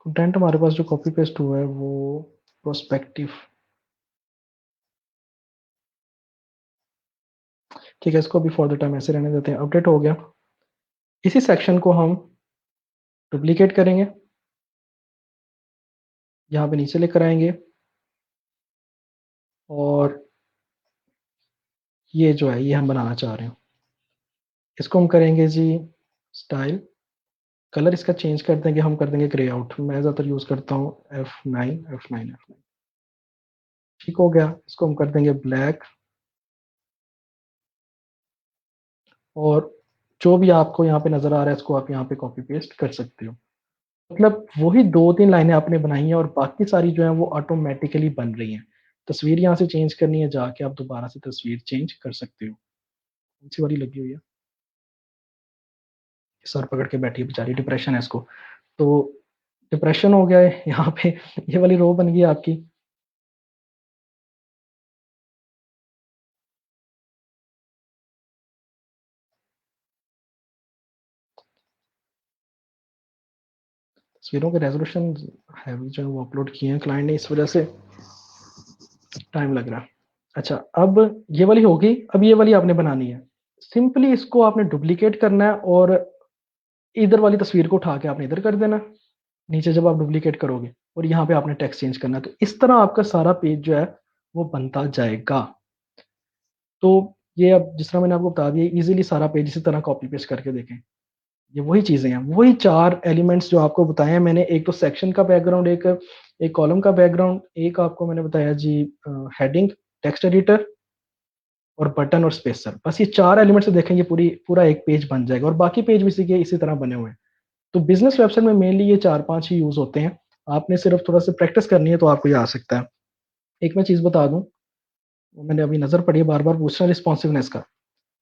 कंटेंट हमारे पास जो कॉपी पेस्ट हुआ है वो प्रोस्पेक्टिव, ठीक है, इसको भी फॉर द टाइम ऐसे रहने देते हैं। अपडेट हो गया। इसी सेक्शन को हम डुप्लीकेट करेंगे, यहाँ पे नीचे लेकर आएंगे और ये जो है ये हम बनाना चाह रहे हैं। इसको हम करेंगे जी स्टाइल, कलर इसका चेंज कर देंगे, हम कर देंगे ग्रे आउट। मैं ज़्यादातर यूज़ करता हूँ F9। ठीक हो गया। इसको हम कर देंगे ब्लैक, और जो भी आपको यहाँ पे नज़र आ रहा है इसको आप यहाँ पे कॉपी पेस्ट कर सकते हो। मतलब वही 2-3 लाइनें आपने बनाई हैं और बाकी सारी जो है वो ऑटोमेटिकली बन रही हैं। तस्वीर यहाँ से चेंज करनी है, जाके आप दोबारा से तस्वीर चेंज कर सकते हो। कौन सी वाली लगी हुई है, सर पकड़ के बैठी है बेचारी, डिप्रेशन है इसको। तो डिप्रेशन हो गया है यहाँ पे, ये वाली रो बन गई आपकी। तस्वीरों के रेजोल्यूशन हैवी जो है वो अपलोड किए हैं क्लाइंट ने, इस वजह से टाइम लग रहा है। अच्छा, अब ये वाली होगी। अब ये वाली आपने बनानी है। सिंपली इसको आपने डुप्लीकेट करना है और इधर वाली तस्वीर को उठा के आपने इधर कर देना नीचे जब आप डुप्लीकेट करोगे, और यहाँ पे आपने टेक्स्ट चेंज करना है। तो इस तरह आपका सारा पेज जो है वो बनता जाएगा। तो ये अब जिस तरह मैंने आपको बता दिया, इजीली सारा पेज इसी तरह कॉपी पेस्ट करके देखें। ये वही चीजें हैं, वही 4 एलिमेंट्स जो आपको बताए हैं मैंने। एक तो सेक्शन का बैकग्राउंड, एक कॉलम का बैकग्राउंड, एक आपको मैंने बताया जी हेडिंग, टेक्स्ट एडिटर और बटन और स्पेसर। बस ये 4 एलिमेंट से देखेंगे पूरा एक पेज बन जाएगा, और बाकी पेज भी इसी तरह बने हुए हैं। तो बिजनेस वेबसाइट में मेनली ये 4-5 ही यूज होते हैं। आपने सिर्फ थोड़ा सा प्रैक्टिस करनी है तो आपको ये आ सकता है। एक मैं चीज बता दूं, मैंने अभी नजर पड़ी है, बार बार पूछ रहा है रिस्पॉन्सिवनेस का।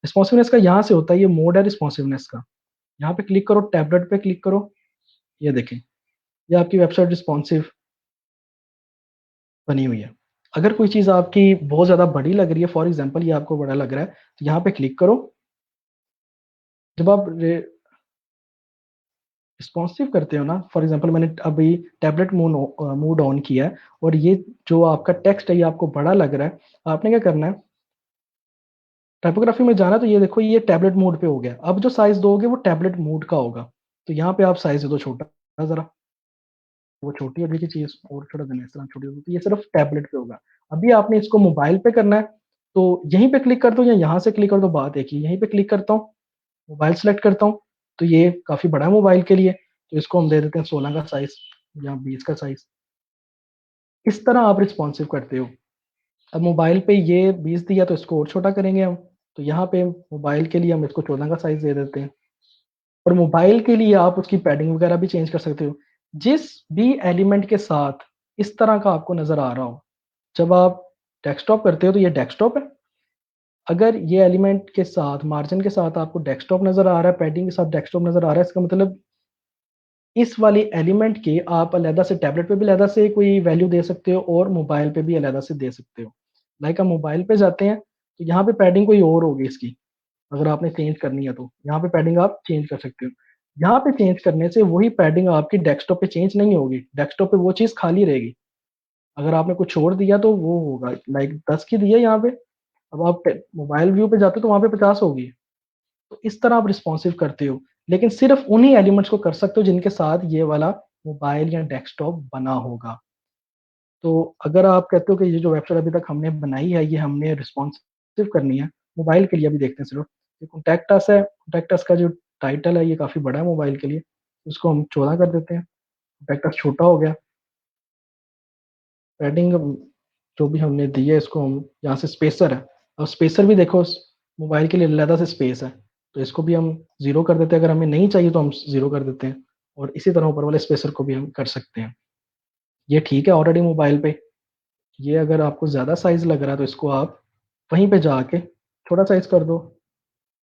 रिस्पॉन्सिवनेस का यहाँ से होता है, ये मोड है रिस्पॉन्सिवनेस का। यहाँ पे क्लिक करो, टैबलेट पे क्लिक करो, ये देखें, ये आपकी वेबसाइट रिस्पॉन्सिव बनी हुई है। अगर कोई चीज आपकी बहुत ज्यादा बड़ी लग रही है, फॉर एग्जाम्पल ये आपको बड़ा लग रहा है, तो यहाँ पे क्लिक करो। जब आप रिस्पॉन्सिव करते हो ना, फॉर एग्जांपल मैंने अभी टैबलेट मोड ऑन किया है और ये जो आपका टेक्स्ट है ये आपको बड़ा लग रहा है, आपने क्या करना है, टाइपोग्राफी में जाना। तो ये देखो ये टैबलेट मोड पे हो गया। अब जो साइज दोगे वो टैबलेट मोड का होगा। तो यहाँ पे आप साइज दे दो छोटा जरा, वो छोटी होगी की चीज और छोटा देना, इस तरह छोटी होगी, तो ये सिर्फ टैबलेट पे होगा। अभी आपने इसको मोबाइल पे करना है, तो यहीं पे क्लिक कर दो या यहाँ से क्लिक कर दो, बात एक ही। यहीं पे क्लिक करता हूँ, मोबाइल सेलेक्ट करता हूँ, तो ये काफी बड़ा है मोबाइल के लिए, तो इसको हम दे देते हैं 16 का साइज या 20 का साइज। इस तरह आप रिस्पॉन्सिव करते हो। अब मोबाइल पे ये 20 दिया तो इसको और छोटा करेंगे हम, तो यहाँ पे मोबाइल के लिए हम इसको 14 का साइज दे देते हैं। और मोबाइल के लिए आप उसकी पैडिंग वगैरह भी चेंज कर सकते हो। जिस भी एलिमेंट के साथ इस तरह का आपको नजर आ रहा हो, जब आप डेस्कटॉप करते हो तो ये डेस्कटॉप है। अगर ये एलिमेंट के साथ, मार्जिन के साथ आपको डेस्कटॉप नजर आ रहा है, पैडिंग के साथ डेस्कटॉप नजर आ रहा है, इसका मतलब इस वाली एलिमेंट के आप अलहदा से टैबलेट पे भी अलहदा से कोई वैल्यू दे सकते हो और मोबाइल पे भी अलहदा से दे सकते हो। लाइक आप मोबाइल पे जाते हैं तो यहाँ पे पैडिंग कोई और होगी इसकी, अगर आपने चेंज करनी है तो यहाँ पे पैडिंग आप चेंज कर सकते हो। यहाँ पे चेंज करने से वही पैडिंग आपकी डेस्कटॉप पे चेंज नहीं होगी, डेस्कटॉप पे वो चीज खाली रहेगी। अगर आपने कुछ छोड़ दिया तो वो होगा, लाइक 10 की दी है यहाँ पे, अब आप मोबाइल व्यू पे जाते हो तो वहां पे 50 होगी। तो इस तरह आप रिस्पॉन्सिव करते हो, लेकिन सिर्फ उन्हीं एलिमेंट्स को कर सकते हो जिनके साथ ये वाला मोबाइल या डेस्कटॉप बना होगा। तो अगर आप कहते हो कि ये जो वेबसाइट अभी तक हमने बनाई है ये हमने रिस्पॉन्सिव करनी है, मोबाइल के लिए अभी देखते हैं सिर्फ, ये कॉन्टैक्ट अस है, कॉन्टैक्ट अस का जो टाइटल है ये काफ़ी बड़ा है मोबाइल के लिए, उसको हम 14 कर देते हैं, कॉन्टैक्ट अस छोटा हो गया। पैडिंग जो भी हमने दी है इसको हम यहाँ से स्पेसर है, अब स्पेसर भी देखो मोबाइल के लिए अलग से स्पेस है, तो इसको भी हम 0 कर देते हैं, अगर हमें नहीं चाहिए तो हम 0 कर देते हैं, और इसी तरह ऊपर वाले स्पेसर को भी हम कर सकते हैं। ये ठीक है ऑलरेडी मोबाइल पे। ये अगर आपको ज़्यादा साइज़ लग रहा है तो इसको आप वहीं पे जाके छोटा साइज़ कर दो,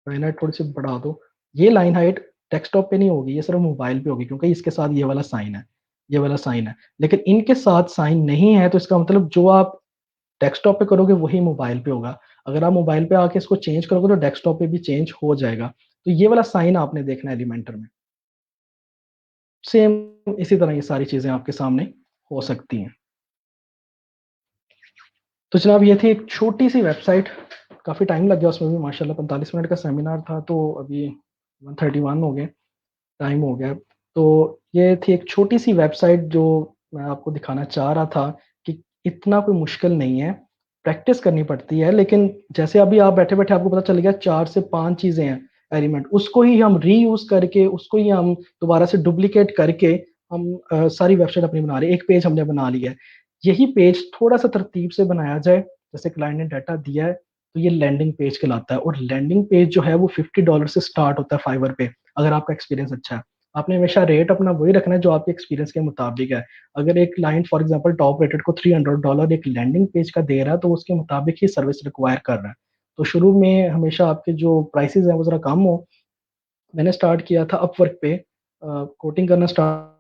लाइन हाइट थोड़ी सी बढ़ा दो। ये लाइन हाइट डेस्कटॉप पे नहीं होगी, ये सिर्फ मोबाइल पे होगी क्योंकि इसके साथ ये वाला साइन है, ये वाला साइन है। लेकिन इनके साथ साइन नहीं है तो इसका मतलब जो आप डेस्कटॉप पे करोगे वही मोबाइल पे होगा। अगर आप मोबाइल पे आके इसको चेंज करोगे तो डेस्कटॉप पे भी चेंज हो जाएगा। तो ये वाला साइन आपने देखना है एलिमेंटर में। सेम इसी तरह ये सारी चीज़ें आपके सामने हो सकती हैं। तो जनाब ये थी एक छोटी-सी वेबसाइट, काफ़ी टाइम लग गया उसमें भी माशाल्लाह, 45 मिनट का सेमिनार था तो अभी 131 हो गए, टाइम हो गया। तो ये थी एक छोटी-सी वेबसाइट जो मैं आपको दिखाना चाह रहा था कि इतना कोई मुश्किल नहीं है, प्रैक्टिस करनी पड़ती है, लेकिन जैसे अभी आप बैठे-बैठे आपको पता चल गया 4 से 5 चीज़ें हैं एलिमेंट, उसको ही हम रीयूज़ करके, उसको ही हम दोबारा से डुप्लिकेट करके हम सारी वेबसाइट अपनी बना रहे हैं। एक पेज हमने बना लिया है, यही पेज थोड़ा-सा तरतीब से बनाया जाए, जैसे क्लाइंट ने डाटा दिया है, तो ये लैंडिंग पेज कहलाता है, और लैंडिंग पेज जो है वो $50 से स्टार्ट होता है फाइवर पे, अगर आपका एक्सपीरियंस अच्छा है। आपने हमेशा रेट अपना वही रखना है जो आपके एक्सपीरियंस के मुताबिक है। अगर एक client for example top rated को $300 एक लैंडिंग पेज का दे रहा है, तो उसके मुताबिक ही सर्विस रिक्वायर कर रहा है। तो शुरू में हमेशा आपके जो प्राइसेज़ हैं वो ज़रा कम हो। मैंने स्टार्ट किया था अपवर्क पे कोटिंग करना स्टार्ट,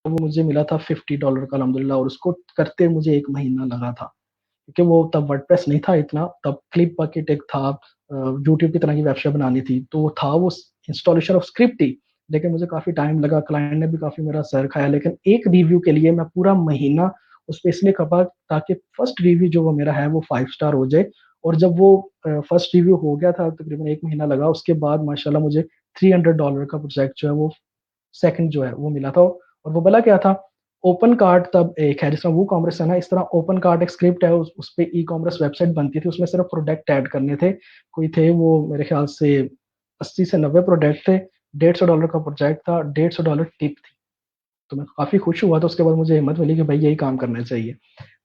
वो मुझे मिला था $50 का अल्हम्दुलिल्लाह, और उसको करते मुझे 1 महीना लगा था। क्योंकि वो तब वर्डप्रेस नहीं था इतना, तब क्लिप बकेट एक था, यूट्यूब की तरह की वेबसाइट बनानी थी, तो वो था, वो इंस्टॉलेशन ऑफ स्क्रिप्ट थी, लेकिन मुझे काफ़ी टाइम लगा, क्लाइंट ने भी काफ़ी मेरा सर खाया, लेकिन एक रिव्यू के लिए मैं पूरा महीना उस पे इसलिए खपा ताकि फर्स्ट रिव्यू जो वो मेरा है वो 5 स्टार हो जाए, और जब वो फर्स्ट रिव्यू हो गया था तकरीबन 1 महीना लगा, उसके बाद माशाल्लाह मुझे $300 का प्रोजेक्ट जो है वो सेकंड जो है वो मिला था, और वो भला क्या था, ओपन कार्ट तब एक है जिसमें वो कॉमर्स है ना, इस तरह ओपन कार्ट एक स्क्रिप्ट है, उस पे ई कॉमर्स वेबसाइट बनती थी, उसमें सिर्फ प्रोडक्ट ऐड करने थे, कोई थे वो मेरे ख्याल से 80 से 90 प्रोडक्ट थे, $150 का प्रोजेक्ट था, $150 टिप थी। तो मैं काफ़ी खुश हुआ, तो उसके बाद मुझे हिम्मत मिली कि भाई यही काम करना चाहिए।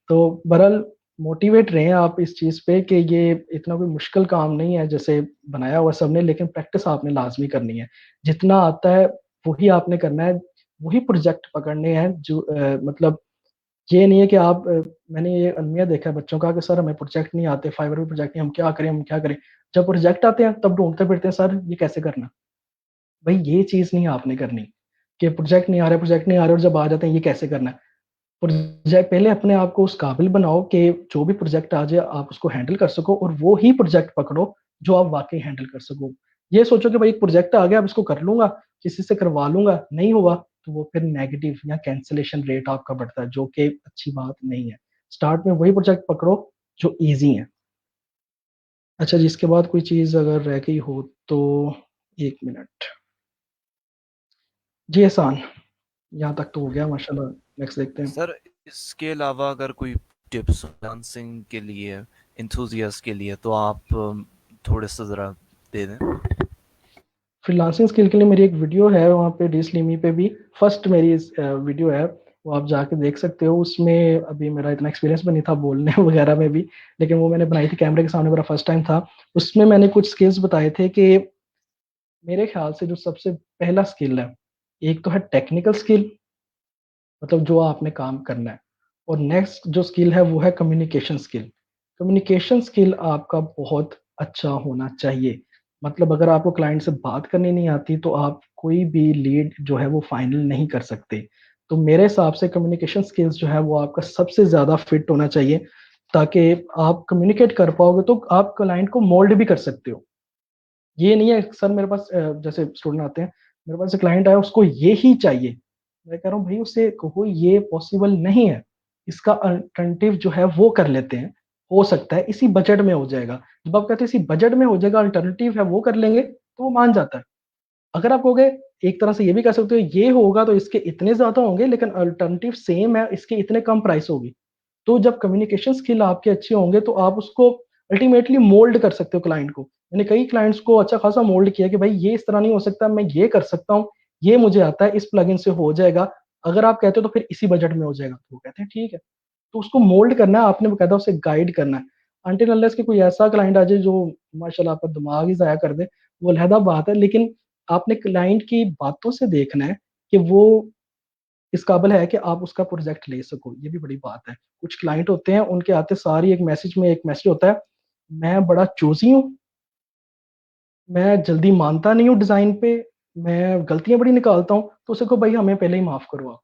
तो बहरहाल मोटिवेट रहें आप इस चीज़ पे कि ये इतना कोई मुश्किल काम नहीं है जैसे बनाया हुआ सबने, लेकिन प्रैक्टिस आपने लाज़मी करनी है। जितना आता है वही आपने करना है, वही प्रोजेक्ट पकड़ने हैं जो मतलब ये नहीं है कि आप मैंने ये अलमिया देखा है बच्चों का कि सर हमें प्रोजेक्ट नहीं आते, फाइवर पे प्रोजेक्ट नहीं, हम क्या करें, हम क्या करें? जब प्रोजेक्ट आते हैं तब ढूँढते फिरते हैं, सर ये कैसे करना? भई ये चीज़ नहीं आपने करनी कि प्रोजेक्ट नहीं आ रहा है, प्रोजेक्ट नहीं आ रहा है, और जब आ जाते हैं ये कैसे करना है? प्रोजेक्ट पहले अपने आप को उस काबिल बनाओ कि जो भी प्रोजेक्ट आ जाए आप उसको हैंडल कर सको, और वो ही प्रोजेक्ट पकड़ो जो आप वाक़ई हैंडल कर सको। ये सोचो कि भाई एक प्रोजेक्ट आ गया अब इसको कर लूँगा, किसी से करवा लूँगा, नहीं हुआ तो वो फिर नेगेटिव या कैंसलेशन रेट आपका बढ़ता है, जो कि अच्छी बात नहीं है। स्टार्ट में वही प्रोजेक्ट पकड़ो जो ईज़ी हैं। अच्छा जी, इसके बाद कोई चीज़ अगर रह गई हो तो 1 मिनट। जी एहसान, यहाँ तक तो हो गया माशाल्लाह, नेक्स्ट देखते हैं। सर, इसके अलावा अगर कोई टिप्स डांसिंग के लिए, इंथुजियास्ट के लिए, तो आप थोड़े से ज़रा दे दें। फ्रीलांसिंग स्किल के लिए मेरी एक वीडियो है वहाँ पे डिसलिमी पे भी, फर्स्ट मेरी वीडियो है, वो आप जाके देख सकते हो। उसमें अभी मेरा इतना एक्सपीरियंस भी नहीं था बोलने वगैरह में भी, लेकिन वो मैंने बनाई थी कैमरे के सामने, मेरा फर्स्ट टाइम था। उसमें मैंने कुछ स्किल्स बताए थे कि मेरे ख्याल से जो सबसे पहला स्किल है, एक तो है टेक्निकल स्किल, मतलब जो आपने काम करना है, और नेक्स्ट जो स्किल है वो है कम्युनिकेशन स्किल। कम्युनिकेशन स्किल आपका बहुत अच्छा होना चाहिए, मतलब अगर आपको क्लाइंट से बात करनी नहीं आती तो आप कोई भी लीड जो है वो फाइनल नहीं कर सकते। तो मेरे हिसाब से कम्युनिकेशन स्किल्स जो है वो आपका सबसे ज़्यादा फिट होना चाहिए, ताकि आप कम्युनिकेट कर पाओगे तो आप क्लाइंट को मोल्ड भी कर सकते हो। ये नहीं है सर मेरे पास जैसे स्टूडेंट आते हैं, मेरे पास एक क्लाइंट आया उसको ये ही चाहिए। मैं कह रहा हूँ भई उससे कहो ये पॉसिबल नहीं है। इसका अल्टरनेटिव जो है वो कर लेते हैं। हो सकता है इसी बजट में हो जाएगा। जब आप कहते हैं इसी बजट में हो जाएगा, अल्टरनेटिव है वो कर लेंगे, तो वो मान जाता है। अगर आप कहोगे एक तरह से ये भी कह सकते हो ये होगा तो इसके इतने ज़्यादा होंगे, लेकिन अल्टरनेटिव सेम है, इसके इतने कम प्राइस होगी। तो जब कम्युनिकेशन स्किल आपके अच्छे होंगे तो आप उसको अल्टीमेटली मोल्ड कर सकते हो क्लाइंट को। मैंने कई क्लाइंट्स को अच्छा खासा मोल्ड किया कि भाई ये इस तरह नहीं हो सकता, मैं ये कर सकता हूँ, ये मुझे आता है, इस प्लगइन से हो जाएगा। अगर आप कहते हो तो फिर इसी बजट में हो जाएगा, तो वो कहते हैं ठीक है। तो उसको मोल्ड करना है आपने, बकायदा उसे गाइड करना है। अनटिल अनलेस कि कोई ऐसा क्लाइंट आ जाए जो माशाल्लाह आपका दिमाग ही ज़ाया कर दे, वो अलहदा बात है। लेकिन आपने क्लाइंट की बातों से देखना है कि वो इस काबिल है कि आप उसका प्रोजेक्ट ले सको, ये भी बड़ी बात है। कुछ क्लाइंट होते हैं, उनके आते सारी एक मैसेज में एक मैसेज होता है, मैं बड़ा चूज़ी हूँ, मैं जल्दी मानता नहीं हूँ डिज़ाइन पे, मैं गलतियाँ बड़ी निकालता हूँ, तो उसे कहो भाई हमें पहले ही माफ़ करो आप।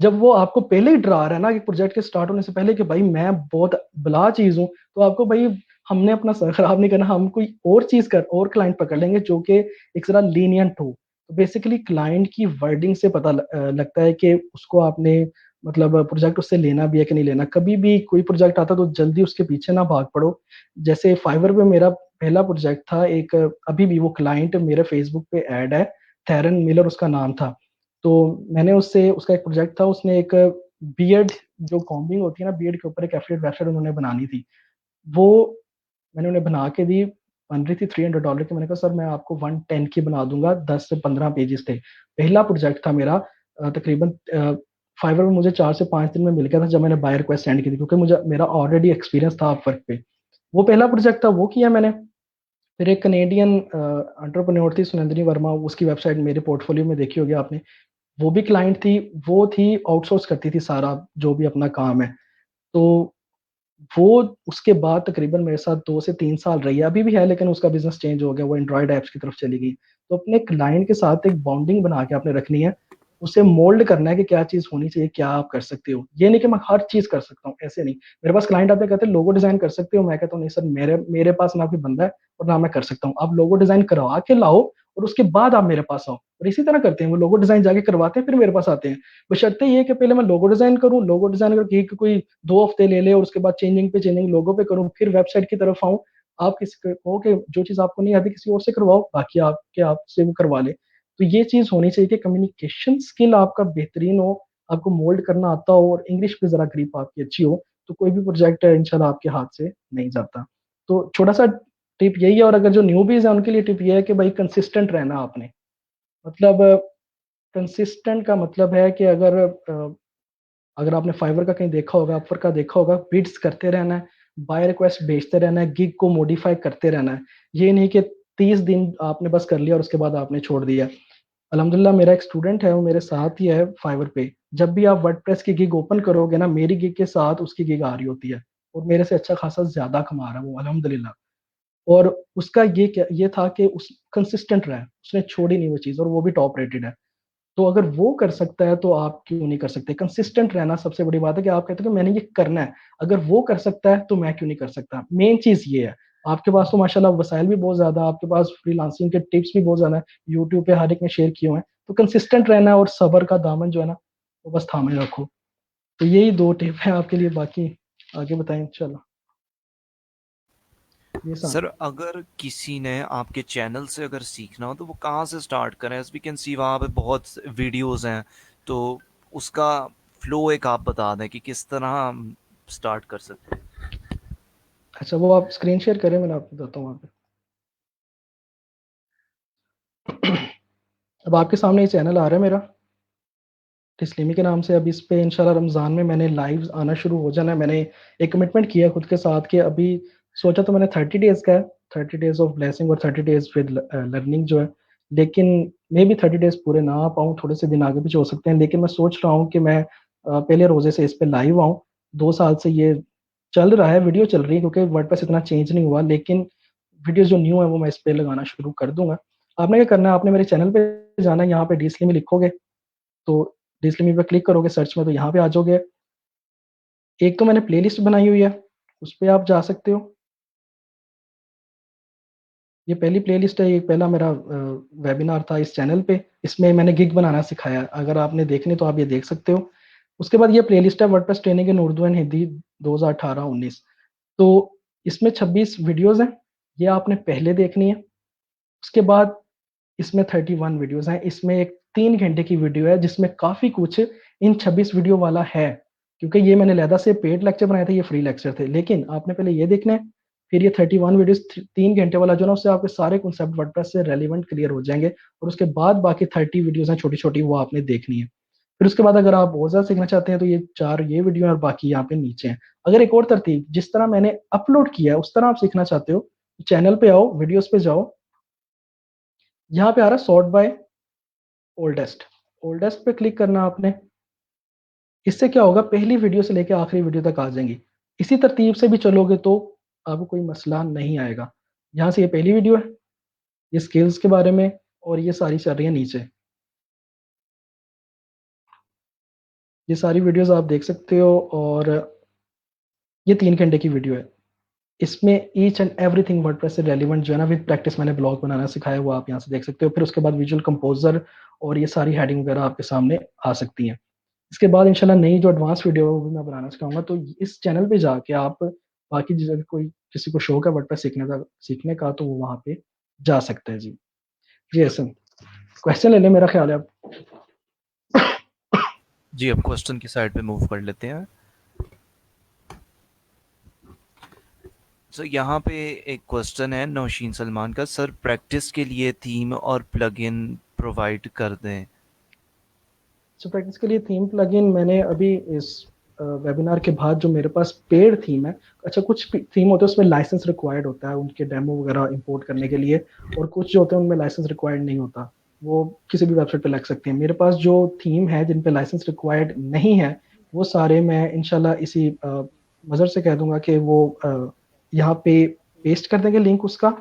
जब वो आपको पहले ही डरा रहा है ना कि प्रोजेक्ट के स्टार्ट होने से पहले कि भाई मैं बहुत बला चीज़ हूँ, तो आपको भाई हमने अपना सर खराब नहीं करना, हम कोई और चीज़ कर और क्लाइंट पकड़ लेंगे जो कि एक ज़रा लीनिएंट हो। तो बेसिकली क्लाइंट की वर्डिंग से पता लगता है कि उसको आपने मतलब प्रोजेक्ट उससे लेना भी है कि नहीं लेना। कभी भी कोई प्रोजेक्ट आता है तो जल्दी उसके पीछे ना भाग पड़ो। जैसे फाइवर पे मेरा पहला प्रोजेक्ट था एक, अभी भी वो क्लाइंट मेरे फेसबुक पे ऐड है, थेरन मिलर उसका नाम था। तो मैंने उससे उसका एक प्रोजेक्ट था, उसने एक बियर्ड जो कॉम्बिंग होती है ना, बियर्ड के ऊपर एक एफिलिएट वेबसाइट उन्होंने बनानी थी। वो मैंने उन्हें बना के दी, बन रही थी $300 की। मैंने कहा सर मैं आपको 110 की बना दूंगा, 10 से 15 पेजेस थे। पहला प्रोजेक्ट था मेरा। तकरीबन फाइवर में मुझे 4 से 5 दिन में मिल गया था जब मैंने बाय रिक्वेस्ट सेंड की थी, क्योंकि मुझे मेरा ऑलरेडी एक्सपीरियंस था अपवर्क पे। वो पहला प्रोजेक्ट था, वो किया मैंने। फिर एक कनेडियन एंटरप्रेन्योर थी सुनंदनी वर्मा, उसकी वेबसाइट मेरे पोर्टफोलियो में देखी होगी आपने। वो भी क्लाइंट थी, वो थी आउटसोर्स करती थी सारा जो भी अपना काम है। तो वो उसके बाद तकरीबन मेरे साथ 2 से 3 साल रही है, अभी भी है, लेकिन उसका बिजनेस चेंज हो गया, वो एंड्रॉयड ऐप्स की तरफ चली गई। तो अपने क्लाइंट के साथ एक बॉन्डिंग बना के आपने रखनी है, उसे मोल्ड करना है कि क्या चीज़ होनी चाहिए, क्या आप कर सकते हो। ये नहीं कि मैं हर चीज़ कर सकता हूँ, ऐसे नहीं। मेरे पास क्लाइंट आते हैं, कहते हैं लोगो डिज़ाइन कर सकते हो, मैं कहता हूँ नहीं सर, मेरे मेरे पास ना कोई बंदा है और ना मैं कर सकता हूँ। आप लोगो डिज़ाइन करवा के लाओ और उसके बाद आप मेरे पास आओ। और इसी तरह करते हैं, वो लोगो डिज़ाइन जाके करवाते हैं, फिर मेरे पास आते हैं। बशर्ते ये कि पहले मैं लोगो डिज़ाइन करूँ, लोगो डिज़ाइन करके कोई 2 हफ्ते ले ले और उसके बाद चेंजिंग पे चेंजिंग लोगो पे करूँ, फिर वेबसाइट की तरफ आऊँ। आप किसी को कि जो चीज़ आपको नहीं आती किसी और से करवाओ, बाकी आपके आपसे वो करवा ले। तो ये चीज़ होनी चाहिए कि कम्युनिकेशन स्किल आपका बेहतरीन हो, आपको मोल्ड करना आता हो और इंग्लिश पे ज़रा ग्रिप आपकी अच्छी हो, तो कोई भी प्रोजेक्ट है इंशाल्लाह आपके हाथ से नहीं जाता। तो छोटा-सा टिप यही है। और अगर जो न्यूबीज़ हैं उनके लिए टिप ये है कि भाई कंसिस्टेंट रहना आपने। मतलब कंसिस्टेंट का मतलब है कि अगर आपने फाइवर का कहीं देखा होगा, अपवर्क का देखा होगा, बिड्स करते रहना है, बाय रिक्वेस्ट भेजते रहना है, गिग को मॉडिफाई करते रहना है। ये नहीं कि 30 दिन आपने बस कर लिया और उसके बाद आपने छोड़ दिया। अल्हम्दुलिल्लाह मेरा एक स्टूडेंट है, वो मेरे साथ ही है फाइवर पे। जब भी आप वर्डप्रेस की गिग ओपन करोगे ना, मेरी गिग के साथ उसकी गिग आ रही होती है और मेरे से अच्छा खासा ज़्यादा कमा रहा है वो, अल्हम्दुलिल्लाह। और उसका ये था कि उस कंसिस्टेंट रहा है, उसने छोड़ी नहीं वो चीज़, और वो भी टॉप रेटेड है। तो अगर वो कर सकता है तो आप क्यों नहीं कर सकते? कंसिस्टेंट रहना सबसे बड़ी बात है कि आप कहते हो कि मैंने ये करना है। अगर वो कर सकता है तो मैं क्यों नहीं कर सकता? मेन चीज़ ये है। आपके पास तो माशाल्लाह वसाइल भी बहुत ज़्यादा है, आपके पास फ्रीलांसिंग के टिप्स भी बहुत ज़्यादा है। यूट्यूब पे हर एक ने शेयर किए हुए हैं। तो कंसिस्टेंट रहना है और सब्र का दामन जो है ना, वो बस थामे रखो। तो यही 2 टिप है आपके लिए, बाकी आगे बताएँ इंशाल्लाह। जी सर, सान। अगर किसी ने आपके चैनल से अगर सीखना हो तो वो कहाँ से स्टार्ट करें? एज़ वी कैन सी वहाँ पे बहुत वीडियोज़ हैं, तो उसका फ्लो एक आप बता दें कि किस तरह हम स्टार्ट कर सकते हैं। अच्छा, वो आप स्क्रीन शेयर करें, मैं आपको बताता हूँ वहाँ पे। अब आपके सामने ये चैनल आ रहा है मेरा, तस्लीमी के नाम से। अब इस पे इंशाल्लाह रमज़ान में मैंने लाइव आना शुरू हो जाना है। मैंने एक कमिटमेंट किया खुद के साथ कि अभी सोचा तो मैंने 30 डेज़ का है, 30 डेज़ ऑफ ब्लेसिंग और 30 डेज़ विद लर्निंग जो है। लेकिन मे बी 30 डेज़ पूरे ना आ पाऊँ, थोड़े से दिन आगे पीछे हो सकते हैं। लेकिन मैं सोच रहा हूँ कि मैं पहले रोज़े से इस पे लाइव आऊँ। 2 साल से ये चल रहा है, वीडियो चल रही है, क्योंकि वर्डप्रेस इतना चेंज नहीं हुआ, लेकिन वीडियो जो न्यू है वो मैं इस पे लगाना शुरू कर दूँगा। आपने क्या करना है, आपने मेरे चैनल पे जाना है, यहाँ पे डीएसली में लिखोगे तो डिजिटल मी पे क्लिक करोगे सर्च में, तो यहाँ पे आ जाओगे। एक तो मैंने प्लेलिस्ट बनाई हुई है, उस पे आप जा सकते हो। ये पहली प्लेलिस्ट है, ये पहला मेरा वेबिनार था इस चैनल पे। इसमें मैंने गिग बनाना सिखाया, अगर आपने देखने तो आप ये देख सकते हो। उसके बाद ये प्लेलिस्ट है WordPress training in Urdu and Hindi 2018-19। तो इसमें 26 वीडियोज़ हैं, ये आपने पहले देखनी है। उसके बाद इसमें 31 वीडियोस हैं, इसमें एक 3 घंटे की वीडियो है जिसमें काफ़ी कुछ इन 26 वीडियो वाला है, क्योंकि ये मैंने अलहदा से पेड लेक्चर बनाए थे, ये फ्री लेक्चर थे। लेकिन आपने पहले ये देखना है, फिर ये 31 वीडियोस 3 घंटे वाला जो ना, उससे आपके सारे कॉन्सेप्ट वर्डप्रेस से रेलिवेंट क्लियर हो जाएंगे, और उसके बाद बाकी 30 वीडियोस हैं छोटी-छोटी, वो आपने देखनी है। फिर उसके बाद अगर आप बहुत ज़्यादा सीखना चाहते हैं तो ये 4 ये वीडियो हैं और बाकी यहाँ पे नीचे हैं। अगर एक और तरतीब जिस तरह मैंने अपलोड किया है उस तरह आप सीखना चाहते हो, चैनल पे आओ, वीडियोस पे जाओ, यहाँ पे आ रहा है सॉर्ट बाय ओल्डेस्ट, ओल्डेस्ट पे क्लिक करना आपने। इससे क्या होगा, पहली वीडियो से लेकर आखिरी वीडियो तक आ जाएंगी। इसी तरतीब से भी चलोगे तो आपको कोई मसला नहीं आएगा। यहाँ से ये पहली वीडियो है, ये स्किल्स के बारे में, और ये सारी चल रही है नीचे। ये सारी वीडियोस आप देख सकते हो, और ये 3 घंटे की वीडियो है। इसमें ईच एंड एवरीथिंग वर्डप्रेस से रेलिवेंट जो है ना, विद प्रैक्टिस मैंने ब्लॉग बनाना सिखाया, वो आप यहाँ से देख सकते हो। फिर उसके बाद विजुअल कंपोजर और ये सारी हेडिंग वगैरह आपके सामने आ सकती हैं। इसके बाद इंशाल्लाह नई जो एडवांस वीडियो है वो भी मैं बनाना सिखाऊंगा। तो इस चैनल पे जाके आप बाकी जगह कोई किसी को शौक है वर्डप्रेस सीखने का तो वो वहाँ पे जा सकते हैं। जी जी ऐसा क्वेश्चन ले लें, मेरा ख्याल है आप। जी, अब क्वेश्चन की साइड पे मूव कर लेते हैं। सर यहाँ पे एक क्वेश्चन है नौशीन सलमान का, सर प्रैक्टिस के लिए थीम और प्लगइन प्रोवाइड कर दें। सो प्रैक्टिस के लिए थीम प्लगइन मैंने अभी इस वेबिनार के बाद जो मेरे पास पेड थीम है, अच्छा कुछ थीम होते हैं उसमें लाइसेंस रिक्वायर्ड होता है उनके डेमो वगैरह इंपोर्ट करने के लिए, और कुछ जो होते हैं उनमें लाइसेंस रिक्वायर्ड नहीं होता, वो किसी भी वेबसाइट पे लग सकते हैं। मेरे पास जो थीम है जिन पे लाइसेंस रिक्वायर्ड नहीं है, वो सारे मैं इंशाल्लाह इसी मज़र से कह दूंगा कि वो यहाँ पे पेस्ट कर देंगे लिंक उसका,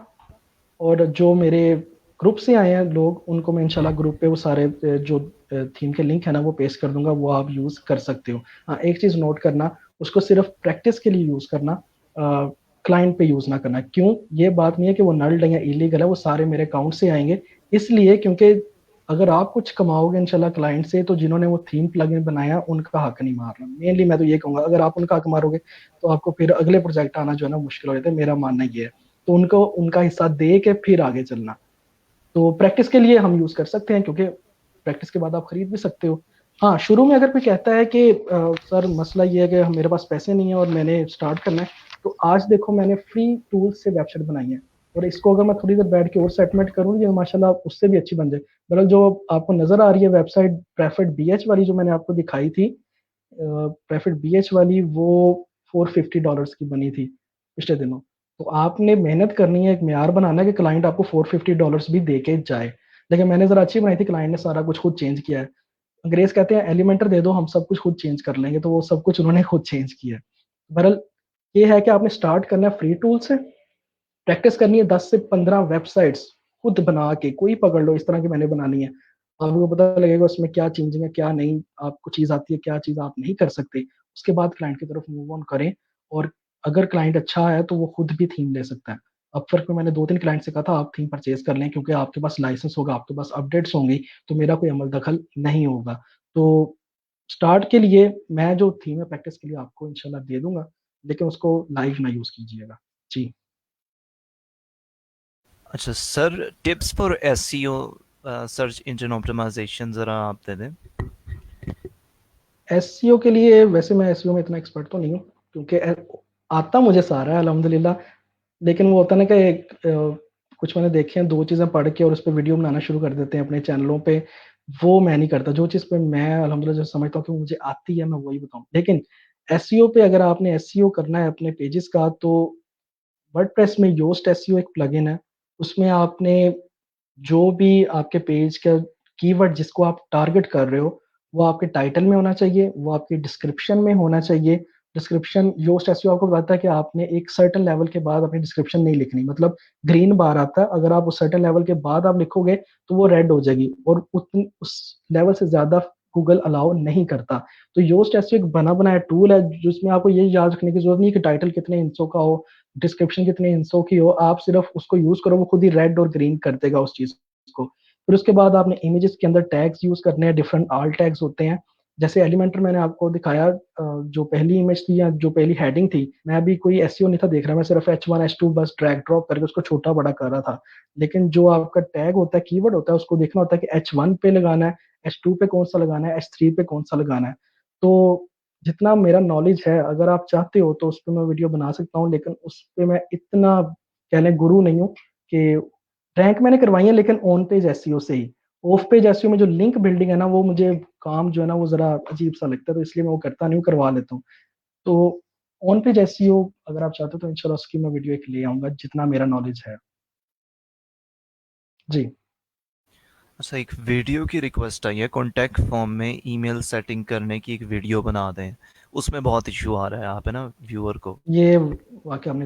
और जो मेरे ग्रुप से आए हैं लोग उनको मैं इंशाल्लाह ग्रुप पे वो सारे जो थीम के लिंक है ना वो पेस्ट कर दूंगा, वो आप यूज़ कर सकते हो। हाँ एक चीज़ नोट करना, उसको सिर्फ प्रैक्टिस के लिए यूज़ करना, क्लाइंट पे यूज़ ना करना। क्यों, ये बात नहीं है कि वो नल्ड है या इलीगल है, वो सारे मेरे अकाउंट से आएंगे, इसलिए क्योंकि अगर आप कुछ कमाओगे इंशाल्लाह क्लाइंट से, तो जिन्होंने वो थीम प्लगइन बनाया उनका हक नहीं मारना। मेनली मैं तो ये कहूँगा, अगर आप उनका हक मारोगे तो आपको फिर अगले प्रोजेक्ट आना जो है ना मुश्किल हो जाता है, मेरा मानना ये है। तो उनको उनका हिस्सा दे के फिर आगे चलना। तो प्रैक्टिस के लिए हम यूज कर सकते हैं, क्योंकि प्रैक्टिस के बाद आप खरीद भी सकते हो। हाँ शुरू में अगर कोई कहता है कि सर मसला ये है कि मेरे पास पैसे नहीं है और मैंने स्टार्ट करना है, तो आज देखो मैंने फ्री टूल्स से वेबसाइट बनाई है, और इसको अगर मैं थोड़ी देर बैठ के और सेटमेंट करूँ ये माशाल्लाह उससे भी अच्छी बन जाए। मतलब जो आपको नजर आ रही है वेबसाइट प्रेफर्ड बीएच वाली जो मैंने आपको दिखाई थी, प्रेफर्ड बीएच वाली, वो $450 की बनी थी पिछले दिनों। तो आपने मेहनत करनी है, एक म्यार बनाना है कि क्लाइंट आपको $450 भी दे के जाए। लेकिन मैंने जरा अच्छी बनाई थी, क्लाइंट ने सारा कुछ खुद चेंज किया है। अंग्रेज कहते हैं एलिमेंटर दे दो हम सब कुछ खुद चेंज कर लेंगे, तो वो सब कुछ उन्होंने खुद चेंज किया है। बहरहाल ये है कि आपने स्टार्ट करना है फ्री टूल से, प्रैक्टिस करनी है 10 से 15 वेबसाइट्स खुद बना के, कोई पकड़ लो इस तरह की मैंने बनानी है, आपको पता लगेगा उसमें क्या चेंजिंग है क्या नहीं, आपको चीज़ आती है क्या चीज़ आप नहीं कर सकते। उसके बाद क्लाइंट की तरफ मूव ऑन करें, और अगर क्लाइंट अच्छा है तो वो खुद भी थीम ले सकता है। अपवर्क में मैंने 2-3 क्लाइंट से कहा था आप थीम परचेज कर लें, क्योंकि आपके पास लाइसेंस होगा, आपके पास अपडेट्स होंगी, तो मेरा कोई अमल दखल नहीं होगा। तो स्टार्ट के लिए मैं जो थीम है प्रैक्टिस के लिए आपको इंशाल्लाह दे दूंगा, लेकिन उसको लाइव ना यूज़ कीजिएगा। जी अच्छा sir, tips for SEO, search engine optimisation ज़रा आप दे दें। एसईओ के लिए वैसे मैं एसईओ में इतना एक्सपर्ट तो नहीं हूँ, क्योंकि आता मुझे सारा है अल्हम्दुलिल्लाह, लेकिन वो होता है ना कि कुछ मैंने देखे हैं 2 चीज़ें पढ़ के और उस पर वीडियो बनाना शुरू कर देते हैं अपने चैनलों पे, वो मैं नहीं करता। जो चीज़ पे मैं अल्हम्दुलिल्लाह जो समझता हूँ कि मुझे आती है मैं वही बताऊँ। लेकिन एसईओ पे अगर आपने एसईओ करना है अपने पेजेस का, तो वर्डप्रेस में योस्ट एसईओ एक प्लगइन है, उसमें आपने जो भी आपके पेज का कीवर्ड जिसको आप टारगेट कर रहे हो, वो आपके टाइटल में होना चाहिए, वो आपके डिस्क्रिप्शन में होना चाहिए। डिस्क्रिप्शन योस्ट एसईओ आपको बताता है कि आपने एक सर्टेन लेवल के बाद अपनी डिस्क्रिप्शन नहीं लिखनी, मतलब ग्रीन बार आता है, अगर आप उस सर्टेन लेवल के बाद आप लिखोगे तो वो रेड हो जाएगी, और उस लेवल से ज्यादा गूगल अलाउ नहीं करता। तो योस्ट एसईओ एक बना बनाया टूल है जिसमें आपको ये याद रखने की जरूरत नहीं कि टाइटल कितने इंचों का हो, डिस्क्रिप्शन कितने इंचों की हो, आप सिर्फ उसको यूज करो, वो खुद ही रेड और ग्रीन कर देगा उस चीज को। फिर उसके बाद आपने इमेजेस के अंदर टैग्स यूज करने हैं, डिफरेंट आल टैग्स होते हैं, जैसे एलिमेंटर मैंने आपको दिखाया, जो पहली इमेज थी या जो पहली हेडिंग थी, मैं अभी कोई एसईओ नहीं था देख रहा, मैं सिर्फ H1 H2 बस ड्रैग ड्रॉप करके उसको छोटा बड़ा कर रहा था। लेकिन जो आपका टैग होता है, कीवर्ड होता है, उसको देखना होता है कि H1 पे लगाना है, H2 पे कौन सा लगाना है, H3 पे कौन सा लगाना है। तो जितना मेरा नॉलेज है, अगर आप चाहते हो तो उस पर मैं वीडियो बना सकता हूँ, लेकिन उस पर मैं इतना कह लें गुरु नहीं हूँ कि रैंक मैंने करवाई है, लेकिन ऑन पेज एसईओ से ही। ऑफ पेज एसईओ में जो लिंक बिल्डिंग है ना, वो मुझे काम जो है ना वो जरा अजीब सा लगता है, तो इसलिए मैं वो करता नहीं हूँ, करवा लेता हूँ। तो ऑन पेज एसईओ अगर आप चाहते हो तो इंशाल्लाह उसकी मैं वीडियो एक ले आऊंगा, जितना मेरा नॉलेज है। जी। अच्छा, एक वीडियो की रिक्वेस्ट आई है, कॉन्टैक्ट फॉर्म में ईमेल सेटिंग करने की एक वीडियो बना दें, उसमें बहुत इशू आ रहा है, आप है ना व्यूअर को। ये वाकई आपने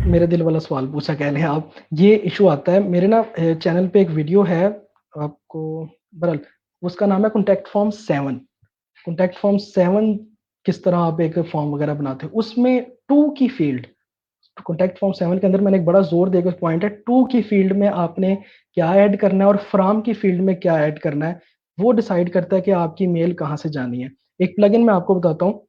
मेरे दिल वाला सवाल पूछा, कह लें आप। ये इशू आता है मेरे ना चैनल पे, एक वीडियो है आपको, बरल उसका नाम है कॉन्टैक्ट फॉर्म 7। किस तरह आप एक फॉर्म वगैरह बनाते हो, उसमें टू की फील्ड, कॉन्टैक्ट फॉर्म 7 के अंदर मैंने एक बड़ा जोर देकर पॉइंट है, टू की फील्ड में आपने क्या ऐड करना है और फ्रॉम की फील्ड में क्या ऐड करना है, वो डिसाइड करता है कि आपकी मेल कहाँ से जानी है। एक प्लगइन मैं आपको बताता हूँ।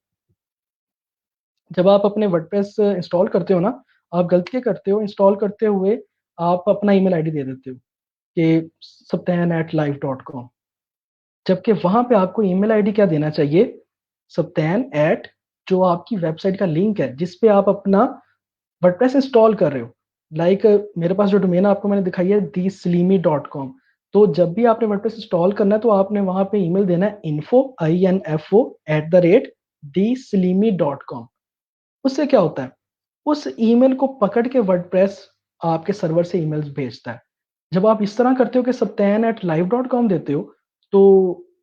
जब आप अपने वर्डप्रेस इंस्टॉल करते हो ना, आप गलती क्या करते हो, इंस्टॉल करते हुए आप अपना ईमेल आईडी दे देते हो कि saptan@live.com, जबकि वहां पे आपको ईमेल आईडी क्या देना चाहिए, सप्तान एट, जो आपकी वेबसाइट का लिंक है जिस पे आप अपना वर्डप्रेस इंस्टॉल कर रहे हो। लाइक मेरे पास जो डोमेन आपको मैंने दिखाई है theslimy.com, तो जब भी आपने वर्डप्रेस इंस्टॉल करना है तो आपने वहां पे ईमेल देना है info@theslimy.com। उससे क्या होता है, उस ईमेल को पकड़ के वर्डप्रेस आपके सर्वर से ईमेल्स भेजता है। जब आप इस तरह करते हो कि saptan@live.com देते हो, तो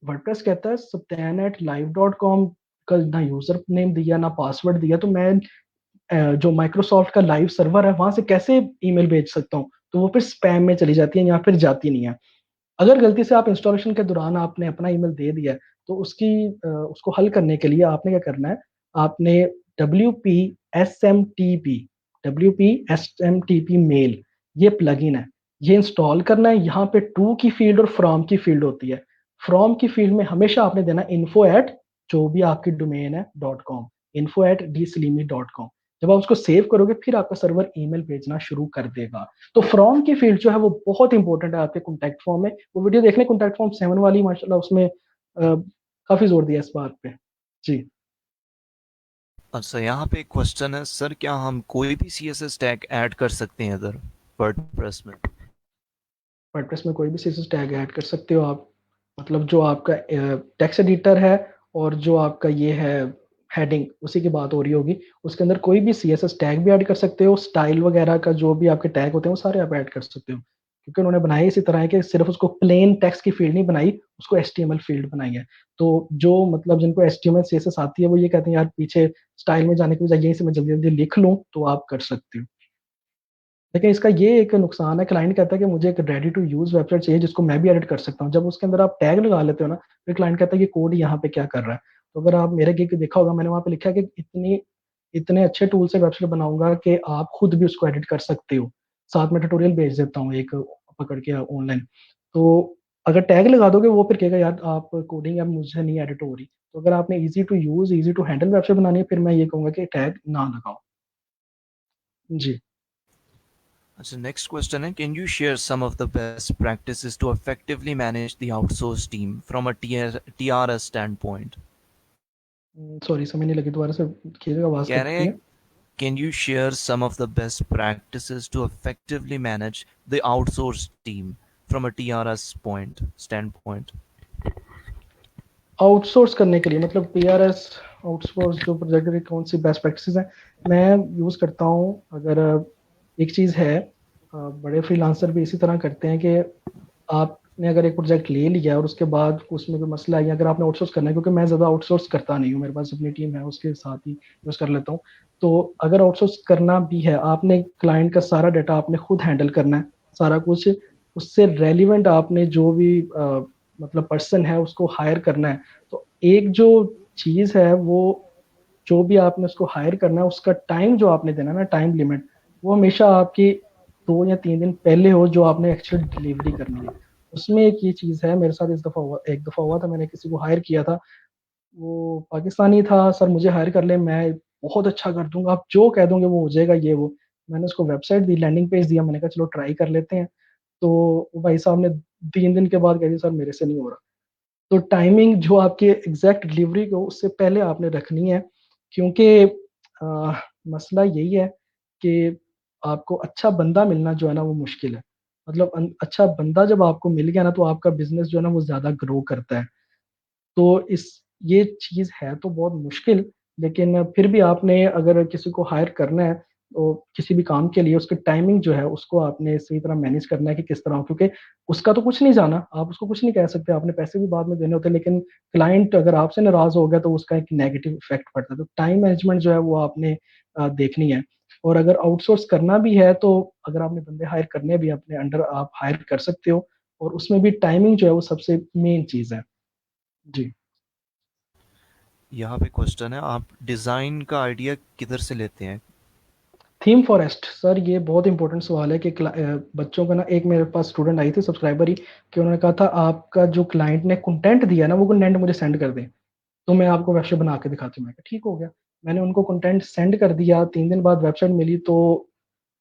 वर्डप्रेस कहता है saptan@live.com का ना यूजर नेम दिया ना पासवर्ड दिया, तो मैं जो माइक्रोसॉफ्ट का लाइव सर्वर है वहां से कैसे ईमेल भेज सकता हूँ। तो वो फिर स्पैम में चली जाती है या फिर जाती नहीं है। अगर गलती से आप इंस्टॉलेशन के दौरान आपने अपना ईमेल दे दिया है, तो उसको हल करने के लिए आपने क्या करना है, आपने WP-SMTP मेल, ये प्लगइन है, ये इंस्टॉल करना है। यहाँ पे टू की फील्ड और फ्रॉम की फील्ड होती है। फ्रॉम की फील्ड में हमेशा आपने देना info एट जो भी आपकी डोमेन है .com, info@dslimy.com। जब आप उसको सेव करोगे फिर आपका सर्वर ईमेल भेजना शुरू कर देगा। तो फ्रॉम की फील्ड जो है वो बहुत इंपॉर्टेंट है आपके कॉन्टैक्ट फॉर्म में। वो वीडियो देखने कॉन्टैक्ट फॉर्म 7 वाली, माशाल्लाह उसमें काफी जोर दिया इस बात पे। जी। अच्छा, यहाँ पे एक क्वेश्चन है सर, क्या हम कोई भी CSS टैग ऐड कर सकते हैं इधर वर्डप्रेस में? वर्डप्रेस में कोई भी सीएसएस टैग ऐड कर सकते हो आप, मतलब जो आपका टेक्स्ट एडिटर है और जो आपका ये है हेडिंग, उसी की बात हो रही होगी, उसके अंदर कोई भी सीएसएस टैग भी ऐड कर सकते हो। स्टाइल वगैरह का जो भी आपके टैग होते हैं वो सारे आप ऐड कर सकते हो, क्योंकि उन्होंने बनाई इसी तरह है कि सिर्फ उसको प्लेन टेक्स्ट की फील्ड नहीं बनाई, उसको एचटीएमएल फील्ड बनाई है। तो जो मतलब जिनको एचटीएमएल सीएसएस आती है वो ये कहते हैं यार पीछे स्टाइल में जाने की बजाय यहीं से मैं जल्दी जल्दी लिख लूँ, तो आप कर सकते हो। लेकिन इसका ये एक नुकसान है, क्लाइंट कहता है कि मुझे एक रेडी टू यूज वेबसाइट चाहिए जिसको मैं भी एडिट कर सकता हूँ। जब उसके अंदर आप टैग लगा लेते हो ना, फिर क्लाइंट कहता है कि कोड यहाँ पे क्या कर रहा है। तो अगर आप मेरे गिग देखा होगा, मैंने वहाँ पे लिखा है कि इतने अच्छे टूल से वेबसाइट बनाऊंगा कि आप खुद भी उसको एडिट कर सकते हो। साथ में ट्यूटोरियल भेज देता हूँ एक पकड़ के ऑनलाइन। तो अगर टैग लगा दोगे वो फिर कहेगा यार आप कोडिंग अब मुझे नहीं एडिट हो रही। तो अगर आपने easy to use easy to handle website बनानी है, फिर मैं ये कहूंगा कि टैग ना लगाओ। जी। अच्छा, नेक्स्ट क्वेश्चन है, can you share some of the best practices to effectively manage the outsource team from a TRS standpoint? Sorry समझ नहीं लगी, दोबारा से कीजिएगा, आवाज कह रहे कटती हैं, है। can you share some of the best practices to effectively manage the outsourced team from a TRS standpoint? Outsource करने के लिए मतलब पीआरएस आउटसोर्स जो प्रोजेक्ट की कौन सी बेस्ट प्रैक्टिसेस हैं, मैं यूज़ करता हूँ। अगर एक चीज़ है, बड़े फ्रीलांसर भी इसी तरह करते हैं कि आपने अगर एक प्रोजेक्ट ले लिया और उसके बाद उसमें कोई मसला है, या अगर आपने आउटसोर्स करना है, क्योंकि मैं ज़्यादा आउटसोर्स करता नहीं हूँ, मेरे पास अपनी टीम है उसके साथ ही यूज़ कर लेता हूँ। तो अगर आउटसोर्स करना भी है, आपने क्लाइंट का सारा डाटा आपने खुद हैंडल करना है, सारा कुछ उससे रेलिवेंट आपने जो भी मतलब पर्सन है उसको हायर करना है। तो एक जो चीज़ है वो, जो भी आपने उसको हायर करना है उसका टाइम जो आपने देना है ना, टाइम लिमिट, वो हमेशा आपकी 2 या 3 दिन पहले हो जो आपने एक्चुअल डिलीवरी करनी है। उसमें एक ये चीज़ है, मेरे साथ एक दफ़ा हुआ था, मैंने किसी को हायर किया था, वो पाकिस्तानी था, सर मुझे हायर कर ले, मैं बहुत अच्छा कर दूँगा, आप जो कह दोगे वो हो जाएगा ये वो। मैंने उसको वेबसाइट दी, लैंडिंग पेज दिया, मैंने कहा चलो ट्राई कर लेते हैं। तो वो भाई साहब ने 3 दिन के बाद कह दिया सर मेरे से नहीं हो रहा। तो टाइमिंग जो आपकी एग्ज़ैक्ट डिलीवरी को उससे पहले आपने रखनी है, क्योंकि मसला यही है कि आपको अच्छा बंदा मिलना जो है ना वो मुश्किल है। मतलब अच्छा बंदा जब आपको मिल गया ना तो आपका बिज़नेस जो है ना वो ज़्यादा ग्रो करता है। तो इस ये चीज़ है तो बहुत मुश्किल, लेकिन फिर भी आपने अगर किसी को हायर करना है, तो किसी भी काम के लिए उसकी टाइमिंग जो है उसको आपने सही तरह मैनेज करना है कि किस तरह, क्योंकि उसका तो कुछ नहीं जाना, आप उसको कुछ नहीं कह सकते, आपने पैसे भी बाद में देने होते हैं, लेकिन क्लाइंट अगर आपसे नाराज़ हो गया तो उसका एक नेगेटिव इफ़ेक्ट पड़ता है। तो टाइम मैनेजमेंट जो है वो आपने देखनी है। और अगर आउटसोर्स करना भी है तो अगर आपने बंदे हायर करने भी अपने अंडर आप हायर कर सकते हो, और उसमें भी टाइमिंग जो है वो सबसे मेन चीज़ है। जी। यहाँ पे क्वेश्चन है, आप डिज़ाइन का आइडिया किधर से लेते हैं? थीम फॉरेस्ट सर, ये बहुत इंपॉर्टेंट सवाल है कि बच्चों का ना, एक मेरे पास स्टूडेंट आई थी सब्सक्राइबर ही, कि उन्होंने कहा था आपका जो क्लाइंट ने कंटेंट दिया ना वो कंटेंट मुझे सेंड कर दें, तो मैं आपको वेबसाइट बना के दिखाती हूँ। मैं कहा ठीक हो गया, मैंने उनको कंटेंट सेंड कर दिया, 3 दिन बाद वेबसाइट मिली तो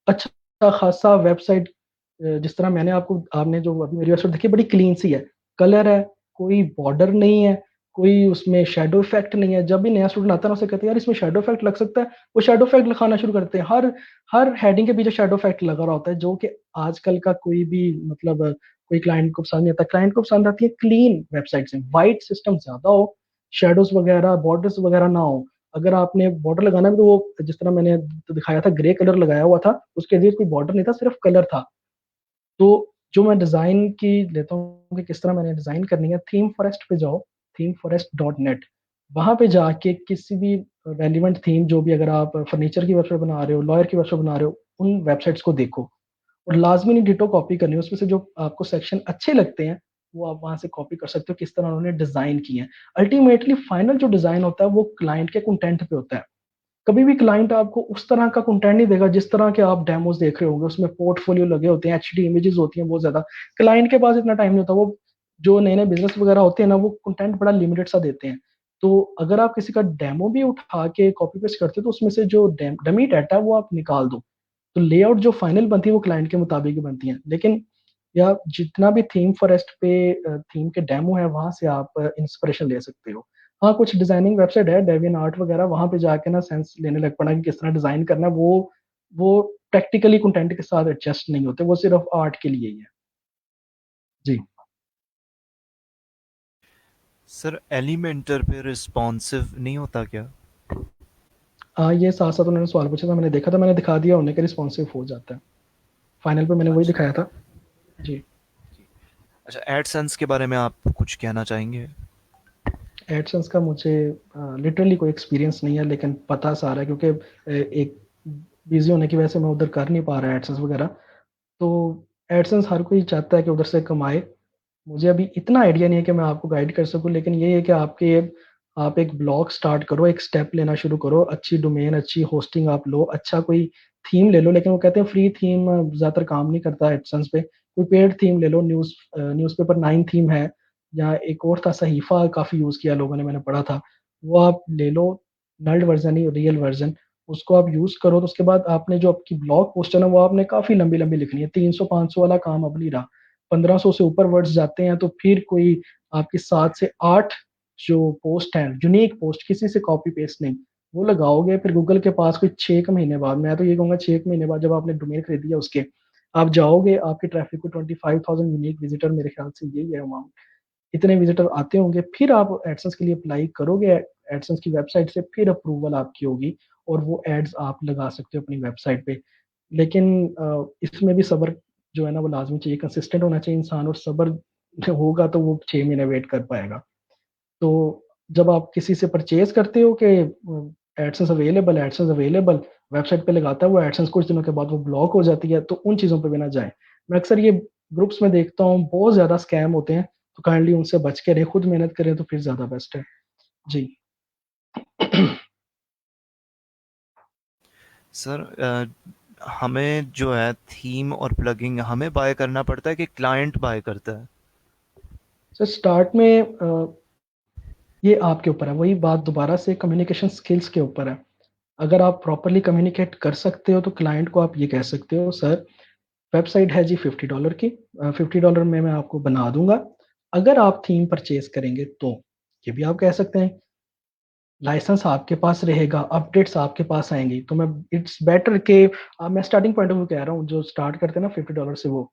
अच्छा खासा वेबसाइट, जिस तरह मैंने आपको, आपने जो अभी मेरी वेबसाइट देखी बड़ी क्लीन सी है, कलर है, कोई बॉर्डर नहीं है, कोई उसमें शेडो इफेक्ट नहीं है। जब भी नया स्टूडेंट आता है ना उसे कहते हैं यार इसमें शेडो इफेक्ट लग सकता है, वो शेडो इफेक्ट लिखाना शुरू करते हैं, हर हर हेडिंग के पीछे शेडो इफेक्ट लगा रहा होता है, जो कि आजकल का कोई भी मतलब कोई क्लाइंट को पसंद नहीं आता। क्लाइंट को पसंद आती है क्लीन वेबसाइट से, वाइट सिस्टम ज्यादा हो, शेडोज वगैरह बॉर्डर्स वगैरह ना हो। अगर आपने बॉर्डर लगाना भी तो वो जिस तरह मैंने तो दिखाया था, ग्रे कलर लगाया हुआ था, उसके लिए कोई बॉर्डर नहीं था, सिर्फ कलर था। तो जो मैं डिज़ाइन की लेता हूँ कि किस तरह मैंने डिज़ाइन करनी है, थीम फॉरेस्ट पे जाओ, themeforest.net, वहाँ पे जाके किसी भी रेलिवेंट थीम, जो भी, अगर आप फर्नीचर की वेबसाइट बना रहे हो, लॉयर की वेबसाइट बना रहे हो, उन वेबसाइट्स को देखो और लाजमी नहीं डिटो कॉपी करनी है, उसमें से जो आपको सेक्शन अच्छे लगते हैं वो आप वहाँ से कॉपी कर सकते हो, किस तरह उन्होंने डिज़ाइन किए हैं। अल्टीमेटली फाइनल जो डिज़ाइन होता है वो क्लाइंट के कंटेंट पे होता है। कभी भी क्लाइंट आपको उस तरह का कंटेंट नहीं देगा जिस तरह के आप डेमोस देख रहे होंगे, उसमें पोर्टफोलियो लगे होते हैं, एचडी इमेजेस होती हैं बहुत ज्यादा। क्लाइंट के पास इतना टाइम नहीं होता, वो जो नए नए बिजनेस वगैरह होते हैं ना वो कंटेंट बड़ा लिमिटेड सा देते हैं। तो अगर आप किसी का डेमो भी उठा के कॉपी पेस्ट करते हो तो उसमें से जो डमी डाटा है वो आप निकाल दो, तो लेआउट जो फाइनल बनती है वो क्लाइंट के मुताबिक ही बनती है। लेकिन या जितना भी थीम फॉरेस्ट पे थीम के डेमो है वहां से आप इंस्पिरेशन ले सकते हो। हाँ, कुछ डिजाइनिंग वेबसाइट है, डेवियन आर्ट वगैरह, वहां पे जाके ना सेंस लेने लग पड़ा कि किस तरह डिजाइन करना है, वो प्रैक्टिकली कंटेंट के साथ एडजस्ट नहीं होते, वो सिर्फ आर्ट के लिए ही है। जी। सर एलिमेंटर पे रिस्पॉन्सिव नहीं होता क्या? हाँ, ये साथ साथ उन्होंने सवाल पूछा था, मैंने देखा था, मैंने दिखा दिया उन्हें कि रिस्पॉन्सिव हो जाता है। फाइनल पे मैंने वही अच्छा। दिखाया था। जी। अच्छा, एडसेंस के बारे में आप कुछ कहना चाहेंगे? एडसेंस का मुझे लिटरली कोई एक्सपीरियंस नहीं है, लेकिन पता सारा है, क्योंकि एक बिजी होने की वजह से मैं उधर कर नहीं पा रहा एडसेंस वगैरह। तो एडसेंस हर कोई चाहता है कि उधर से कमाए। मुझे अभी इतना आइडिया नहीं है कि मैं आपको गाइड कर सकूं, लेकिन ये है कि आप एक ब्लॉग स्टार्ट करो, एक स्टेप लेना शुरू करो, अच्छी डोमेन, अच्छी होस्टिंग आप लो, अच्छा कोई थीम ले लो। लेकिन वो कहते हैं फ्री थीम ज़्यादातर काम नहीं करता एडसेंस पे, कोई पेड थीम ले लो। न्यूज़पेपर 9 थीम है, या एक और था सहीफा, काफ़ी यूज़ किया लोगों ने, मैंने पढ़ा था, वो आप ले लो, नल्ड वर्जन ही रियल वर्जन, उसको आप यूज़ करो। तो उसके बाद आपने जो आपकी ब्लॉग पोस्ट है ना वो आपने काफ़ी लंबी लंबी लिखनी है, 300-500 वाला काम अब नहीं रहा, 1500 से ऊपर वर्ड्स जाते हैं तो फिर कोई आपकी 7 से 8 जो पोस्ट है, यूनिक पोस्ट, किसी से कॉपी पेस्ट नहीं, वो लगाओगे, फिर गूगल के पास कोई 6 महीने बाद, मैं तो ये कहूंगा 6 महीने बाद, जब आपने डोमेन खरीदी है उसके, आप जाओगे, आपके ट्रैफिक को 25,000 यूनिक विजिटर, मेरे ख्याल से यही है अमाउंट, इतने विजिटर आते होंगे, फिर आप एडसेंस के लिए अप्लाई करोगे एडसेंस की वेबसाइट से, फिर अप्रूवल आपकी होगी और वो एड्स आप लगा सकते हो अपनी वेबसाइट पे। लेकिन इसमें भी सब्र जो है ना वो लाजमी चाहिए, कंसिस्टेंट होना चाहिए इंसान, और सब्र होगा तो वो 6 महीने वेट कर पाएगा। तो जब आप किसी से परचेज करते हो कि एडसेंस अवेलेबल वेबसाइट पे लगाता है वो एडसेंस, कुछ दिनों के बाद वो ब्लॉक हो जाती है, तो उन चीज़ों पे भी ना जाए। मैं अक्सर ये ग्रुप्स में देखता हूँ, बहुत ज़्यादा स्कैम होते हैं, तो काइंडली उनसे बच के रहें, खुद मेहनत करें तो फिर ज़्यादा बेस्ट है। जी। सर हमें जो है थीम और प्लगिंग हमें बाय करना पड़ता है कि क्लाइंट बाय करता है? सर स्टार्ट में ये आपके ऊपर है, वही बात दोबारा से कम्युनिकेशन स्किल्स के ऊपर है। अगर आप प्रॉपरली कम्युनिकेट कर सकते हो तो क्लाइंट को आप ये कह सकते हो, सर वेबसाइट है जी $50 की, $50 में मैं आपको बना दूंगा, अगर आप थीम परचेज करेंगे तो। ये भी आप कह सकते हैं। लाइसेंस आपके पास रहेगा, अपडेट्स आपके पास आएंगी, तो मैं इट्स बेटर के मैं स्टार्टिंग पॉइंट ऑफ व्यू कह रहा हूँ, जो स्टार्ट करते हैं ना $50 से, वो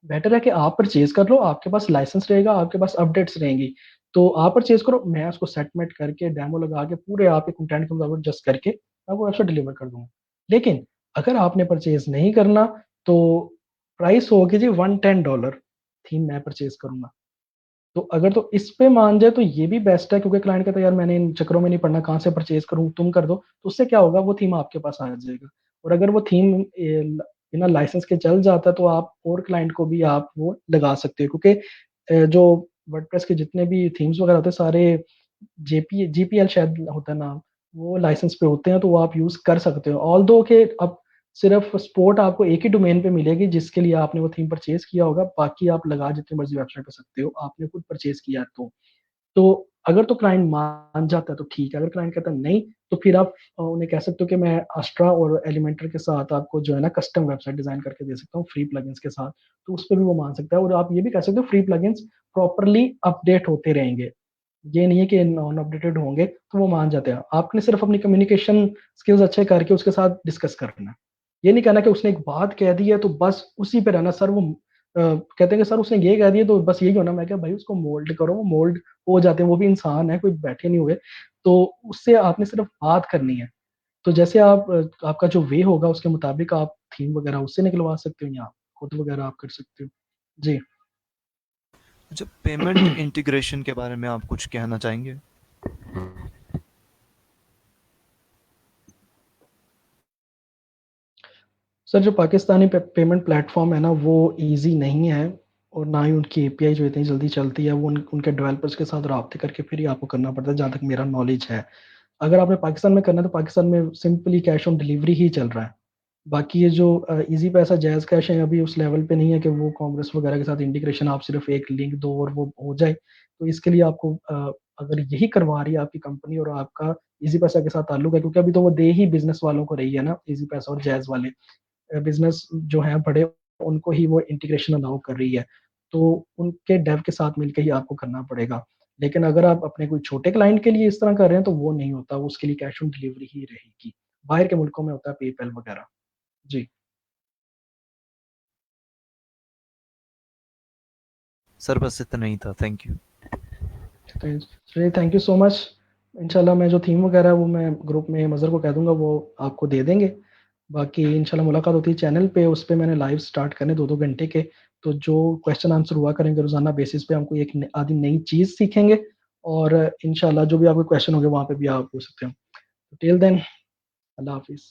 बेटर है कि आप परचेज कर लो, आपके पास लाइसेंस रहेगा, आपके पास अपडेट्स रहेंगी, तो आप परचेज करो, मैं उसको सेटमेंट करके डेमो लगा के पूरे आपके कंटेंट के मुताबिक जस्ट करके आपको वेबसाइट डिलीवर कर दूंगा। लेकिन अगर आपने परचेज नहीं करना तो प्राइस होगी जी $110, थीम मैं परचेज करूंगा। तो अगर तो इस पे मान जाए तो ये भी बेस्ट है, क्योंकि क्लाइंट कहता है यार मैंने इन चक्करों में नहीं पड़ना, कहाँ से परचेज करूँ, तुम कर दो, तो उससे क्या होगा, वो थीम आपके पास आ जाएगा। और अगर वो थीम बिना लाइसेंस के चल जाता है तो आप और क्लाइंट को भी आप वो लगा सकते हो, क्योंकि जो वर्डप्रेस के जितने भी थीम्स वगैरह होते हैं सारे जीपीएल शायद होता है नाम, वो लाइसेंस पे होते हैं, तो वो आप यूज कर सकते हो। ऑल दो के अब सिर्फ सपोर्ट आपको एक ही डोमेन पे मिलेगी जिसके लिए आपने वो थीम परचेज किया होगा, बाकी आप लगा जितनी मर्जी वेबसाइट पे सकते हो, आपने खुद परचेज किया है तो अगर तो क्लाइंट मान जाता है तो ठीक है, अगर क्लाइंट कहता है नहीं तो फिर आप उन्हें कह सकते हो कि मैं अस्ट्रा और एलिमेंटर के साथ आपको जो है ना कस्टम वेबसाइट डिजाइन करके दे सकता हूँ फ्री प्लगइन्स के साथ, तो उस पर भी वो मान सकता है। और आप ये भी कह सकते हो फ्री प्लगइन्स प्रॉपरली अपडेट होते रहेंगे, ये नहीं है कि नॉन अपडेटेड होंगे तो वो मान जाते हैं। आपने सिर्फ अपनी कम्युनिकेशन स्किल्स अच्छे करके उसके साथ डिस्कस करना है, ये नहीं कहना कि उसने एक बात कह दी है तो बस उसी पे रहना। सर वो कहते हैं कि सर उसने ये कह दिया तो बस यही होना, मैं क्या भाई उसको मोल्ड करो, वो मोल्ड हो जाते हैं, वो भी इंसान है, कोई बैठे नहीं हुए, तो उससे आपने सिर्फ बात करनी है। तो जैसे आप आपका जो वे होगा उसके मुताबिक आप थीम वगैरह उससे निकलवा सकते हो या खुद वगैरह आप कर सकते हो जी। अच्छा, पेमेंट इंटीग्रेशन के बारे में आप कुछ कहना चाहेंगे? सर जो पाकिस्तानी पेमेंट प्लेटफॉर्म है ना वो इजी नहीं है, और ना ही उनकी एपीआई जो इतनी जल्दी चलती है, वो उनके डेवलपर्स के साथ रब्ते करके फिर ही आपको करना पड़ता है, जहाँ तक मेरा नॉलेज है। अगर आपने पाकिस्तान में करना है तो पाकिस्तान में सिंपली कैश ऑन डिलीवरी ही चल रहा है। बाकी ये जो इजी पैसा जैज कैश है अभी उस लेवल पे नहीं है कि वो कांग्रेस वगैरह के साथ इंटीग्रेशन आप सिर्फ एक लिंक दो और वो हो जाए। तो इसके लिए आपको अगर यही करवा रही है आपकी कंपनी और आपका इजी पैसा के साथ ताल्लुक है, क्योंकि अभी तो वो दे ही बिजनेस वालों को रही है ना, इजी पैसा और जैज वाले बिजनेस जो हैं बड़े, उनको ही वो इंटीग्रेशन अलाउ कर रही है, तो उनके डेव के साथ मिलकर ही आपको करना पड़ेगा। लेकिन अगर आप अपने कोई छोटे क्लाइंट के लिए इस तरह कर रहे हैं तो वो नहीं होता, वो उसके लिए कैश ऑन डिलीवरी ही रहेगी। बाहर के मुल्कों में होता है पेपैल वगैरह जी। सर बस इतना ही था, थैंक यू। चलिए थैंक यू सो मच। इंशाल्लाह मैं जो थीम वगैरह है वो मैं ग्रुप में मज़र को कह दूंगा, वो आपको दे देंगे। बाकी इंशाल्लाह मुलाकात होती है चैनल पे, उस पे मैंने लाइव स्टार्ट करने 2-2 घंटे के, तो जो क्वेश्चन आंसर हुआ करेंगे रोजाना बेसिस पे, हमको एक आदि नई चीज़ सीखेंगे, और इंशाल्लाह जो भी आपके क्वेश्चन होंगे वहाँ पे भी आप पूछ सकते हो। टिल देन, अल्लाह हाफिज़।